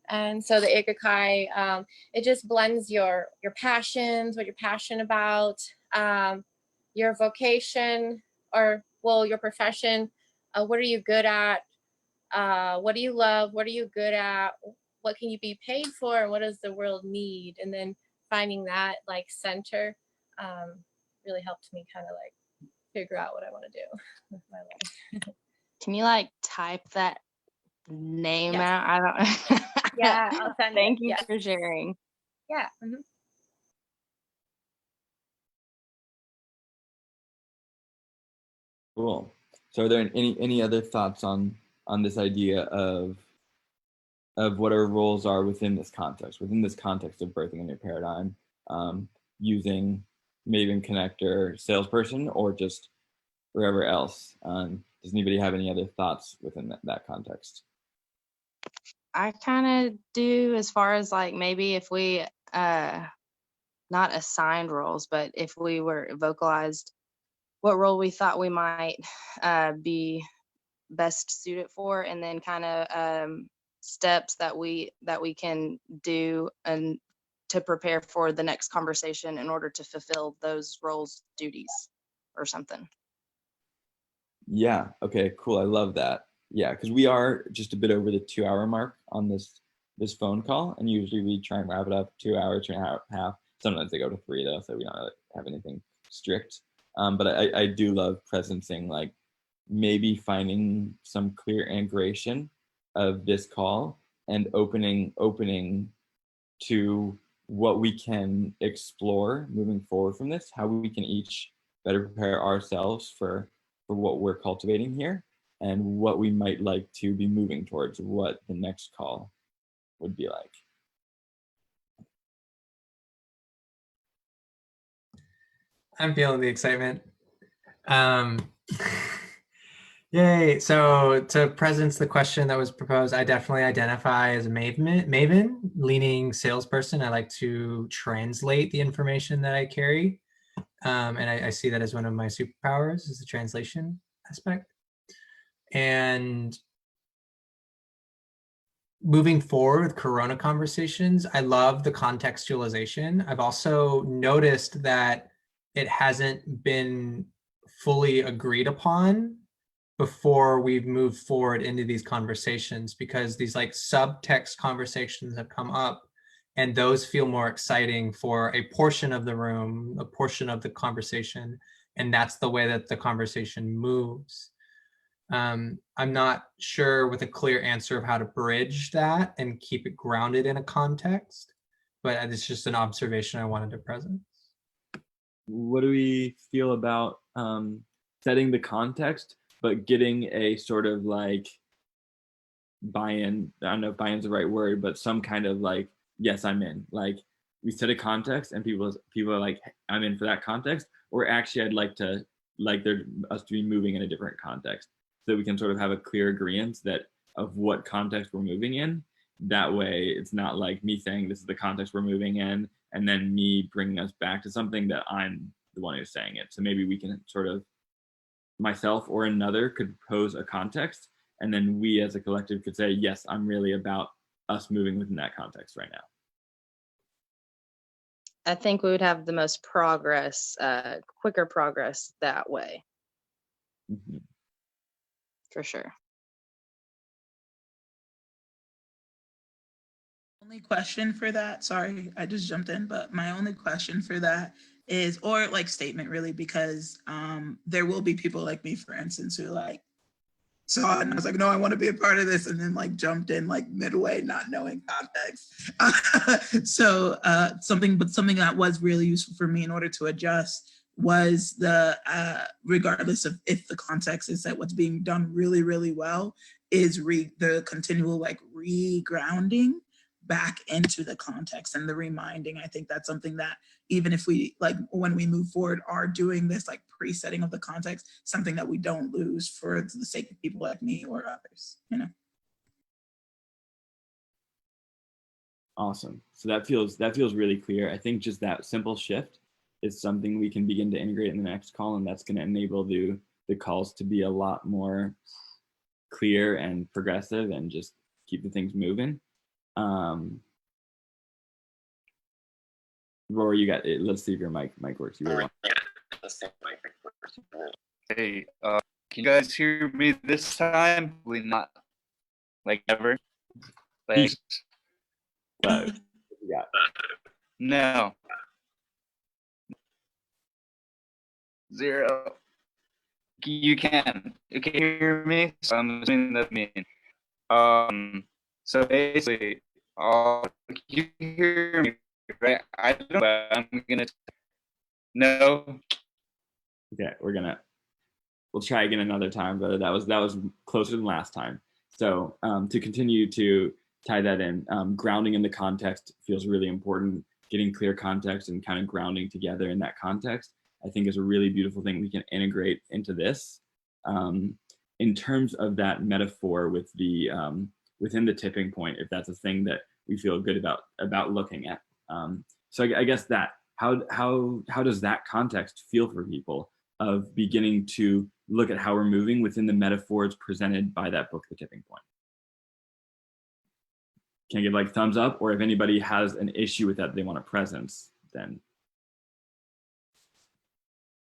And so the Ikigai, it just blends your passions, what you're passionate about, your vocation, or well, your profession. What are you good at? What do you love? What are you good at? What can you be paid for? And what does the world need? And then finding that like center really helped me kind of like figure out what I want to do with my life. Can you like type that name Yes. out? I don't. Yeah, I'll send Thank it. you Yes. for sharing. Yeah. Cool. So are there any other thoughts on this idea of of what our roles are within this context of birthing a new paradigm, using Maven Connector salesperson or just wherever else. Does anybody have any other thoughts within that context? I kind of do, as far as like maybe if we not assigned roles, but if we were vocalized what role we thought we might be best suited for, and then kind of steps that we can do and to prepare for the next conversation in order to fulfill those roles duties or something. Yeah, okay, cool. I love that. Yeah, because we are just a bit over the 2-hour mark on this phone call, and usually we try and wrap it up 2 hours, 2.5. Sometimes they go to 3 though, so we don't really have anything strict. But I do love presencing, like maybe finding some clear integration of this call and opening to what we can explore moving forward from this, how we can each better prepare ourselves for what we're cultivating here and what we might like to be moving towards, what the next call would be like. I'm feeling the excitement. Yay. So to presence the question that was proposed, I definitely identify as a Maven, leaning salesperson. I like to translate the information that I carry. And I see that as one of my superpowers, is the translation aspect. And moving forward with Corona conversations, I love the contextualization. I've also noticed that it hasn't been fully agreed upon before we've moved forward into these conversations, because these like subtext conversations have come up, and those feel more exciting for a portion of the room, a portion of the conversation, and that's the way that the conversation moves. I'm not sure with a clear answer of how to bridge that and keep it grounded in a context, but it's just an observation I wanted to present. What do we feel about setting the context, but getting a sort of like buy-in? I don't know if buy-in's the right word, but some kind of like, yes, I'm in. Like we set a context and people are like, I'm in for that context, or actually I'd like us to be moving in a different context, so we can sort of have a clear agreement that of what context we're moving in. That way it's not like me saying this is the context we're moving in and then me bringing us back to something that I'm the one who's saying it. So maybe we can sort of, myself or another could pose a context, and then we as a collective could say, yes, I'm really about us moving within that context right now. I think we would have the most progress, quicker progress that way. Mm-hmm. For sure. Only question for that, sorry, I just jumped in, but my only question for that is, or like statement really, because there will be people like me, for instance, who like saw it and I was like, no, I want to be a part of this, and then like jumped in like midway, not knowing context. So something that was really useful for me in order to adjust was the regardless of if the context is that what's being done really, really well, is the continual like regrounding back into the context and the reminding. I think that's something that even if we like when we move forward are doing this like pre-setting of the context, something that we don't lose for the sake of people like me or others, you know. Awesome. So that feels really clear. I think just that simple shift is something we can begin to integrate in the next call, and that's going to enable the calls to be a lot more clear and progressive and just keep the things moving. Rory, you got it. Let's see if your mic works. You really Hey, can you guys hear me this time? Probably not like ever. Thanks. Yeah. No. 0. You can hear me, so I'm assuming that's me. So basically, you hear me, right? I don't know, but I'm gonna no. Okay, we'll try again another time, but that was closer than last time. So to continue to tie that in. Grounding in the context feels really important. Getting clear context and kind of grounding together in that context, I think, is a really beautiful thing we can integrate into this. In terms of that metaphor with the within the tipping point, if that's a thing that we feel good about looking at. So I guess that how does that context feel for people of beginning to look at how we're moving within the metaphors presented by that book, The Tipping Point? Can I give like thumbs up, or if anybody has an issue with that they want a presence, then.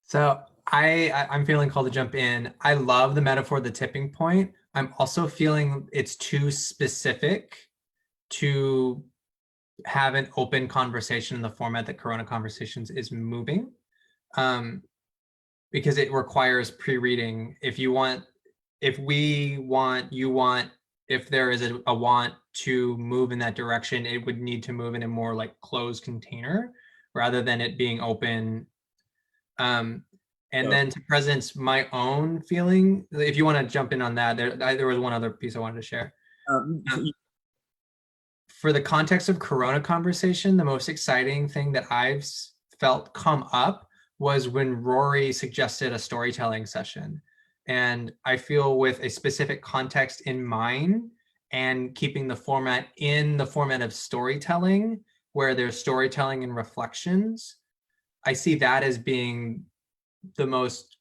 So I'm feeling called to jump in. I love the metaphor, the tipping point. I'm also feeling it's too specific to have an open conversation in the format that Corona Conversations is moving, because it requires pre-reading. If there is a want to move in that direction, it would need to move in a more like closed container rather than it being open. And then to presence my own feeling, if you want to jump in on that, there was one other piece I wanted to share. For the context of Corona Conversation, the most exciting thing that I've felt come up was when Rory suggested a storytelling session. And I feel with a specific context in mind and keeping the format in the format of storytelling, where there's storytelling and reflections, I see that as being the most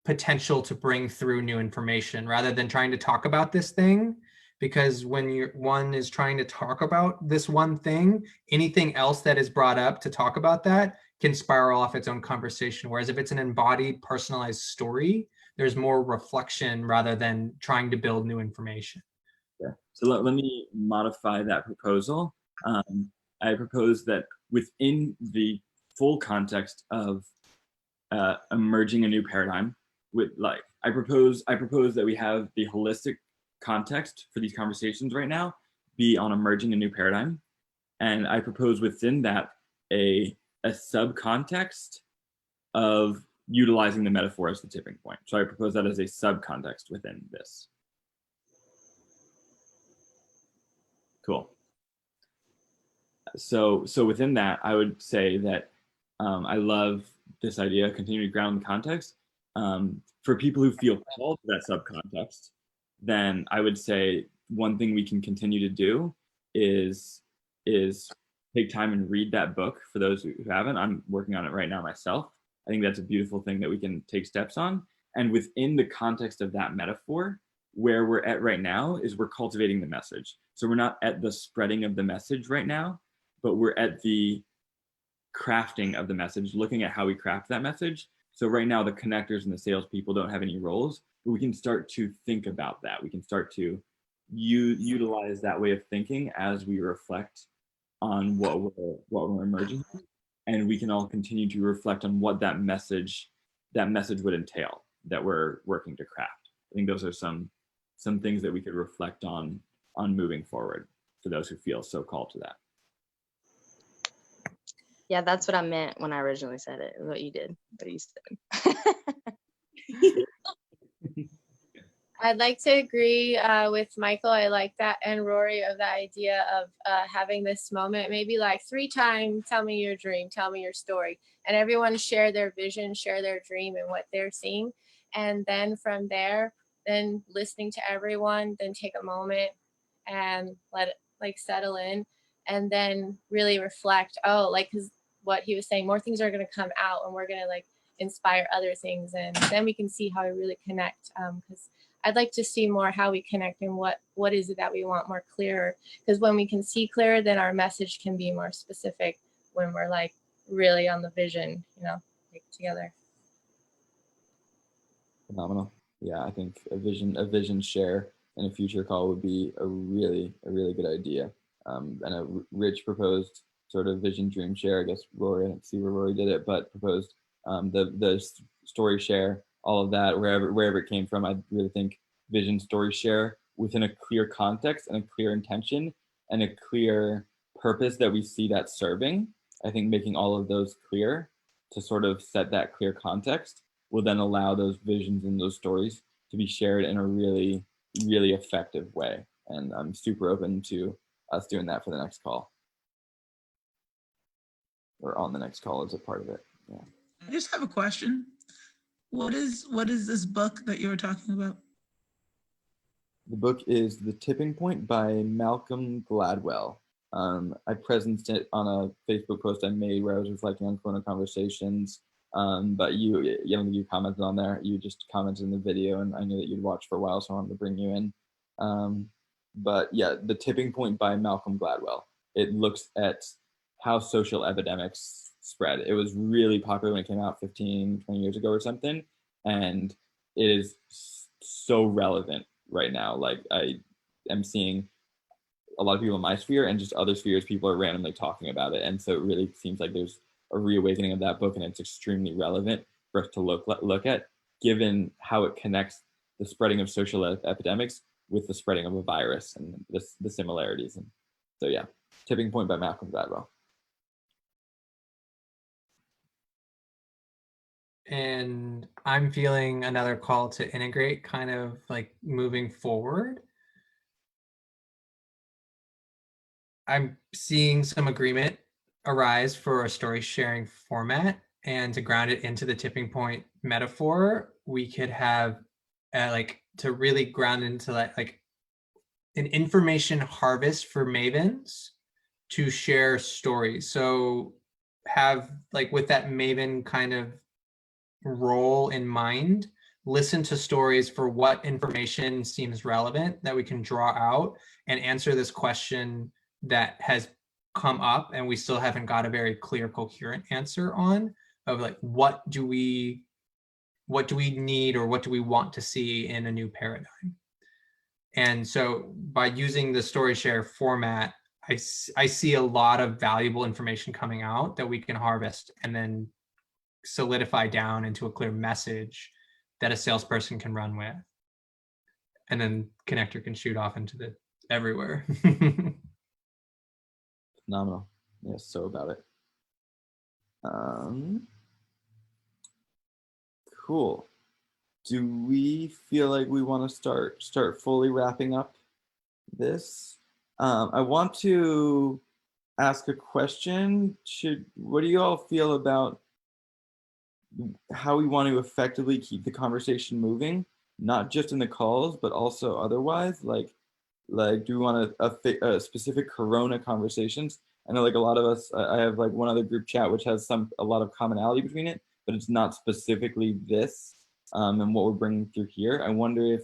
potential to bring through new information rather than trying to talk about this thing. Because when one is trying to talk about this one thing, anything else that is brought up to talk about that can spiral off its own conversation. Whereas if it's an embodied, personalized story, there's more reflection rather than trying to build new information. Yeah. So let me modify that proposal. I propose that within the full context of emerging a new paradigm, I propose that we have the holistic context for these conversations right now be on emerging a new paradigm, and I propose within that a sub-context of utilizing the metaphor as the tipping point. So I propose that as a sub-context within this. Cool. So within that, I would say that I love this idea of continuing to ground the context. For people who feel called to that subcontext, then I would say one thing we can continue to do is take time and read that book. For those who haven't, I'm working on it right now myself. I think that's a beautiful thing that we can take steps on. And within the context of that metaphor, where we're at right now is we're cultivating the message. So we're not at the spreading of the message right now, but we're at the crafting of the message, looking at how we craft that message. So right now, the connectors and the salespeople don't have any roles, but we can start to think about that. We can start to utilize that way of thinking as we reflect on what we're emerging, and we can all continue to reflect on what that message would entail that we're working to craft. I think those are some things that we could reflect on moving forward for those who feel so called to that. Yeah, that's what I meant when I originally said it, what you did, what you said. I'd like to agree with Michael. I like that, and Rory, of the idea of having this moment, maybe like 3 times, tell me your dream, tell me your story, and everyone share their vision, share their dream and what they're seeing. And then from there, then listening to everyone, then take a moment and let it like settle in, and then really reflect, because what he was saying, more things are going to come out and we're going to like inspire other things, and then we can see how we really connect, because I'd like to see more how we connect and what is it that we want more clearer, because when we can see clearer, then our message can be more specific when we're like really on the vision, like together. Phenomenal. Yeah, I think a vision share in a future call would be a really good idea. And Rich proposed sort of vision dream share. I guess Rory, I didn't see where Rory did it, but proposed the story share, all of that, wherever it came from. I really think vision story share within a clear context and a clear intention and a clear purpose that we see that serving. I think making all of those clear to sort of set that clear context will then allow those visions and those stories to be shared in a really effective way. And I'm super open to us doing that for the next call, or on the next call as a part of it. Yeah. I just have a question. What is this book that you were talking about? The book is The Tipping Point by Malcolm Gladwell. I presenced it on a Facebook post I made where I was reflecting on Corona Conversations. But you don't think you commented on there. You just commented in the video, and I knew that you'd watched for a while, so I wanted to bring you in. But yeah, The Tipping Point by Malcolm Gladwell. It looks at how social epidemics spread. It was really popular when it came out 15, 20 years ago or something, and it is so relevant right now. Like, I am seeing a lot of people in my sphere and just other spheres, people are randomly talking about it. And so it really seems like there's a reawakening of that book, and it's extremely relevant for us to look at, given how it connects the spreading of social epidemics with the spreading of a virus and the similarities. And so yeah, Tipping Point by Malcolm Gladwell. And I'm feeling another call to integrate, kind of like moving forward. I'm seeing some agreement arise for a story sharing format, and to ground it into the tipping point metaphor, we could have like to really ground into like an information harvest for mavens to share stories. So have, like, with that maven kind of role in mind, listen to stories for what information seems relevant that we can draw out and answer this question that has come up and we still haven't got a very clear, coherent answer on, of like, what do we need, or what do we want to see in a new paradigm? And so by using the story share format, I see a lot of valuable information coming out that we can harvest and then solidify down into a clear message that a salesperson can run with. And then connector can shoot off into the everywhere. Phenomenal. Yeah, so about it. Cool. Do we feel like we want to start fully wrapping up this? I want to ask a question. What do you all feel about how we want to effectively keep the conversation moving, not just in the calls, but also otherwise? Like do we want a specific Corona conversations? I know, like, a lot of us, I have like one other group chat which has a lot of commonality between it, but it's not specifically this and what we're bringing through here. I wonder if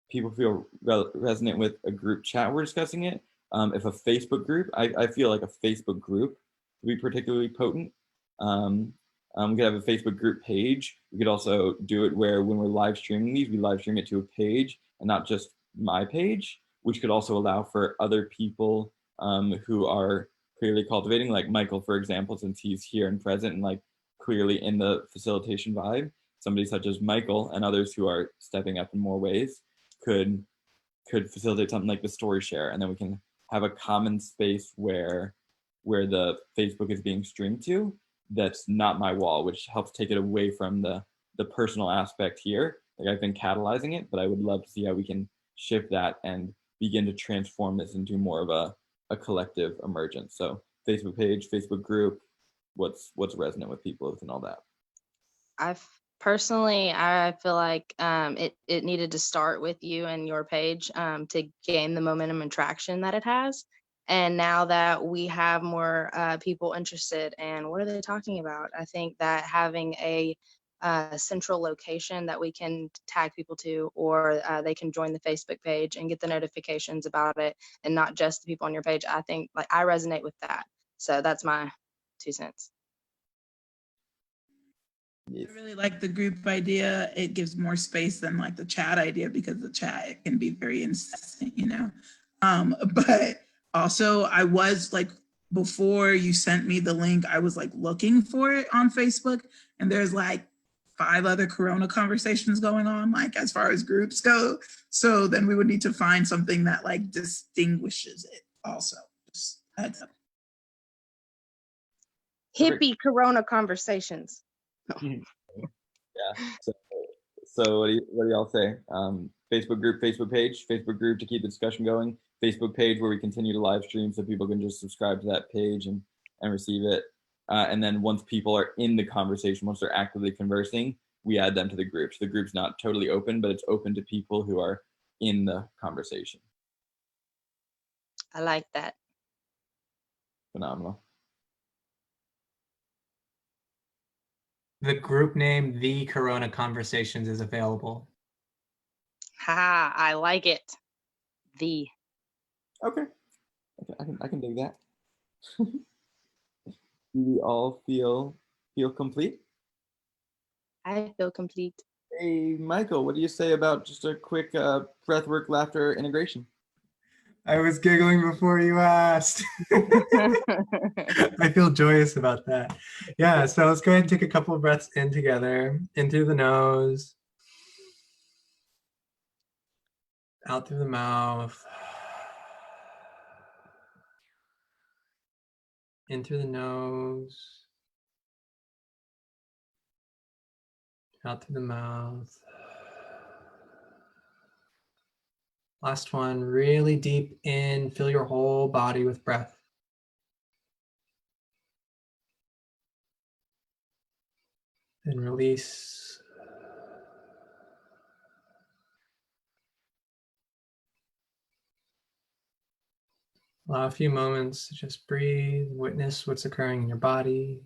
people feel resonant with a group chat we're discussing it. If a Facebook group, I feel like a Facebook group would be particularly potent. We could have a Facebook group page. We could also do it where when we're live streaming these, we live stream it to a page and not just my page, which could also allow for other people who are clearly cultivating, like Michael, for example, since he's here and present and like clearly in the facilitation vibe. Somebody such as Michael and others who are stepping up in more ways could facilitate something like the story share, and then we can have a common space where the Facebook is being streamed to. That's not my wall, which helps take it away from the personal aspect here. Like, I've been catalyzing it, but I would love to see how we can shift that and begin to transform this into more of a collective emergence. So Facebook page, Facebook group, what's resonant with people and all that. I feel like it needed to start with you and your page to gain the momentum and traction that it has. And now that we have more people interested and what are they talking about, I think that having a central location that we can tag people to, or they can join the Facebook page and get the notifications about it, and not just the people on your page, I think, like, I resonate with that. So that's my 2 cents. I really like the group idea. It gives more space than like the chat idea, because the chat, it can be very incessant, you know. But also, I was like, before you sent me the link, I was like looking for it on Facebook, and there's like 5 other Corona conversations going on, like, as far as groups go. So then we would need to find something that like distinguishes it also. Just heads up. Hippie Corona conversations. Yeah. So what do y'all say? Facebook group, Facebook page, Facebook group to keep the discussion going, Facebook page where we continue to live stream so people can just subscribe to that page and receive it. And then once people are in the conversation, once they're actively conversing, we add them to the group. So the group's not totally open, but it's open to people who are in the conversation. I like that. Phenomenal. The group name, The Corona Conversations, is available. Ha! I like it. The. Okay. I can dig that. Do we all feel complete? I feel complete. Hey, Michael, what do you say about just a quick breathwork laughter integration? I was giggling before you asked. I feel joyous about that. Yeah, so let's go ahead and take a couple of breaths in together, in through the nose, out through the mouth, in through the nose, out through the mouth. Last one, really deep in, fill your whole body with breath. And release. Allow a few moments to just breathe, witness what's occurring in your body.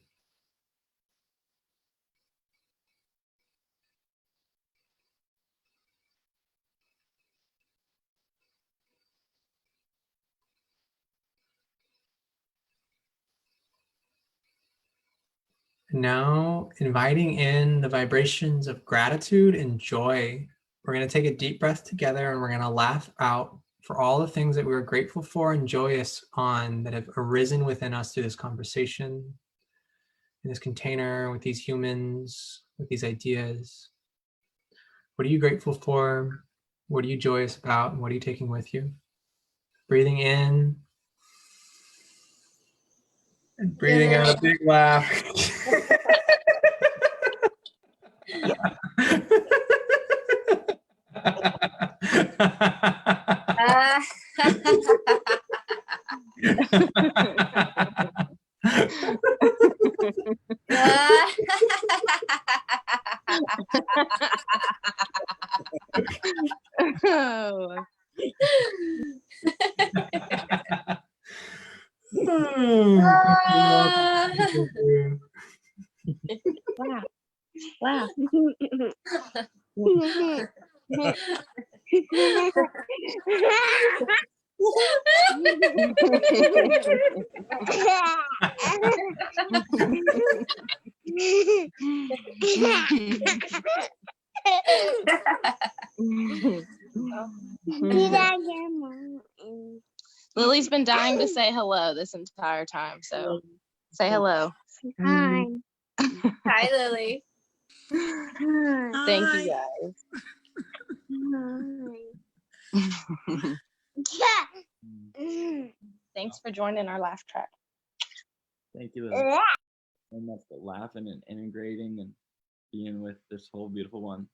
Now, inviting in the vibrations of gratitude and joy. We're going to take a deep breath together and we're going to laugh out for all the things that we are grateful for and joyous on that have arisen within us through this conversation, in this container, with these humans, with these ideas. What are you grateful for? What are you joyous about? And what are you taking with you? Breathing in and breathing out a big laugh. Oh. Wow. Wow. Lily's been dying to say hello this entire time, so say hello. Hi. Hi, Lily. Thank you guys. Thanks for joining our laugh track. Thank you. And that's the laughing and integrating and being with this whole beautiful one.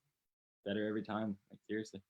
Better every time. Like, seriously.